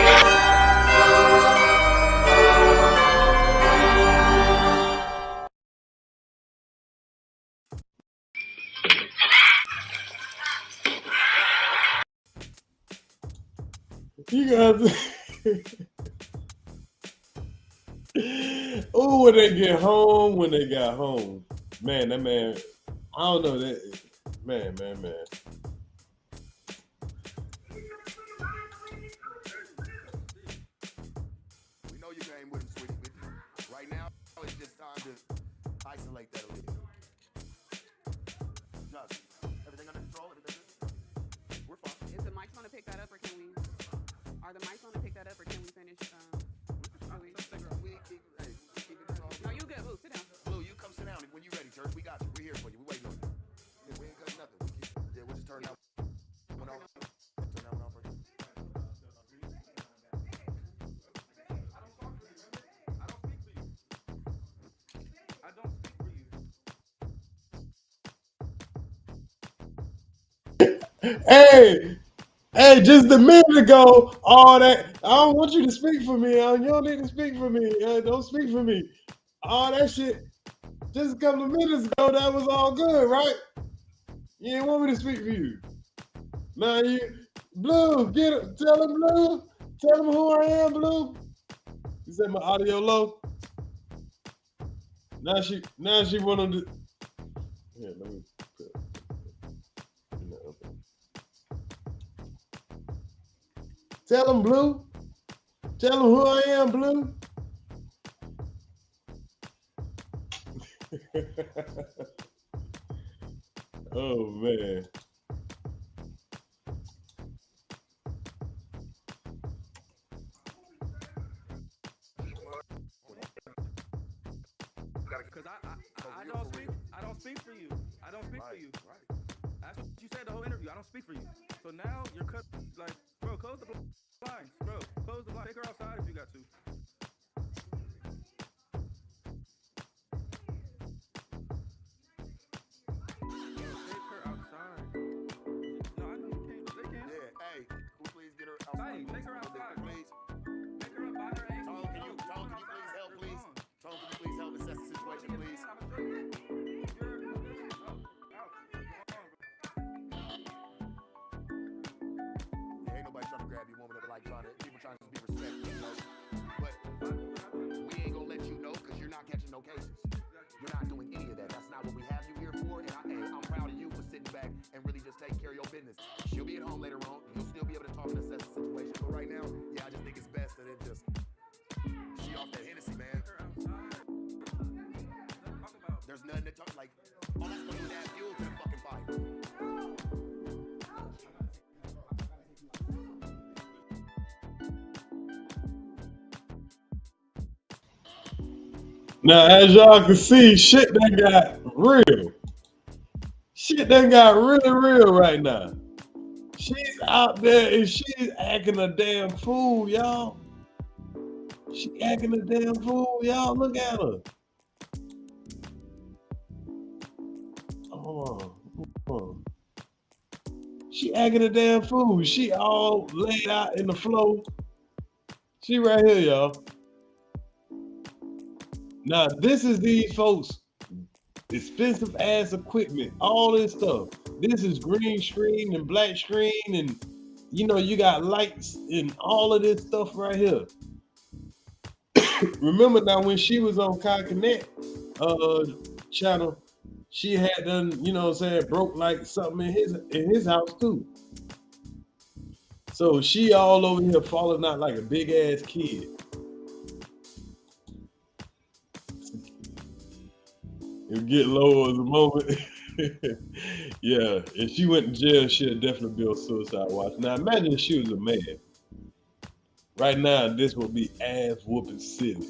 [SPEAKER 1] You guys. Oh, when they got home, man, that man, I don't know that, man.
[SPEAKER 16] We know you came with him, sweetie, but right now it's just time to isolate that a little. Josh, everything under control? Everything good? We're fine.
[SPEAKER 3] Is the mic going to pick that up, or can we? Are the mics going to pick that up, or can we finish? No, you good. Blue, sit down.
[SPEAKER 16] Blue, you come sit down when you're ready, church. We got you. We're here for you. We're waiting on you. We ain't got nothing. We'll just turn out. Turn that one off first.
[SPEAKER 21] I don't speak for you.
[SPEAKER 1] Hey, just a minute ago, all that. I don't want you to speak for me. You don't need to speak for me. Don't speak for me. All that shit, just a couple of minutes ago, that was all good, right? You didn't want me to speak for you. Now you, Blue, get it. Tell him, Blue. Tell him who I am, Blue. You said my audio low. Now she wanted to. Yeah, let me put it. Tell him, Blue. Tell him who I am, Blue. Oh, man.
[SPEAKER 21] I don't speak for you. I don't speak for you. Right. That's what you said the whole interview. I don't speak for you. So now you're cut. Like, bro, close the blinds, bro. Close the blinds. Take her outside if you got to. Take her outside. No, I know you can't. They can.
[SPEAKER 16] Yeah. Hey, who please get her outside?
[SPEAKER 21] Take her outside,
[SPEAKER 16] please.
[SPEAKER 21] Take her up by her ankle.
[SPEAKER 16] Tone, can you please help, please? Tone, can you please help assess the situation, please? Ain't nobody trying to grab you, woman. Like people trying to be respectful, you know. But we ain't gonna let you know because you're not catching no cases. You're not doing any of that. That's not what we have you here for. And I'm proud of you for sitting back and really just taking care of your business. She'll be at home later on. You'll still be able to talk and assess the situation. But right now, yeah, I just think it's best that it just she off that Hennessy, man. There's nothing to talk like. All that's gonna do is add fuel to the fucking fire.
[SPEAKER 1] Now, as y'all can see, shit done got real. Shit done got really real right now. She's out there and she's acting a damn fool, y'all. She acting a damn fool, y'all. Look at her. Hold on. She acting a damn fool. She all laid out in the floor. She right here, y'all. Now, this is these folks, expensive ass equipment, all this stuff. This is green screen and black screen, and you got lights and all of this stuff right here. Remember now when she was on Kai Connect channel, she had done, broke like something in his house too. So she all over here falling out like a big ass kid. It'll get low as a moment. Yeah, if she went to jail, she'll definitely be on suicide watch. Now imagine if she was a man. Right now, this will be ass whooping city.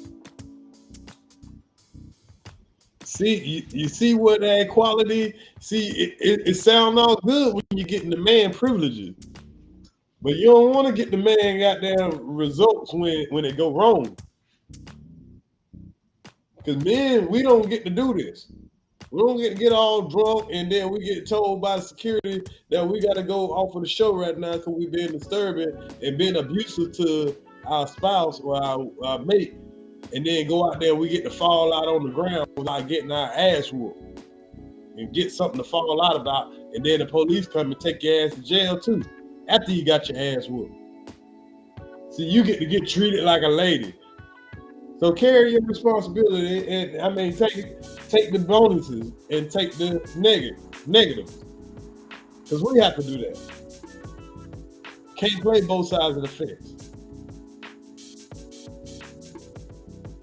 [SPEAKER 1] See, you see what that equality? See, it sounds all good when you're getting the man privileges, but you don't want to get the man goddamn results when it go wrong. Because men, we don't get to do this. We don't get all drunk and then we get told by security that we got to go off of the show right now because we've been disturbing and been abusive to our spouse or our mate. And then go out there, we get to fall out on the ground without getting our ass whooped and get something to fall out about. And then the police come and take your ass to jail too after you got your ass whooped. See, you get to get treated like a lady. So carry your responsibility and take the bonuses and take the negatives. Because we have to do that. Can't play both sides of the fence.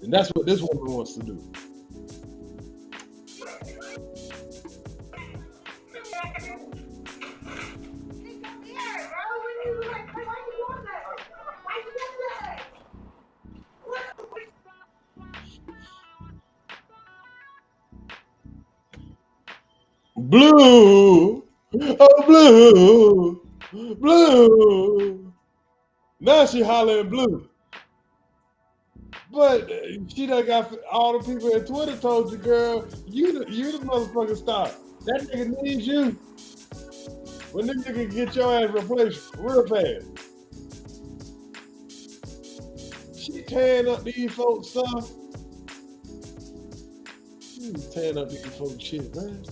[SPEAKER 1] And that's what this woman wants to do. Blue, oh blue. Now she hollering blue. But she done got all the people at Twitter told you, girl, you the motherfucking star. That nigga needs you. When this nigga get your ass replaced real fast. She tearing up these folks stuff. She tearing up these folks shit, man.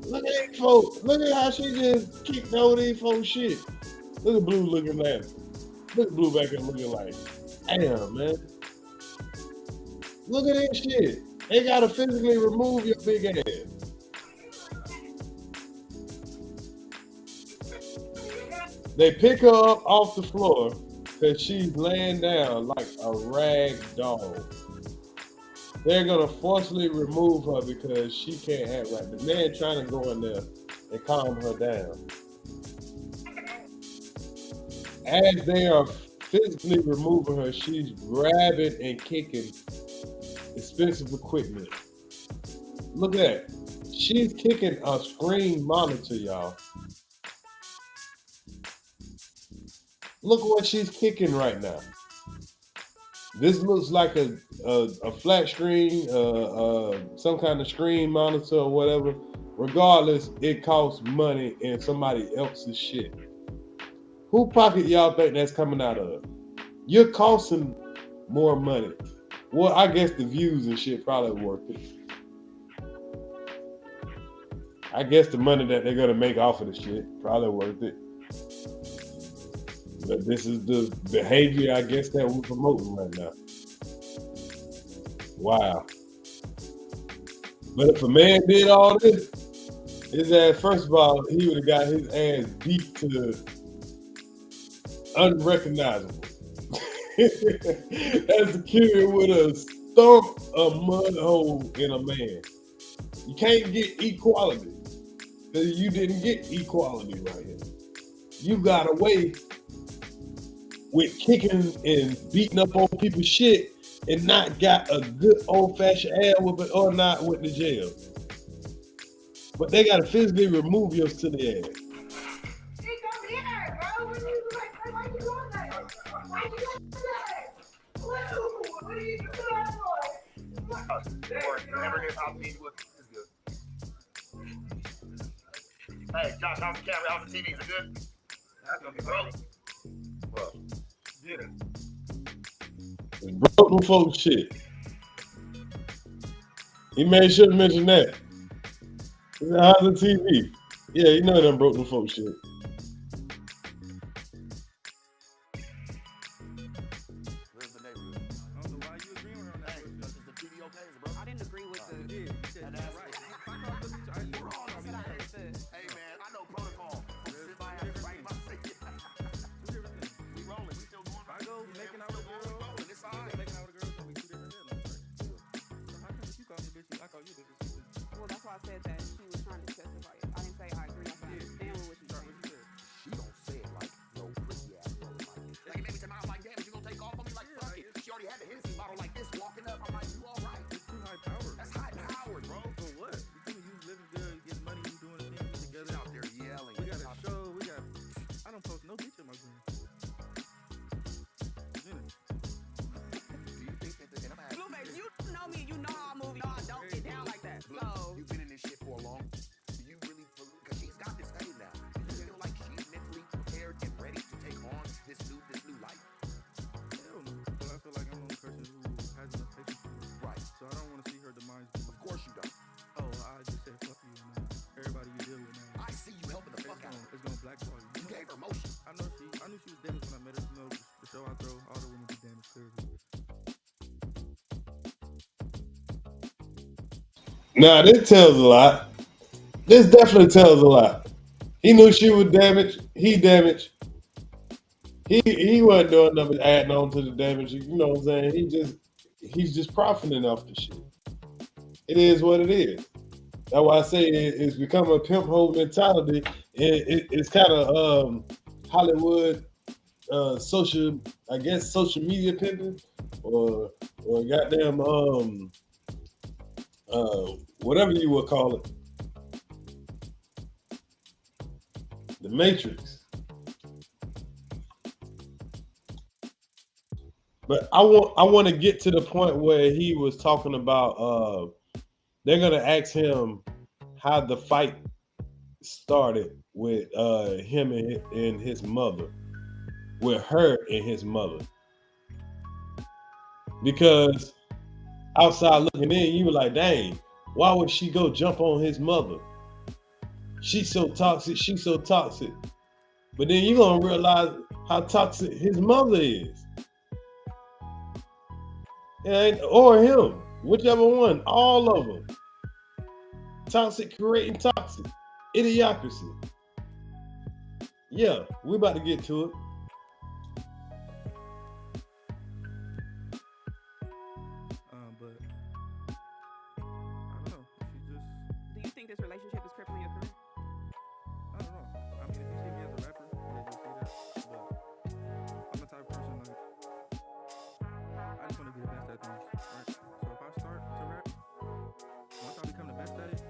[SPEAKER 1] Look at these folks. Look at how she just kicked over these folks shit. Look at Blue looking at Look at Blue back there looking like, damn, man. Look at this shit. They gotta physically remove your big ass. They pick her up off the floor because she's laying down like a rag doll. They're gonna forcibly remove her because she can't act right. The man trying to go in there and calm her down. As they are physically removing her, she's grabbing and kicking expensive equipment. Look at that. She's kicking a screen monitor, y'all. Look what she's kicking right now. This looks like a flat screen, some kind of screen monitor or whatever. Regardless, it costs money and somebody else's shit. Who pocket y'all think that's coming out of? You're costing more money. Well, I guess the views and shit probably worth it. I guess the money that they're gonna make off of the shit probably worth it. But this is the behavior, I guess, that we're promoting right now. Wow. But if a man did all this, his ass, first of all, he would have got his ass beat to unrecognizable. That security would have thumped a mud hole in a man. You can't get equality. You didn't get equality right here. You got away with kicking and beating up on people's shit and not got a good old-fashioned ass whooping or not went to jail. But they gotta physically remove yours to the ass.
[SPEAKER 8] Hey, Josh, how's the camera? How's the TV? Is it good? That's gonna be broke. Well, yeah.
[SPEAKER 1] It's broken folks shit. He made sure to mention that. He said, how's the TV? Yeah, you know them broken folks shit.
[SPEAKER 8] Where's the neighborhood? I don't know why you agreeing with her on that. Is the TV okay? Is it broke? I didn't agree with the. You said that's right. Hey man, I know protocol. If I have to fight my safety. We rolling. We still going. If I go making out with a girl, it's all right. Making out with a girl, we two different headlines, right? So how come if you call me bitch, I call you bitch?
[SPEAKER 3] Well, that's why I said that she was trying to justify it. I didn't say I agree. I said I understand what she's saying.
[SPEAKER 16] She don't say it like no pretty ass girl like it made me turn around like, damn, you gonna take off on me like fuck it. She already had the Hennessy bottle like this walking up. I'm like, you all right? It's too high powered. That's high powered, bro. For what? You think you living good, you getting money, you doing things together out there yelling. We got a show. We got. I don't post no bitch in my gram.
[SPEAKER 3] Blueface, you know me, you know how I move, you know I don't get down like that. So
[SPEAKER 16] You've been in this shit for a long. Do you really believe? Because she's got this fame now. Do you feel like she's mentally prepared and ready to take on this new life?
[SPEAKER 18] Hell no. But I feel like I'm the only person who has enough patience for it.
[SPEAKER 16] Right.
[SPEAKER 18] So I don't want to see her demise.
[SPEAKER 16] Of course you don't.
[SPEAKER 18] Oh, I just said fuck you, man. Everybody you deal with now.
[SPEAKER 16] I see you helping the fuck out of her.
[SPEAKER 18] It's gonna blackball you.
[SPEAKER 16] You gave her motion.
[SPEAKER 18] I knew she was damaged when I met her. You know, the show I throw, all the women be damaged clearly.
[SPEAKER 1] Nah, this tells a lot. This definitely tells a lot. He knew she was damaged. He damaged. He wasn't doing nothing adding on to the damage. You know what I'm saying? He's just profiting off the shit. It is what it is. That's why I say it's become a pimp hole mentality. It's kind of Hollywood social media pimping or goddamn whatever you would call it. The Matrix. But I want to get to the point where he was talking about they're gonna ask him how the fight started with him and his mother, with her and his mother. Because outside looking in, you were like, dang, why would she go jump on his mother? She's so toxic, she's so toxic. But then you're gonna realize how toxic his mother is. And, or him, whichever one, all of them. Toxic creating toxic. Idiocracy. Yeah, we about to get to it.
[SPEAKER 21] But I don't know. She just.
[SPEAKER 3] Do you think this relationship is crippling your career?
[SPEAKER 21] I don't know. I mean, if you see me as a rapper, yeah, you'll see that. But I'm the type of person like I just want to be the best at things, right? So if I start to rap, once I become the best at it,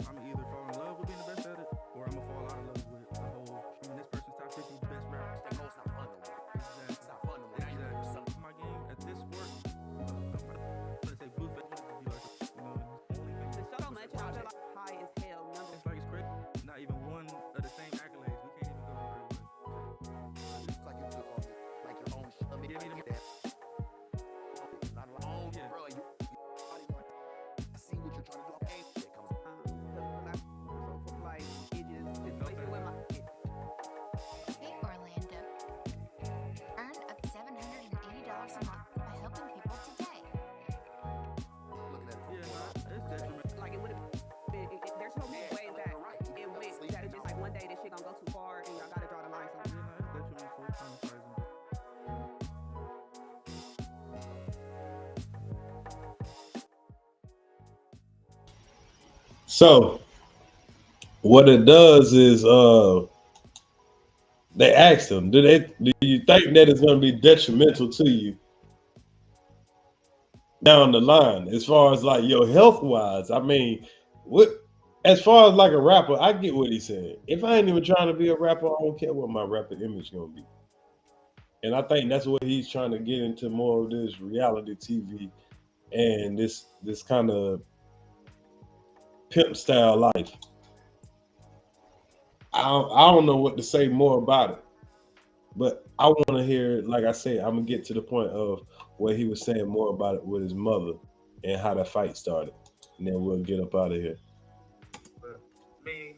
[SPEAKER 21] I'm gonna either fall in love with being the best at it, or I'm gonna fall out of love with the whole. I mean, this person's top 50 the best rapper.
[SPEAKER 8] It's not fun no more.
[SPEAKER 21] Exactly.
[SPEAKER 8] It's not fun no more.
[SPEAKER 21] Exactly. My game at this sport, let's say Blueface would be like,
[SPEAKER 3] The show don't let y'all feel like high as hell. Number
[SPEAKER 21] it's like it's crazy. Not even one of the same accolades. We can't even go over it.
[SPEAKER 8] It's like you do like your own shit. Let me give me that. Not alone, yeah. Bro. I see what you're trying to do. I'm paying. It comes.
[SPEAKER 3] like it just it went my.
[SPEAKER 20] Hey Orlando, earn up to $780 a month by helping people today.
[SPEAKER 8] Looking at it.
[SPEAKER 21] Yeah, it's detrimental.
[SPEAKER 3] Like it would have been. There's so many ways that it went. That it's just like one day this shit gonna go too far and y'all gotta draw the line somewhere.
[SPEAKER 21] Yeah, it's detrimental. It's traumatizing.
[SPEAKER 1] So what it does is they asked him, do you think that is going to be detrimental to you down the line as far as like your health wise? I mean, as far as like a rapper, I get what he's saying. If I ain't even trying to be a rapper, I don't care what my rapper image gonna be. And I think that's what he's trying to get into, more of this reality TV and this kind of pimp style life. I don't know what to say more about it, but I want to hear, like I said, I'm gonna get to the point of where he was saying more about it with his mother and how the fight started, and then we'll get up out of here.
[SPEAKER 7] But me,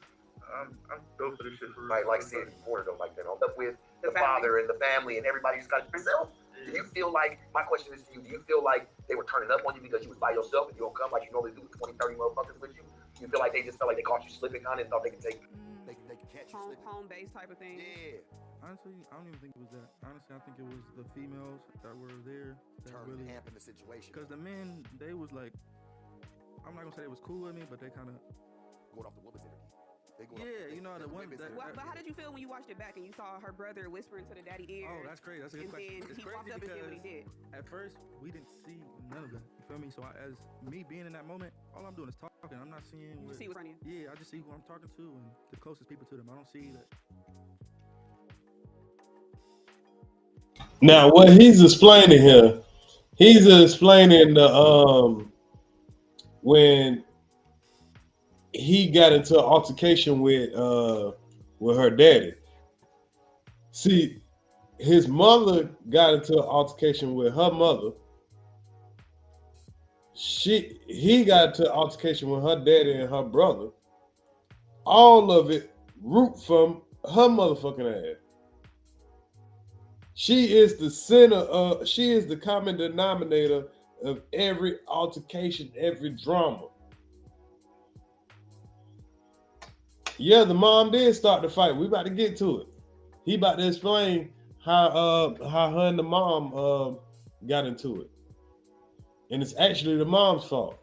[SPEAKER 7] I'm dope for this shit.
[SPEAKER 16] Like seeing before though, like that, up with the father and the family and everybody just got yourself. Do you feel like, my question is to you, do you feel like they were turning up on you because you was by yourself and you don't come like you normally do with 20, 30 motherfuckers with you? You feel like they just felt like they caught you slipping on it and thought they could take
[SPEAKER 8] They can catch you.
[SPEAKER 3] Home base type of thing.
[SPEAKER 8] Yeah.
[SPEAKER 21] Honestly, I don't even think it was that. Honestly, I think it was the females that were there that
[SPEAKER 8] Turning
[SPEAKER 21] really
[SPEAKER 8] amp in the situation.
[SPEAKER 21] Because the men, they was like, I'm not gonna say they was cool with me, but they kind of
[SPEAKER 8] going off the woman's energy.
[SPEAKER 21] Yeah, you know the one.
[SPEAKER 3] But how did you feel when you watched it back and you saw her brother whispering to the daddy ear?
[SPEAKER 21] Oh, that's crazy. That's a good question.
[SPEAKER 3] And then
[SPEAKER 21] It's
[SPEAKER 3] he walked
[SPEAKER 21] crazy
[SPEAKER 3] up and did what he
[SPEAKER 21] because
[SPEAKER 3] did.
[SPEAKER 21] at first we didn't see none of that. You feel me? So as me being in that moment, all I'm doing is talking. I'm not seeing.
[SPEAKER 3] You just see what's on you.
[SPEAKER 21] Yeah, I just see who I'm talking to and the closest people to them. I don't see that.
[SPEAKER 1] Now, what he's explaining here, he's explaining the when he got into an altercation with her daddy. See, his mother got into an altercation with her mother. He got into an altercation with her daddy and her brother. All of it root from her motherfucking ass. She is the center of, she is the common denominator of every altercation, every drama. Yeah, the mom did start the fight. We about to get to it. He about to explain how her and the mom got into it. And it's actually the mom's fault.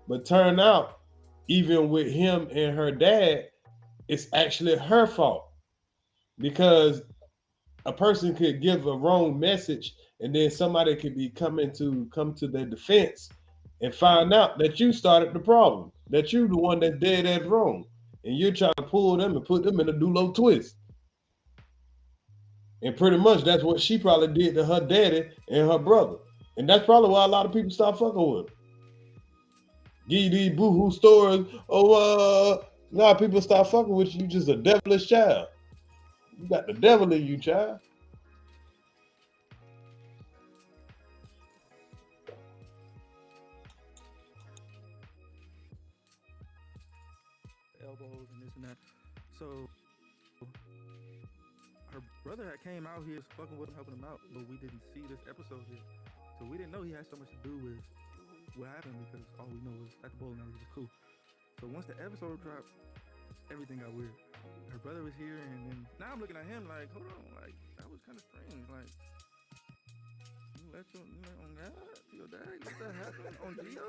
[SPEAKER 1] But turned out, even with him and her dad, it's actually her fault. Because a person could give a wrong message and then somebody could be come to their defense and find out that you started the problem, that you the one that did that wrong. And you're trying to pull them and put them in a do-lo twist. And pretty much that's what she probably did to her daddy and her brother. And that's probably why a lot of people start fucking with her. Give you these boohoo stories. Oh, A lot of people start fucking with you. You just a devilish child. You got the devil in you, child.
[SPEAKER 21] Elbows and this and that. So her brother had came out here fucking with him, helping him out, but we didn't see this episode yet. So we didn't know he had so much to do with what happened because all we know was at the bowling alley was cool. So once the episode dropped, everything got weird. Her brother was here, and then now I'm looking at him like, hold on, like that was kind of strange. Like, you let your dad let that happen on Gio?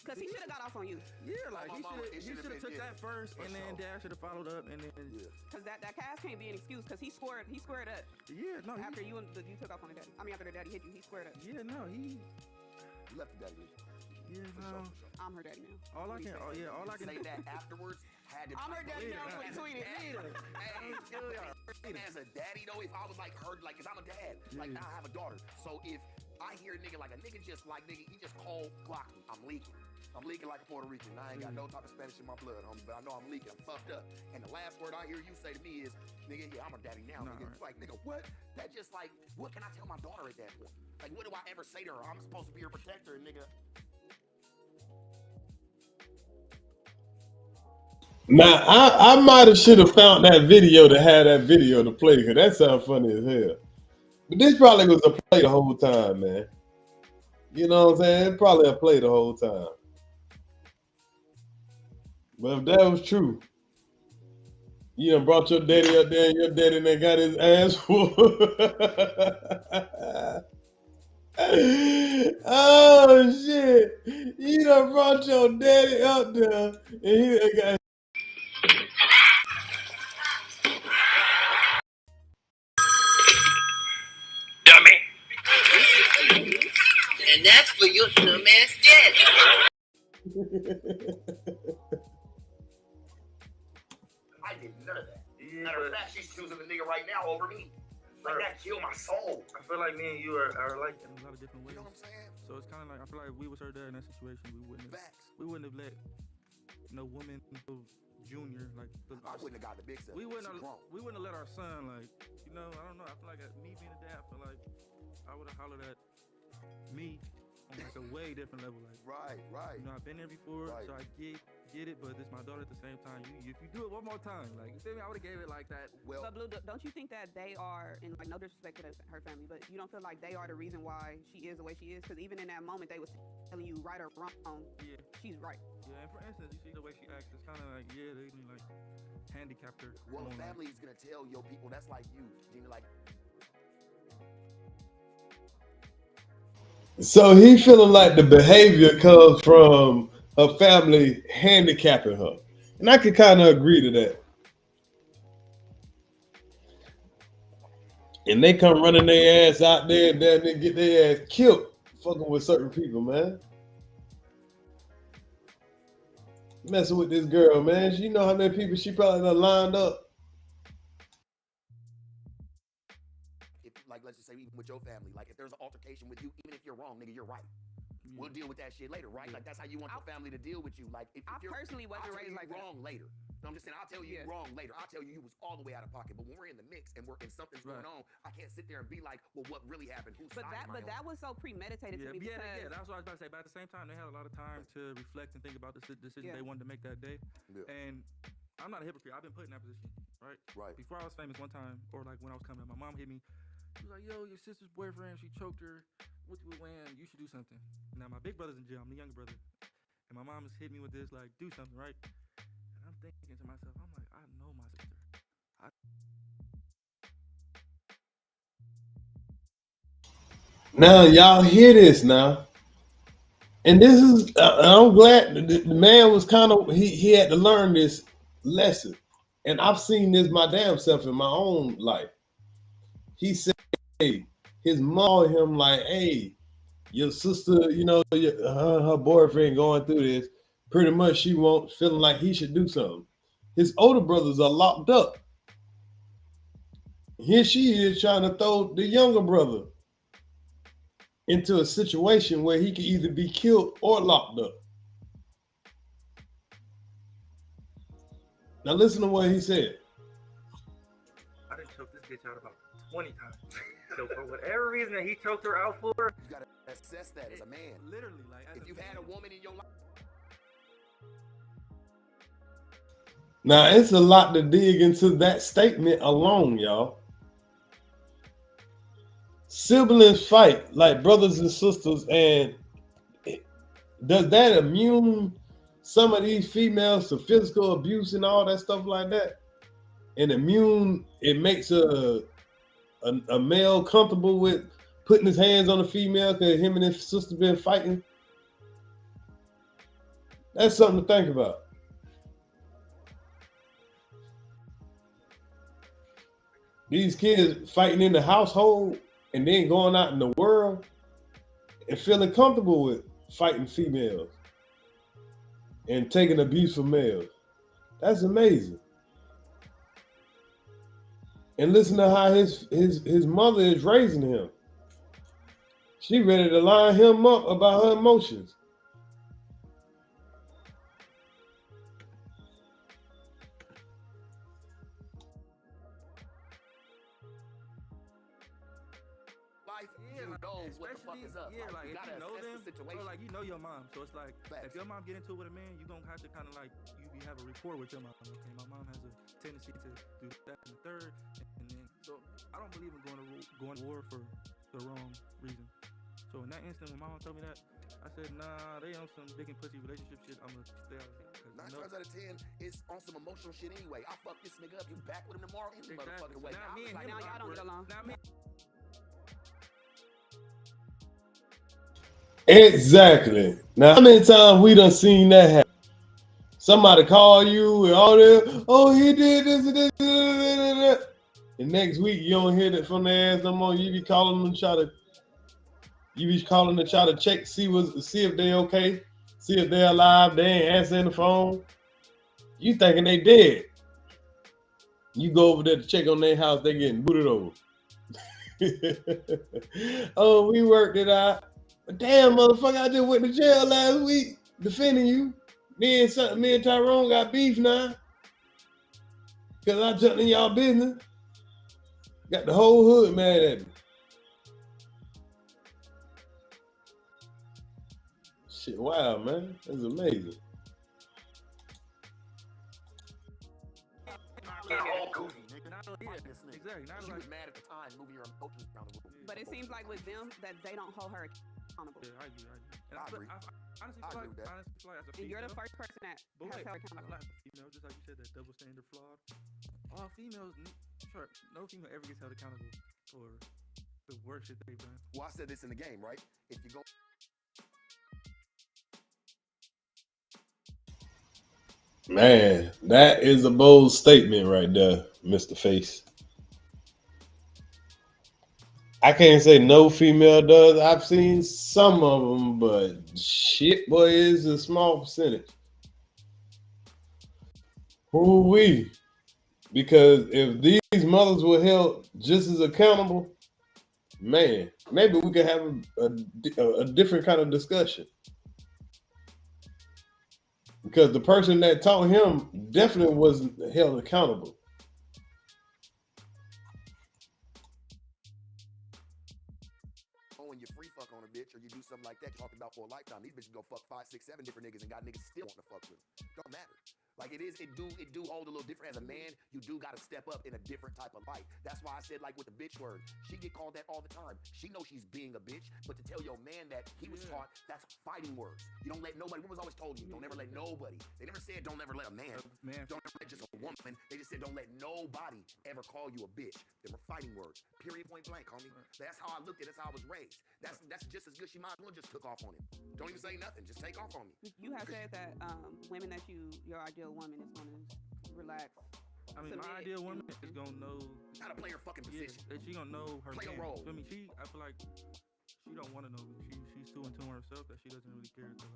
[SPEAKER 17] Because he should have got off on you.
[SPEAKER 21] Yeah, like he should have took that first, and then Dad should have followed up, and then
[SPEAKER 17] Because that cast can't be an excuse. Because he squared up.
[SPEAKER 21] Yeah, no.
[SPEAKER 17] After you took off on the daddy. I mean, after the daddy hit you, he squared up.
[SPEAKER 21] Yeah, no, he
[SPEAKER 16] left the daddy.
[SPEAKER 21] Yeah, no.
[SPEAKER 17] I'm her daddy now.
[SPEAKER 21] All I can
[SPEAKER 16] say that afterwards had to.
[SPEAKER 17] I'm her daddy now. So he tweeted.
[SPEAKER 16] Hey, as a daddy though, if I was like her, like, cause I'm a dad, like now I have a daughter. So if I hear a nigga like he just called Glock me, I'm leaking. I'm leaking like a Puerto Rican. I ain't got no type of Spanish in my blood, homie, but I know I'm leaking. I'm fucked up. And the last word I hear you say to me is, nigga, yeah, I'm her daddy now. Nigga. It's like, nigga, what? That just like, what can I tell my daughter at that point? Like, what do I ever say to her? I'm supposed to be her protector, nigga.
[SPEAKER 1] Now, I might have should have found that video to have that video to play, because that sounds funny as hell. But this probably was a play the whole time, man. You know what I'm saying? It's probably a play the whole time. But if that was true, you done brought your daddy up there and your daddy done got his ass full. Oh, shit. You done brought your daddy up there and he done got
[SPEAKER 2] And that's for your dumbass daddy.
[SPEAKER 16] I did none of that. Matter of fact, she's choosing the nigga right now over me. Like, that killed my soul.
[SPEAKER 21] I feel like me and you are like in a lot of different ways. You know what I'm saying? So it's kind of like, I feel like if we was her dad in that situation, we wouldn't have let no woman junior like
[SPEAKER 16] I wouldn't have got the big stuff.
[SPEAKER 21] We wouldn't have let our son, like, you know, I don't know. I feel like me being a dad, I feel like I would have hollered at me on like a way different level. Like,
[SPEAKER 16] right.
[SPEAKER 21] You know, I've been there before, so I get it, but it's my daughter at the same time. If you do it one more time, like, you feel me? I would have gave it like that.
[SPEAKER 17] Well, but Blue, don't you think that they are, and like no disrespect to her family, but you don't feel like they are the reason why she is the way she is? Because even in that moment, they was telling you right or wrong. Yeah, she's right.
[SPEAKER 21] Yeah, and for instance, you see the way she acts. It's kind of like, yeah, they like handicapped her.
[SPEAKER 16] Well, family is gonna tell your people that's like you, Gina, like.
[SPEAKER 1] So he feeling like the behavior comes from her family handicapping her. And I could kind of agree to that. And they come running their ass out there and then they get their ass killed fucking with certain people, man. Messing with this girl, man. You know how many people she probably done lined up.
[SPEAKER 16] Like, let's just say even with your family, like if there's an altercation with you, even if you're wrong, nigga, you're right. We'll deal with that shit later, right? Like that's how you want your family to deal with you. Like if you're
[SPEAKER 17] personally wasn't raised like
[SPEAKER 16] wrong later. No, I'm just saying I'll tell you wrong later. I'll tell you was all the way out of pocket. But when we're in the mix and something's going on, I can't sit there and be like, well, what really happened? Who's
[SPEAKER 17] But that was so premeditated to me.
[SPEAKER 21] Yeah, that's what I was about to say. But at the same time, they had a lot of time to reflect and think about the decision they wanted to make that day. Yeah. And I'm not a hypocrite. I've been put in that position, right?
[SPEAKER 16] Right.
[SPEAKER 21] Before I was famous one time, or like when I was coming up, my mom hit me. She was like, yo, your sister's boyfriend, she choked her. What you win? You should do something. Now, my big brother's in jail. I'm the younger brother. And my mom has hit me with this, like, do something, right? And I'm thinking to myself, I'm like, I know my sister.
[SPEAKER 1] Now, y'all hear this now. And this is, I'm glad the man was kind of, he had to learn this lesson. And I've seen this my damn self in my own life. He said, hey, his mom him like, hey, your sister, you know, her boyfriend going through this. Pretty much she won't feeling like he should do something. His older brothers are locked up. Here she is trying to throw the younger brother into a situation where he could either be killed or locked up. Now listen to what he said.
[SPEAKER 7] I done choked this bitch out about 20 times. So for whatever reason that he choked her out for,
[SPEAKER 16] You gotta assess that as a man.
[SPEAKER 21] Literally, like
[SPEAKER 16] If you've had a woman in your life.
[SPEAKER 1] Now it's a lot to dig into that statement alone, y'all. Siblings fight like brothers and sisters, and does that immune some of these females to physical abuse and all that stuff like that? And it makes a male comfortable with putting his hands on a female because him and his sister been fighting? That's something to think about. These kids fighting in the household and then going out in the world and feeling comfortable with fighting females and taking abuse from males. That's amazing. And listen to how his mother is raising him. She ready to line him up about her emotions.
[SPEAKER 21] What the fuck is up? Yeah, like if you know them, so like you know your mom. So it's like if your mom get into it with a man, you gonna have to kind of like you have a rapport with your mom. Okay, my mom has a tendency to do that and the third, and then so I don't believe in going to war for the wrong reason. So in that instant, when my mom told me that, I said, nah, they on some dick and pussy relationship shit. I'm gonna stay out of it.
[SPEAKER 16] 9 times out of 10, it's on some emotional shit anyway. I fuck this nigga up. You back with him tomorrow in the motherfucking way.
[SPEAKER 21] Now me and him,
[SPEAKER 15] now y'all don't get along.
[SPEAKER 21] Now me.
[SPEAKER 1] Exactly. Now, how many times we done seen that happen? Somebody call you and all that. Oh, he did this and this. And next week you don't hear that from their ass no more. You be calling them to try to check, see if they okay, see if they're alive. They ain't answering the phone. You thinking they dead. You go over there to check on their house, they getting booted over. Oh, we worked it out. But damn, motherfucker, I just went to jail last week defending you. Me and Tyrone got beef now. Because I jumped in y'all business. Got the whole hood mad at me. Shit, wow, man. That's amazing.
[SPEAKER 21] Exactly.
[SPEAKER 16] She was mad at the time, moving her emotions around the room.
[SPEAKER 3] But it seems like with them that they don't hold her accountable.
[SPEAKER 21] Yeah, I agree. And
[SPEAKER 16] I agree.
[SPEAKER 21] Honestly,
[SPEAKER 16] I agree with that.
[SPEAKER 21] Honestly, feel like as a
[SPEAKER 3] And
[SPEAKER 21] female,
[SPEAKER 3] you're the first person that has held accountable.
[SPEAKER 21] I feel like as a female, just like you said, that double standard flawed. All females, sure, no female ever gets held accountable for the worst shit they've done.
[SPEAKER 16] Well, I said this in the game, right? If you go.
[SPEAKER 1] Man, that is a bold statement right there, Mr. Face. I can't say no female does. I've seen some of them, but shit, boy, is a small percentage. Who-wee. Because if these mothers were held just as accountable, man, maybe we could have a different kind of discussion. Because the person that taught him definitely wasn't held accountable.
[SPEAKER 16] When you free fuck on a bitch or you do something like that, you're talking about for a lifetime. These bitches go fuck 5, 6, 7 different niggas and got niggas still want to fuck with them. Don't matter. Like it do hold a little different. As a man, you do got to step up in a different type of light. That's why I said, like with the bitch word, she get called that all the time. She knows she's being a bitch, but to tell your man that he was taught, that's fighting words. You don't let nobody. What was always told you? Don't ever let nobody. They never said don't ever let a man. Don't ever let just a woman. They just said don't let nobody ever call you a bitch. They were fighting words. Period. Point blank, homie. That's how I looked at it. That's how I was raised. That's just as good. She might as well just took off on him. Don't even say nothing. Just take off on me.
[SPEAKER 3] You have said that women that your ideal woman is going to relax.
[SPEAKER 21] I mean, my ideal woman is gonna know
[SPEAKER 16] how to play her fucking position.
[SPEAKER 21] She gonna know her
[SPEAKER 16] play a role.
[SPEAKER 21] I mean, I feel like she don't want to know me. She's too in tune with herself that she doesn't really care to like.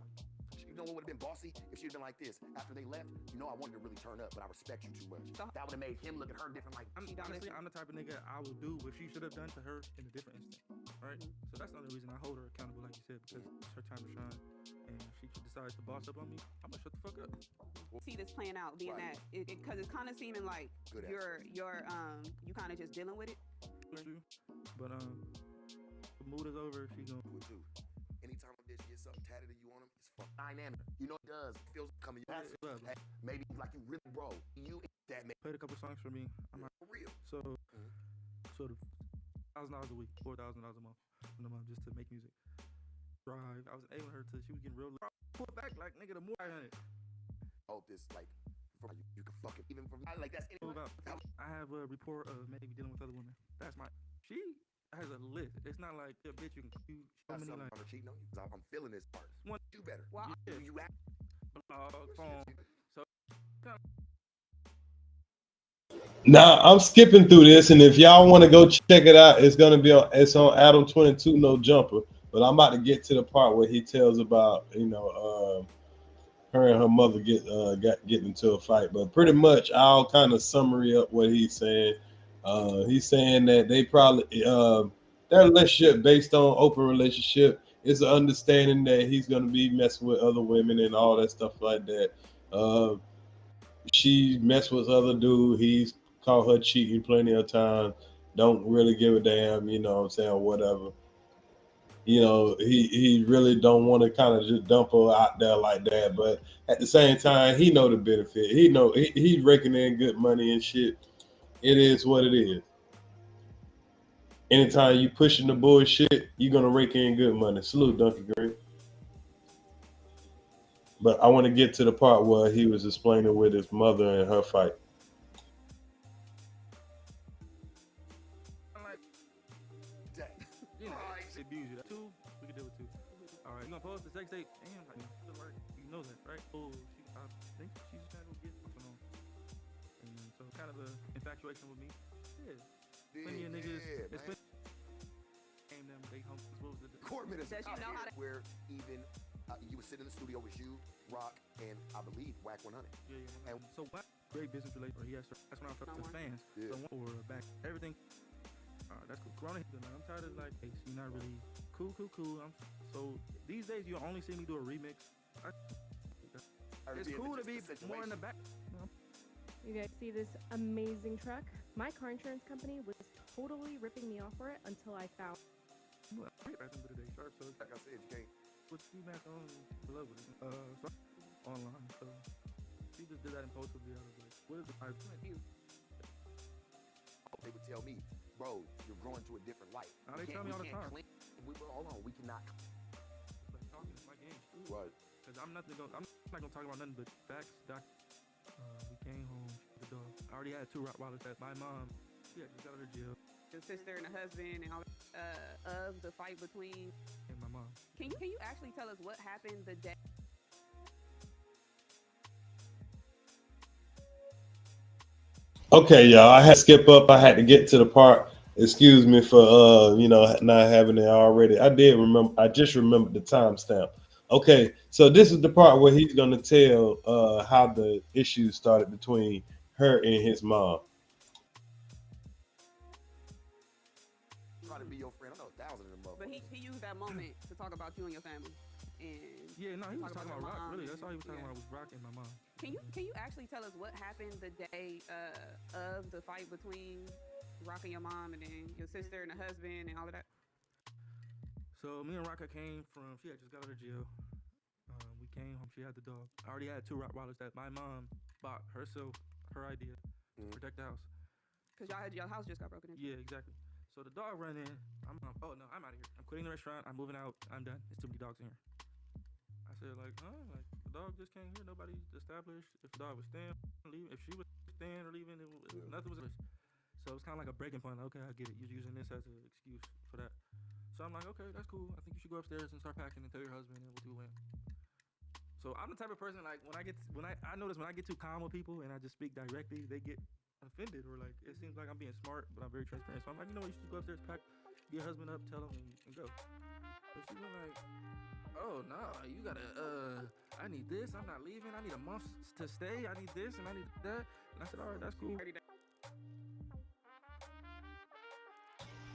[SPEAKER 16] You know what would have been bossy if she'd been like this after they left. You know, I wanted to really turn up, but I respect you too much. That would have made him look at her different. Like
[SPEAKER 21] honestly, I'm the type of nigga I would do what she should have done to her in a different instant. right? So that's the only reason I hold her accountable, like you said, because it's her time to shine. And if she decides to boss up on me, I'm gonna shut the fuck up.
[SPEAKER 17] See this playing out, being that because it's kind of seeming like you kind of just dealing with it.
[SPEAKER 21] But the mood is over. She gonna do it too.
[SPEAKER 16] Anytime a bitch gets something tatted to you on him, it's fucking dynamic. You know it does. It feels coming. Hey, maybe like you really bro. You that man
[SPEAKER 21] played a couple songs for me. I'm not
[SPEAKER 16] real.
[SPEAKER 21] So the $1,000 a week, $4,000 a month from the month just to make music. Drive. I was able her to. She was getting real. Pull back like nigga the more I had it.
[SPEAKER 16] Oh, this like from you can fucking even from like that's
[SPEAKER 21] I have a report of maybe dealing with other women. That's my. She has a list. It's not like a bitch you can so many like.
[SPEAKER 16] I'm cheating on you. I'm feeling this part.
[SPEAKER 21] One
[SPEAKER 16] do better.
[SPEAKER 21] Well,
[SPEAKER 16] you act
[SPEAKER 21] phone. So.
[SPEAKER 1] Now I'm skipping through this, and if y'all want to go check it out, it's on Adam 22 No Jumper. But I'm about to get to the part where he tells about her and her mother getting into a fight. But pretty much I'll kind of summary up what he's saying. He's saying that they probably their relationship based on open relationship is an understanding that he's gonna be messing with other women and all that stuff like that. She messed with other dude. He's caught her cheating plenty of times. Don't really give a damn, you know what I'm saying, whatever. You know, he really don't want to kind of just dump her out there like that. But at the same time, he know the benefit. He know he's raking in good money and shit. It is what it is. Anytime you pushing the bullshit, you're gonna rake in good money. Salute, Duncan Green. But I want to get to the part where he was explaining with his mother and her fight.
[SPEAKER 21] Abuse you. Two, we can deal with two. All right, you gonna post the sex tape? Damn, like, you know that, right? Oh, I think she's trying to get something on. And so kind of an infatuation with me. Yeah. Plenty of niggas. It's been them. They home.
[SPEAKER 16] Corbin is where even you would sit in the studio with you, Rock, and I believe Whack 100.
[SPEAKER 21] Yeah. And so Whack, great business relationship. That's when I felt the fans. Yeah. So or back everything. That's cool. Corona, I'm tired of like, hey, you're not really cool. So these days you only see me do a remix. It's cool to be more in the back.
[SPEAKER 10] You guys see this amazing truck? My car insurance company was totally ripping me off for it until I found.
[SPEAKER 21] Well, I hate bathroom today, sharp. So
[SPEAKER 16] like I said, you can't.
[SPEAKER 21] Put you back on. Love with it. So online. So she just did that impulsively. I was like, what is the price?
[SPEAKER 16] They would tell me, bro, you're growing to a different life.
[SPEAKER 21] Now they tell me all the time.
[SPEAKER 16] Hold on, we cannot.
[SPEAKER 21] Like talking is my game.
[SPEAKER 16] Right.
[SPEAKER 21] Because I'm not gonna talk about nothing but facts. We came home. The dog. I already had 2 Rottweilers that my mom. She had just got out of jail.
[SPEAKER 17] The sister and the husband and all of the fight between.
[SPEAKER 21] And my mom.
[SPEAKER 17] Can you actually tell us what happened the day?
[SPEAKER 1] Okay, y'all. I had to skip up. I had to get to the part. Excuse me for not having it already. I just remembered the timestamp. Okay, so this is the part where he's gonna tell how the issues started between her and his mom.
[SPEAKER 16] Trying to be your friend. I know 1,000 of them.
[SPEAKER 17] But he used that moment to talk about you and your family. And
[SPEAKER 21] he was talking about Rock. Really, that's all he was talking about was Rock and my mom.
[SPEAKER 17] Can you actually tell us what happened the day of the fight between Rock and your mom, and then your sister and the husband, and all of that?
[SPEAKER 21] So me and Rocka came from. She had just got out of jail. We came home. She had the dog. I already had 2 Rottweilers that my mom bought herself, her idea, to protect the house.
[SPEAKER 17] Cause your house just got broken into.
[SPEAKER 21] Yeah, exactly. So the dog ran in. I'm out of here. I'm quitting the restaurant. I'm moving out. I'm done. It's too many dogs in here. I said like, like the dog just came here. Nobody established if the dog was staying, leaving. If she was staying or leaving, nothing was. So it's kind of like a breaking point. Okay, I get it. You're using this as an excuse for that. So I'm like, okay, that's cool. I think you should go upstairs and start packing and tell your husband and we'll do it. So I'm the type of person like I notice when I get too calm with people and I just speak directly, they get offended or like it seems like I'm being smart, but I'm very transparent. So I'm like, you know what, you should go upstairs, pack, get your husband up, tell him, and go. So she went like, oh no, you gotta I need this, I'm not leaving, I need a month to stay, I need this and I need that. And I said, all right, that's cool.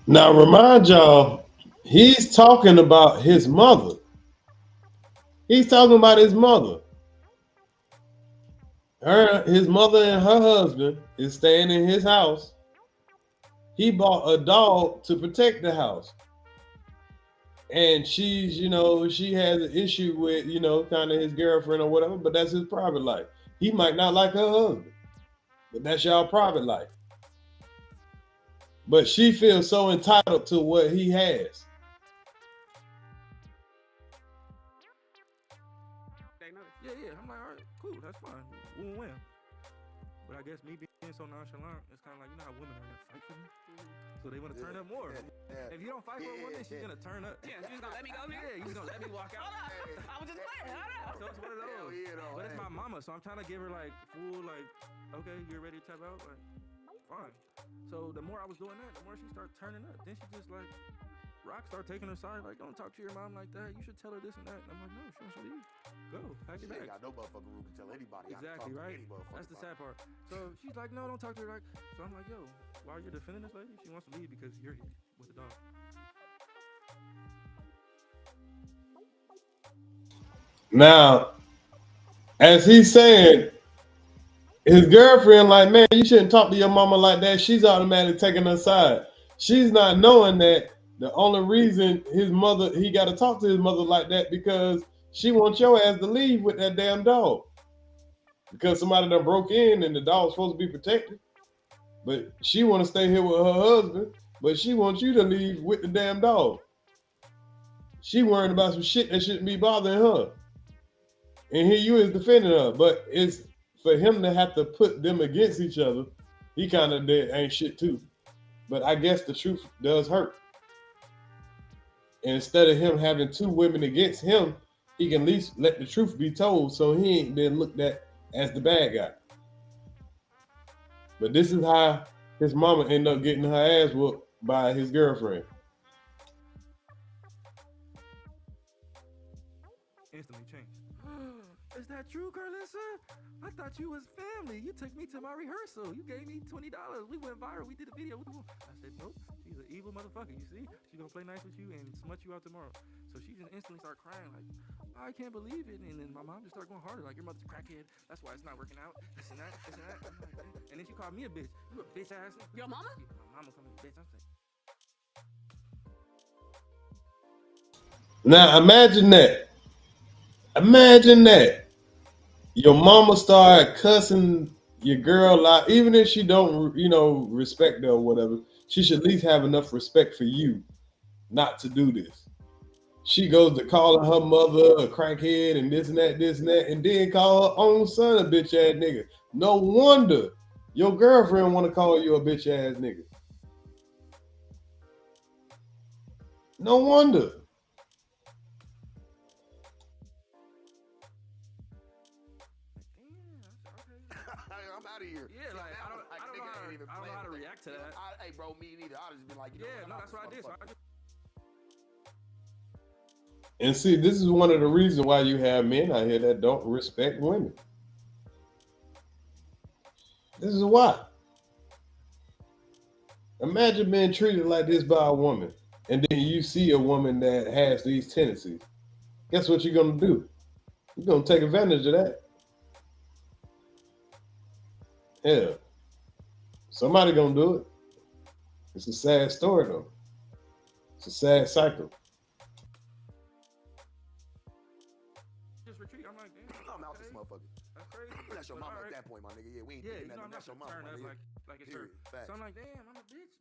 [SPEAKER 1] Now remind y'all, He's talking about his mother. He's talking about his mother. His mother and her husband is staying in his house. He bought a dog to protect the house. And she's, she has an issue with, kind of his girlfriend or whatever, but that's his private life. He might not like her husband, but that's y'all private life. But she feels so entitled to what he has.
[SPEAKER 21] Yeah. I'm like, all right, cool, that's fine. Win-win. But I guess me being so nonchalant, it's kind of like, you know how women are gonna fight for me? So they want to turn up more. If you don't fight for a woman, she's gonna turn up.
[SPEAKER 3] Yeah, she's gonna let me go there.
[SPEAKER 21] Yeah, you're gonna let me walk out.
[SPEAKER 3] I was just playing.
[SPEAKER 21] So it's one of those. But it's my mama, so I'm trying to give her like full, like, okay, you're ready to tap out? Like, fine. So the more I was doing that, the more she started turning up. Then she just like, Rock started taking her side, like, don't talk to your mom like that. You should tell her this and that. And I'm like, no, she wants to leave. Go, pack it back.
[SPEAKER 16] Ain't got no motherfucker who can tell anybody.
[SPEAKER 21] Exactly, right? That's the sad part. So she's like, no, don't talk to her. Like, so I'm like, yo, while you're defending this lady, she wants to leave because you're here with the dog.
[SPEAKER 1] Now, as he's saying, his girlfriend, like, man, you shouldn't talk to your mama like that. She's automatically taking her side. She's not knowing that the only reason he got to talk to his mother like that because she wants your ass to leave with that damn dog. Because somebody done broke in and the dog's supposed to be protected. But she want to stay here with her husband, but she wants you to leave with the damn dog. She worried about some shit that shouldn't be bothering her. And here you is defending her. But it's for him to have to put them against each other. He kind of ain't shit too. But I guess the truth does hurt. And instead of him having two women against him, he can at least let the truth be told so he ain't been looked at as the bad guy. But this is how his mama ended up getting her ass whooped by his girlfriend.
[SPEAKER 21] Instantly changed. Is that true, Carlissa? I thought you was family. You took me to my rehearsal. You gave me $20. We went viral. We did a video. I said, nope. She's an evil motherfucker. You see? She's going to play nice with you and smut you out tomorrow. So she just instantly started crying like, I can't believe it. And then my mom just started going harder like, your mother's a crackhead. That's why it's not working out. This and that, this and that. And then she called me a bitch. You a bitch ass.
[SPEAKER 3] Your mama?
[SPEAKER 21] Yeah, my mama called me a bitch. I'm saying.
[SPEAKER 1] Now imagine that. Imagine that. Your mama started cussing your girl out, even if she don't, respect her or whatever. She should at least have enough respect for you not to do this. She goes to calling her mother a crackhead and this and that, and then call her own son a bitch ass nigga. No wonder your girlfriend want to call you a bitch ass nigga. No wonder.
[SPEAKER 16] I'm out of here.
[SPEAKER 21] Yeah, like I don't know how to react to that.
[SPEAKER 16] Hey, bro, me neither. I'll just be like,
[SPEAKER 21] that's what I did. So I just...
[SPEAKER 1] And see, this is one of the reasons why you have men out here that don't respect women. This is why. Imagine being treated like this by a woman, and then you see a woman that has these tendencies. Guess what you're gonna do? You're gonna take advantage of that. Yeah. Somebody gonna do it. It's a sad story though. It's a sad cycle.
[SPEAKER 21] Just retreat. I'm like, damn.
[SPEAKER 16] I'm out this motherfucker.
[SPEAKER 21] That's crazy.
[SPEAKER 16] That's your mama at that point, my nigga. Yeah, we ain't doing nothing. That's your mama, my nigga.
[SPEAKER 21] Like it's her. So I'm like, damn, I'm a bitch.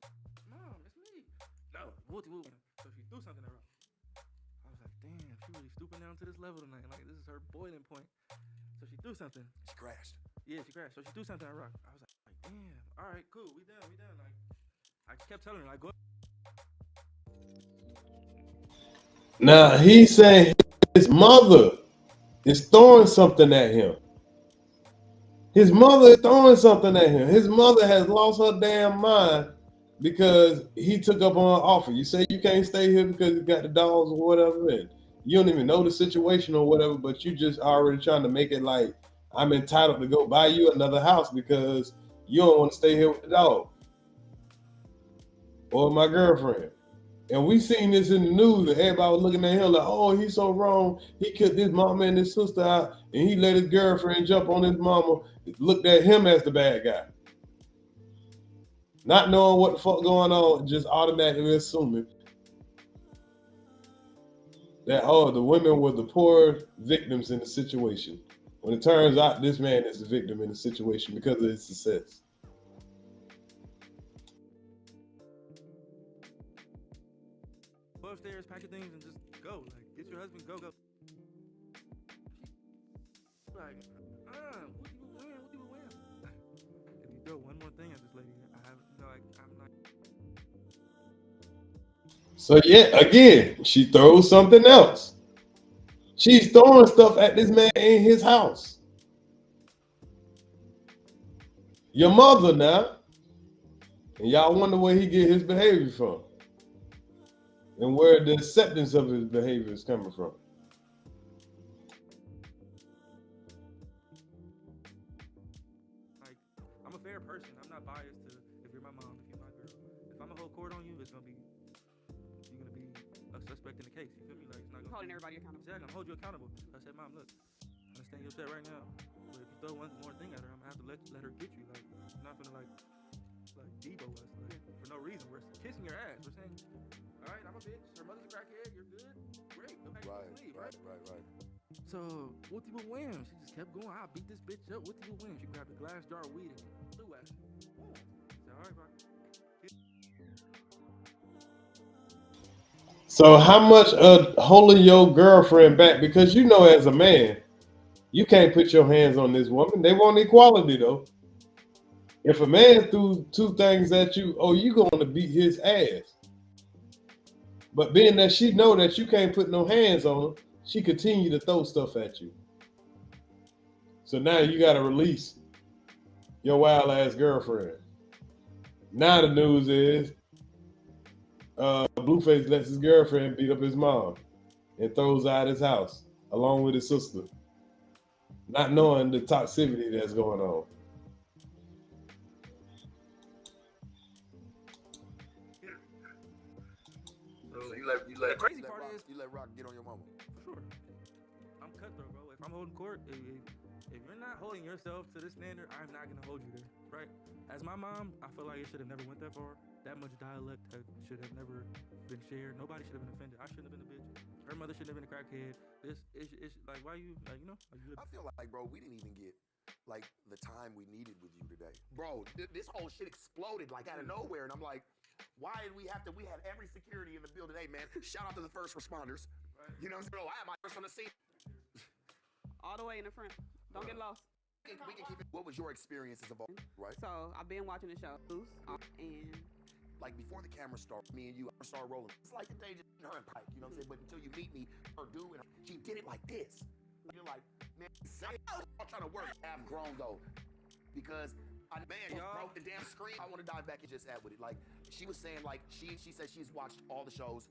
[SPEAKER 21] Mom, it's me. No, wooty woo. So she threw something at her. I was like, damn, she really stooping down to this level tonight. Like this is her boiling point. So she threw something.
[SPEAKER 16] She crashed.
[SPEAKER 21] Yeah, she crashed. So she threw something at Rock. I was like, damn. All right, cool. We done. Like, I kept telling her, like, go.
[SPEAKER 1] Now he's saying his mother is throwing something at him. His mother is throwing something at him. His mother has lost her damn mind because he took up on her offer. You say you can't stay here because you got the dogs or whatever, and you don't even know the situation or whatever, but you just already trying to make it like I'm entitled to go buy you another house because you don't want to stay here with the dog or my girlfriend. And we seen this in the news, and everybody was looking at him like, oh, he's so wrong. He kicked his mama and his sister out, and he let his girlfriend jump on his mama. Looked at him as the bad guy. Not knowing what the fuck going on, just automatically assuming that, oh, the women were the poor victims in the situation. When it turns out this man is the victim in the situation because of his success.
[SPEAKER 21] Go upstairs, pack your things, and just go. Like, get your husband, go. Like, what you win? If you throw one more thing at this lady, I'm not.
[SPEAKER 1] So yeah, again, she throws something else. She's throwing stuff at this man in his house. Your mother now. And y'all wonder where he get his behavior from. And where the acceptance of his behavior is coming from.
[SPEAKER 21] Like, I'm a fair person. I'm not biased to if you're my mom, if you're my girl. If I'm a whole court on you, you're gonna be a suspect in the case. You feel me? Like, it's not gonna
[SPEAKER 3] Holding everybody accountable.
[SPEAKER 21] Exactly, I'm gonna hold you accountable. I said, Mom, look, I understand you're upset right now, but if you throw one more thing at her, I'm gonna have to let her get you. Like, I'm not gonna like Debo us for no reason. We're kissing your ass. We're saying, all right, I'm a bitch. Her mother's a crackhead. You're good. Great. Go back to sleep, right? So what did you win? She just kept going. I beat this bitch up. What did you win? She grabbed a glass jar of weed and threw at her. Said, all right, bro.
[SPEAKER 1] So how much of holding your girlfriend back? Because you know, as a man, you can't put your hands on this woman. They want equality, though. If a man threw two things at you, oh, you going to beat his ass. But being that she know that you can't put no hands on her, she continue to throw stuff at you. So now you got to release your wild ass girlfriend. Now the news is Blueface lets his girlfriend beat up his mom and throws her out his house along with his sister, not knowing the toxicity that's going on.
[SPEAKER 21] You let Rock get on your mama. For sure. I'm cutthroat, bro. If I'm holding court, if you're not holding yourself to this standard, I'm not gonna hold you there, right? As my mom, I feel like it should have never went that far. That much dialect should have never been shared. Nobody should have been offended. I shouldn't have been a bitch. Her mother shouldn't have been a crackhead. It's like, why you, like, you know?
[SPEAKER 16] I feel like, bro, we didn't even get like the time we needed with you today, bro. This whole shit exploded like out of nowhere, and I'm like, why did we have to? We had every security in the building. Hey, man, shout out to the first responders. You know what I'm saying? Why am I first on the scene?
[SPEAKER 3] All the way in the front. Don't get lost.
[SPEAKER 16] We can keep it. What was your experiences of all, right?
[SPEAKER 3] So I've been watching the show, and
[SPEAKER 16] like before the camera started, me and you start rolling. It's like the day just her and Pike, you know what I'm saying? But until you meet me, her dude, and she did it like this. You're like, man, I'm trying to work. I've grown though, because man, y'all broke the damn screen. I want to dive back and just add with it. Like she was saying, like she said she's watched all the shows.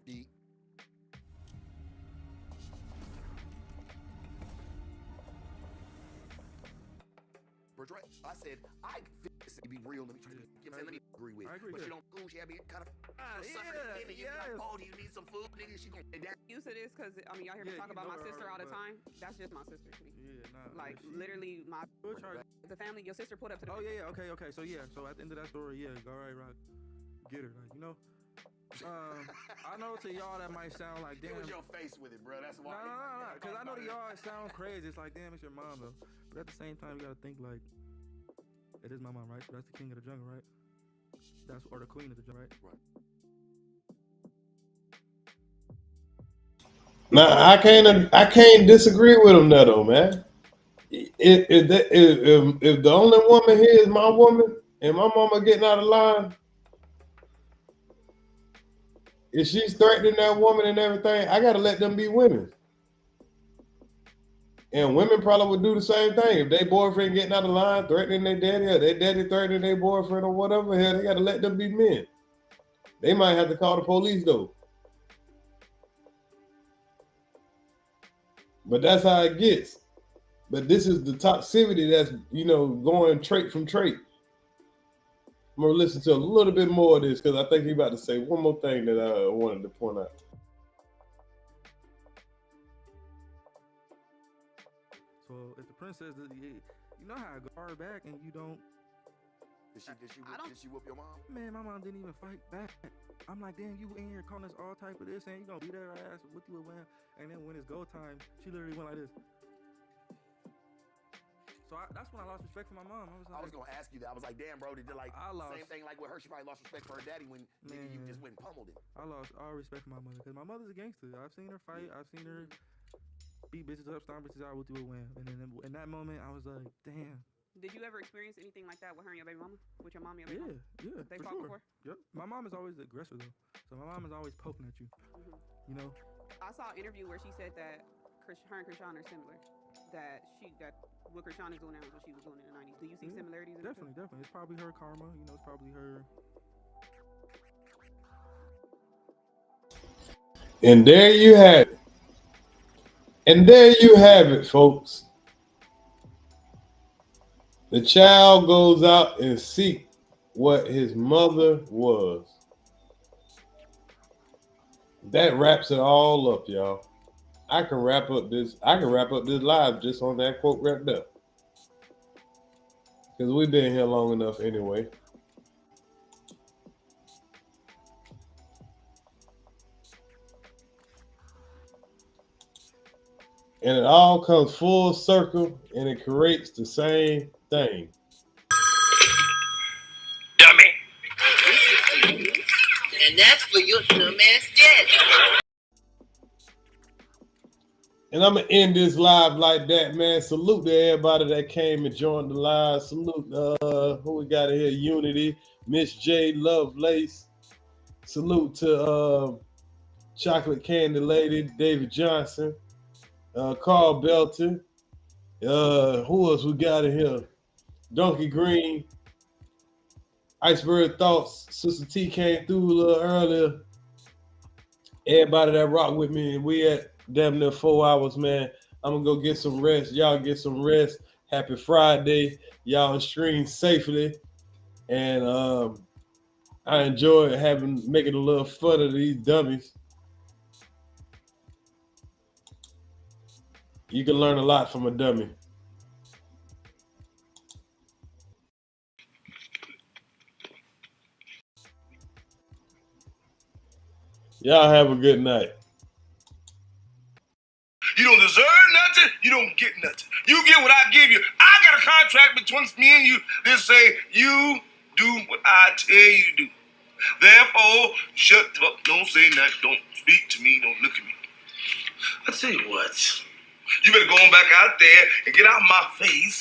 [SPEAKER 16] I said, I feel this to be real. Let me try to let me agree with. But she don't food. She had me kind of like, oh, do you need some food? Nigga, she gonna
[SPEAKER 3] used to this because I mean y'all hear me talk about my sister all the time. That's just my sister to me.
[SPEAKER 21] Yeah, nah.
[SPEAKER 3] Like literally the family. Your sister pulled up to the.
[SPEAKER 21] Oh yeah, okay. So at the end of that story, all right, Rock, get her. Like, you know. I know to y'all that might sound like damn.
[SPEAKER 16] It was your face with it, bro. That's why.
[SPEAKER 21] No. Because I know to y'all it sounds crazy. It's like damn, it's your mom though. But at the same time, you gotta think like, it is my mom, right? So that's the king of the jungle, right? Or the queen of the jungle, right?
[SPEAKER 1] Now I can't disagree with him there though, man. If the only woman here is my woman and my mama getting out of line, if she's threatening that woman and everything, I gotta let them be women. And women probably would do the same thing. If their boyfriend getting out of line, threatening their daddy, or their daddy threatening their boyfriend or whatever, hell, they gotta let them be men. They might have to call the police though. But that's how it gets. But this is the toxicity that's, going trait from trait. I'm gonna listen to a little bit more of this because I think he's about to say one more thing that I wanted to point out.
[SPEAKER 21] So if the princess, you know how I guard back and you don't.
[SPEAKER 16] Did she whoop your mom?
[SPEAKER 21] Man, my mom didn't even fight back. I'm like, damn, you in here calling us all type of this, and you gonna beat her ass with you a wham. And then when it's go time, she literally went like this. So that's when I lost respect for my mom.
[SPEAKER 16] I was gonna ask you that. I was like, damn, bro, did you like same thing like with her? She probably lost respect for her daddy when you just went and pummeled it.
[SPEAKER 21] I lost all respect for my mother because my mother's a gangster. I've seen her fight. I've seen her beat bitches up, stomp bitches out with you a wham. And then in that moment, I was like, damn.
[SPEAKER 3] Did you ever experience anything like that with her and your baby mama? With your mom and your baby mama?
[SPEAKER 21] Yeah,
[SPEAKER 3] They
[SPEAKER 21] for
[SPEAKER 3] fought
[SPEAKER 21] sure.
[SPEAKER 3] before?
[SPEAKER 21] Yep. My mom is always the aggressor though, so my mom is always poking at you. You know.
[SPEAKER 3] I saw an interview where she said that her and Chrisean are similar. That what Chrisean is doing now is what she was doing in the 90s. Do you see similarities? In
[SPEAKER 21] Definitely. It's probably her karma. You know, it's probably her.
[SPEAKER 1] And there you have it. And there you have it, folks. The child goes out and seeks what his mother was. That wraps it all up, y'all. I can wrap up this live just on that quote right there. Because we've been here long enough anyway. And it all comes full circle and it creates the same thing.
[SPEAKER 2] Dummy. And that's for your dumbass daddy.
[SPEAKER 1] And I'm going to end this live like that, man. Salute to everybody that came and joined the live. Salute who we got in here, Unity, Miss J, Lovelace. Salute to Chocolate Candy Lady, David Johnson. Carl Belton. Who else we got in here? Donkey Green. Iceberg Thoughts. Sister T came through a little earlier. Everybody that rock with me. We at damn near 4 hours, man. I'm going to go get some rest. Y'all get some rest. Happy Friday. Y'all stream safely. And I enjoyed making a little fun of these dummies. You can learn a lot from a dummy. Y'all have a good night.
[SPEAKER 8] You don't deserve nothing, you don't get nothing. You get what I give you. I got a contract between me and you that say you do what I tell you to do. Therefore, shut up, don't say nothing, don't speak to me, don't look at me. I tell you what, you better go on back out there and get out of my face.